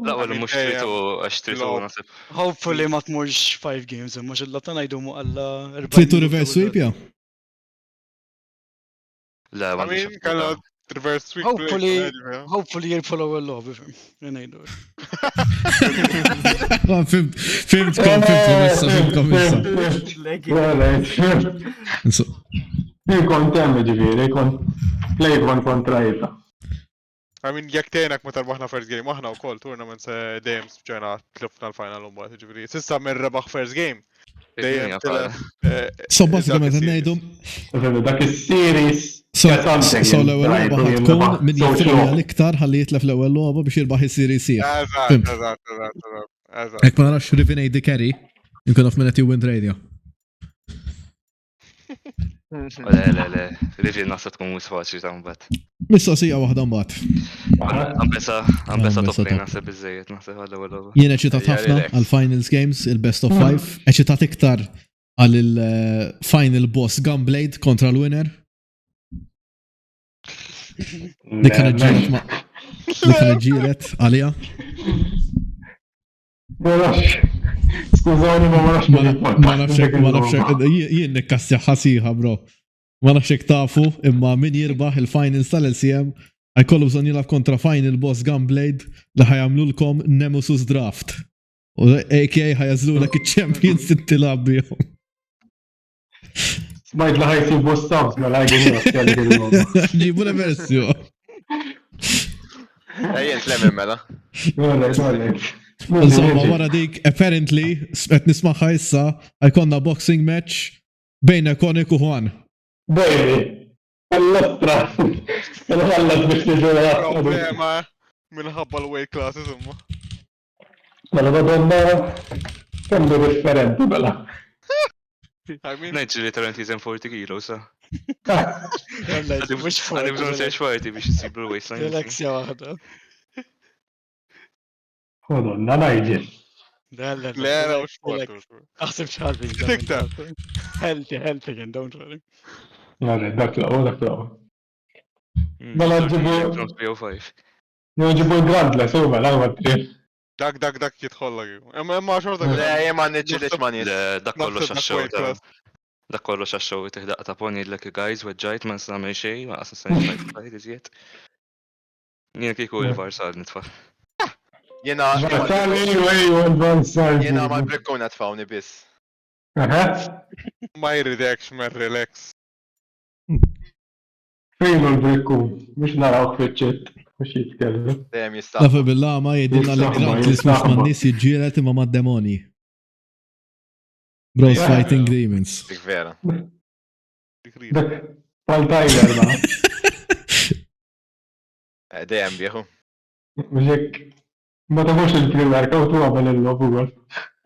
Laqwa li mhux tritu għax tritu naħseb. Hopefully ma tmurx 5 games, imma xilla ta' ngħidu mu għalla 40. Tritu reverse sweep, ja? La, I mean, kalla reverse sweep. Hopefully jirfollow il-lobby, ngħidu. Fimtkom issa. Jien kont hemm ġifieri, kont play kontra jita. I mean, jek tenek ma tarbaħna first game, aħna u koll tournament se dejjem ġena tlifna l-final un-bat, ġifiri. Sissa minn rebaħ first game. Dejjem So basikament ngħidu. Dak is-series. So l-ewwel logħba ħadkun min jiftrija l-iktar ħalli jitlef l-ewwel logħba biex jirbaħ is-series sieħ. Eżatt. Hekk ma narax Rivinate the carry, inkun of minute you win radio. Le, Rivin naħseb tkun mhux faċli ta' mbagħad. Mistoqsija waħda mbagħad. Għambesa top lane naħseb biżejjed naħseb għall-ewwel logħba. Jien eċitat ħafna għal-finals games, il-best of 5, eċitat iktar għal il-final boss Gunblade kontra l-winner. Dik kienet ġielet għalija. Skużawni ma nafxek, jien nikkastja ħasiħa, bro. Ma nafxek tafu, imma min jirbaħ il-finals tal-LCM, għajkollu bżon jilab kontra final boss Gunblade li ħajamlulkom Nemesis Draft. U AKA ħajazlu l il-champions t-tilab bihom. Smajt li ħajsi boss subs ma l-għajgħin ġibu l-versiju. Ejjen tlemmen mela. Insomma, wara dik, apparently, qed nismaħħa issa, għajkonna boxing match bejn Iconic u Juan. Bejni, għall-ostra, għall-għallat biex niġurat. Problema minħabba l-weight classes imma. Mela madonna, kamlu differenti bela. Najġi li Tarant jizem 40 kilos, sa. Għalli, mux Għalli bżon search party biex jisiblu l-waistline. Relaxja waħda. Madonna, najġi. Le, mux fortu. Aħseb ċħalbi. Tiktar. Healthy again, don't worry. Għalli, dak laqo. Mela ġibu. Ġibu Grandless, u mela, għatri. Dak jitħolla. Emma xorta. Le, jemma nitċilex ma nitċilex. Dak kollu xaxxow ta' dak kollu xaxxow tiħdaq ta' poni l-leki guys, weġġajt ma s-namel xej, ma s-sajt fajt iżjiet. Nien kiku il-varsal nitfa'. Jena ma l-brekkuna tfawni bis. Ma jridekx mer relax. Fejnu l-brekkun, mux naraw fitċet, mux jitkellem. Dejem jistaw. Nafu billah ma jedinna l-grant li smux man nis jġiret imma ma demoni. Bros fighting demons. Dik vera. Pal-tajler ma. Dejem bieħu. Mġek, ma tafux il-pre-workout u għabel il-lobu għal.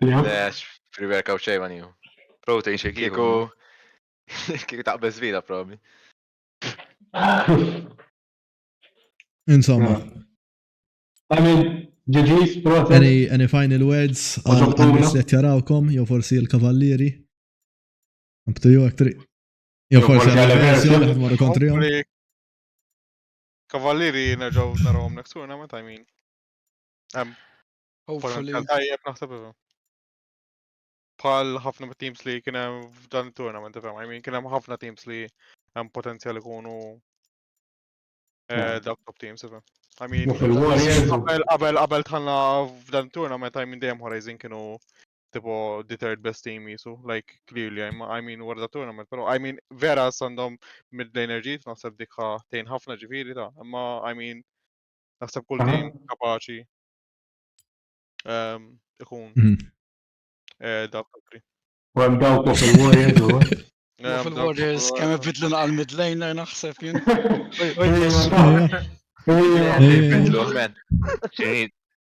Lex, Pre-workout xejn ma nieħu. Protein shake Kieku ieħor. kieku taqbeż vida probably. Insomma, I mean, GG's process. any final words Oġobtuna. għal-nis li jarawkom, jew forsi il-Kavallieri? Up to you, actually. Jew Jew forsi forsi għal-Versio għal-Versio. li ħadmorru kontrihom. Hopefully, Kavallieri nerġgħu narawhom next tournament, I mean. Hopefully. Tajjeb naħseb ifhem. Bħal ħafna mit-teams li kien hemm f'dan it-tournament ifhem. I mean, kien hemm ħafna teams li hemm potenzjal ikunu dawk top teams ifhem. I mean, U fil-Warriors. qabel tħallna f'dan it-tournament, I mean dejjem Horizon kienu tipo the third best team jisu, like clearly, I mean wara da tournament, pero I mean vera għandhom mid-lane ġid, naħseb dikha tejn ħafna ġifieri ta' imma I mean naħseb kull team kapaċi ikun dawk top three. U hemm dawk u fil-Warriors u. Fil-Warriors kemm ibidlu għal mid-laner naħseb jien. Man.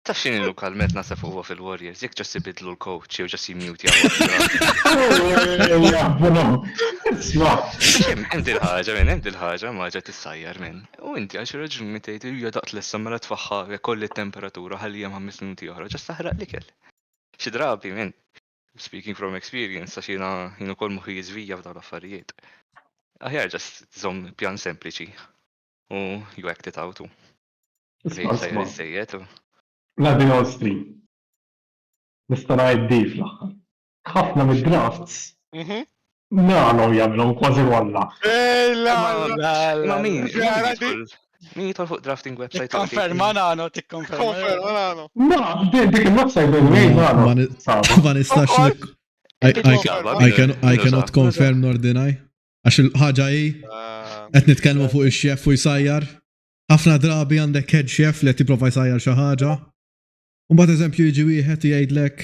Taf xini lokalment nasab huwa fil-Warriors, jek ġas ibidlu l-coach jew ġas jimute jgħu. Hemm dil-ħaġa minn, hemm dil-ħaġa ma ġa tissajjar minn. U inti għal xi raġuni tgħid hija daqt l-issa mela tfaħħa kolli t-temperatura ħalli hemm 5 minuti oħra, ġas taħraq l-ikel. Xi drabi minn. Speaking from experience, għax jiena ukoll moħħi jiżvija f'dawn l-affarijiet. Aħjar ġas żomm pjan sempliċi u you act it out. Lejn sajjer iżejjed u. Nadin on stream. Nista' ngħid di fl-aħħar. Ħafna mid-drafts. Nano jagħmlhom kważi walla. Ma min jidħol fuq drafting website. Tikkonferma Nano, tikkonferma. Konferma Nano. No, dik il-website Nano. Ma nistax I cannot confirm nor deny. Għax il-ħaġa hi qed nitkellmu fuq ix-xef u jsajjar. Ħafna drabi għandek head chef li qed jipprova jsajjar xi ħaġa. U mbagħad eżempju jiġi wieħed jgħidlek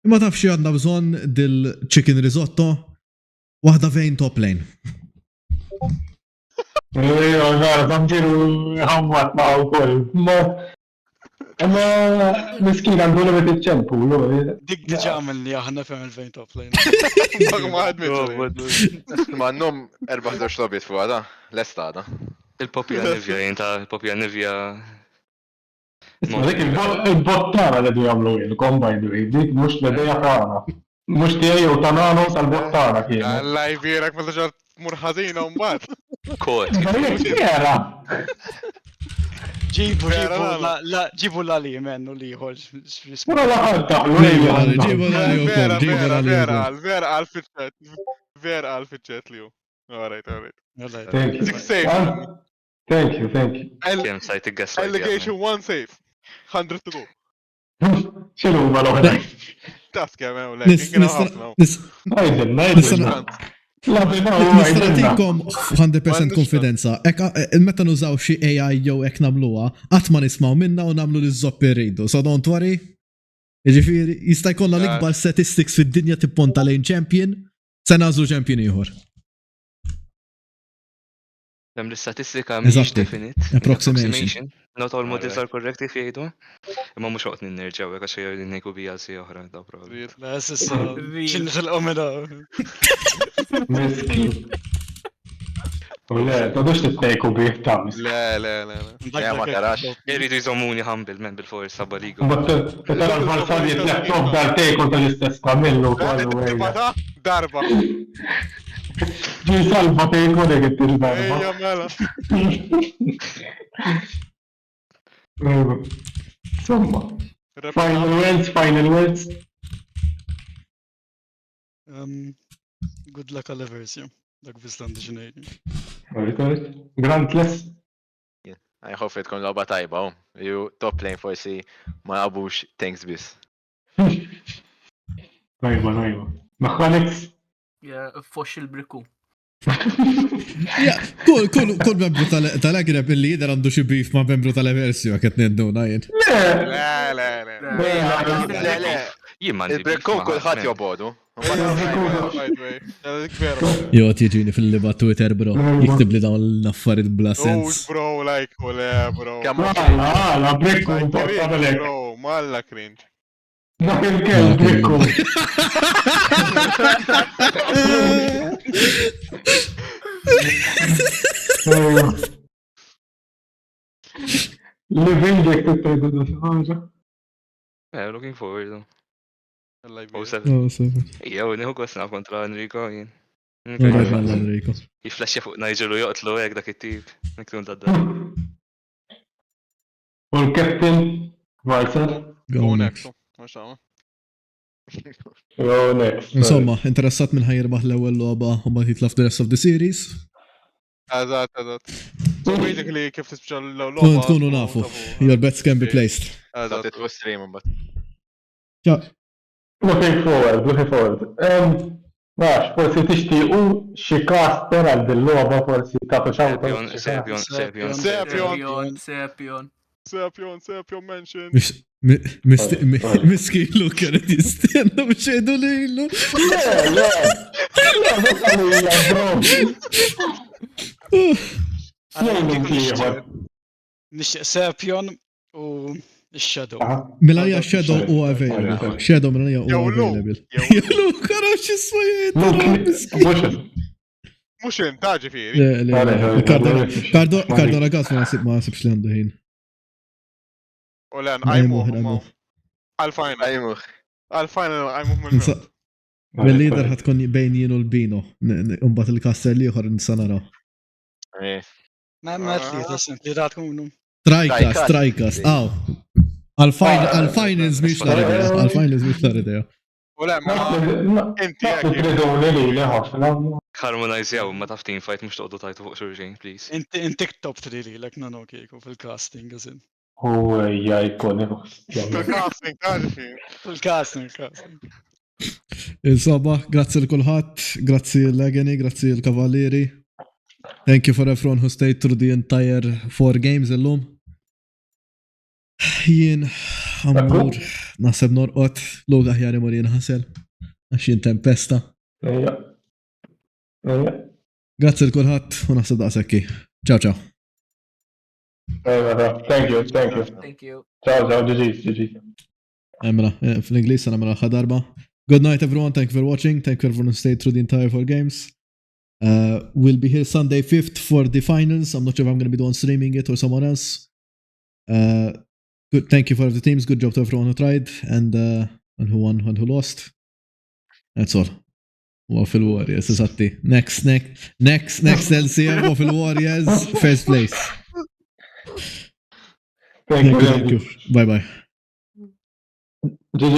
imma taf xi għandna bżonn dil-chicken risotto waħda fejn top lane. Gara, tamġiru ħammat ma' u koll. Ma miskin għandu li bet iċċempu. Dik diġa għamilni aħna fem il-fejn top lane. Ma għadmitx. Ma għannum 14 lobbiet fuq għada, l-estada. Il-popja Nivja jinta, il-popja Nivja. Dik il-bottana li du jgħamlu il-combine dik mux l-ideja tagħna. Mux tiegħi u ta' Nano tal-bottana kien. Alla jbierak ma taġar murħazina un bat. Kot. Jera. ġibu l-għali mennu liħor. Mura laħad taħlu. Vera għal-fitċet li ju. Alright. Thank you. Kem sajt il-gaslight. Allegation 1 safe. 100 to go. Xinu ma l-oħra? Tas kemm hemm Nistratikom 100% konfidenza. Meta nużaw xi AI jew hekk nagħmluha, qatt ma nismaw minna u nagħmlu l-żoppi rridu. So don't worry. Jiġifieri jista' jkollna l-ikbar statistics fid-dinja tipponta lejn champion, se nażlu champion ieħor. Hemm l-istatistika mhix definite. Approximation. Not all models are correct if jgħidu. Imma mhux waqt ninnerġgħu hekk għax ngħidu bija si oħra daw probably. Bes issa x'inhi fil-qomeda. Miskin. Le, tadux tittejku bih tamis. Le. Ja, ma tarax. Jridu jżommuni humble men bil-force sabba ligu. Tara l-farsad jitlaqtof dal-tejku tal-istess kamillu. Darba. Ġi salva tejku dik it-tildarba. Ejja mela. Insomma. Final words. Good luck għal-Eversio. Dak bistan diġinejni. Grantless. I hope tkun logħba tajba. Ju top lane forsi ma jabux tanks biss. Tajba. Mechanics. Fox il-briku. Kull membru tal-Agreb illi jider għandu xi beef ma' membru tal-Eversio għak etnenduna jien. Le. Il-brekku kulħadd jobodu. Jgħot jiġini fil-liba Twitter, bro. Jiktib li dawn l-affarijiet bla sens. Bro, like, bro. Għala, brekku. Bro, malla cringe. Ma perché il greco? Le vende che credo da fare. Looking forward. يلا Oh, يبينا 7. Oh, seven. Jew, nieħu kosna kontra Enrico jien. Alright, malla Enrico. Jiflexja fuq Nigel u joqtlu hekk dak it-tip. Niktun tad-dar. U l-captain, Marcel. Go go next. next ما شاء الله Go next. Insomma, interessat minn ħajirbaħ l-ewwel logħba u mbagħad jitlaf the rest of the series. eżatt so basically kif tispiċċa l-logħba Tkunu nafu. Your bets can be placed. Eżatt, eżatt titlu stream mbagħad. Ciao. Looking forward. Max, forsi tixtiequ xi caster għal dil-logħba forsi tagħtu Sepion. Sepion mention Miskilu kienet jistenna biex jgħidu lilu. Nixtieq Sepion u x-Shadow. Mela hija Shadow u available. Shadow mela hija u Jew Lu. available. Jew Jew kara x'isma jgħidu. mhux inta ġifieri Kardo ragazz ma nasibx li għandu ħin. u len għajmuh Għajmuh. għal-final Ajmuh. għal-final għajmuh mill-mewt Mill-lider ħatkun bejn jien u l-bino. Umbat il-kaster liħor nsanara. Ma li tasent li rat kunu. Trajkas, aw. Għal-finals miex l-idea. u len inti Harmonize jew ma taf team fight mhux toqgħdu tajtu fuq xulxin, please. Intik top 3 li l-ek nano kieku fil-casting għazin. fil-casting ta' ġifieri Fil-casting. Insomma, grazzi l-kulħadd, grazzi l-Agony, grazzi l-Kavallieri. Thank you for everyone who stayed through the entire 4 games illum. Jien, ammur, naħseb norqot, l-uga ħjar imur jien ħasel, għax jien tempesta. Grazzi l-kulħadd, u naħseb daqsekki. Ciao, ciao. Thank you. Thank you. Ciao, GG. Emra, fl-Inglis sana mela ħadarba. Good night everyone, thank you for watching, thank you everyone who stayed through the entire 4 games. We'll be here Sunday 5th for the finals. I'm not sure if I'm going to be the one streaming it or someone else. Good, thank you for the teams, good job to everyone who tried and who won and who lost. That's all. Waffle Warriors, esatti. Next LCM Waffle Warriors, first place. Thank you. Bye bye. GG.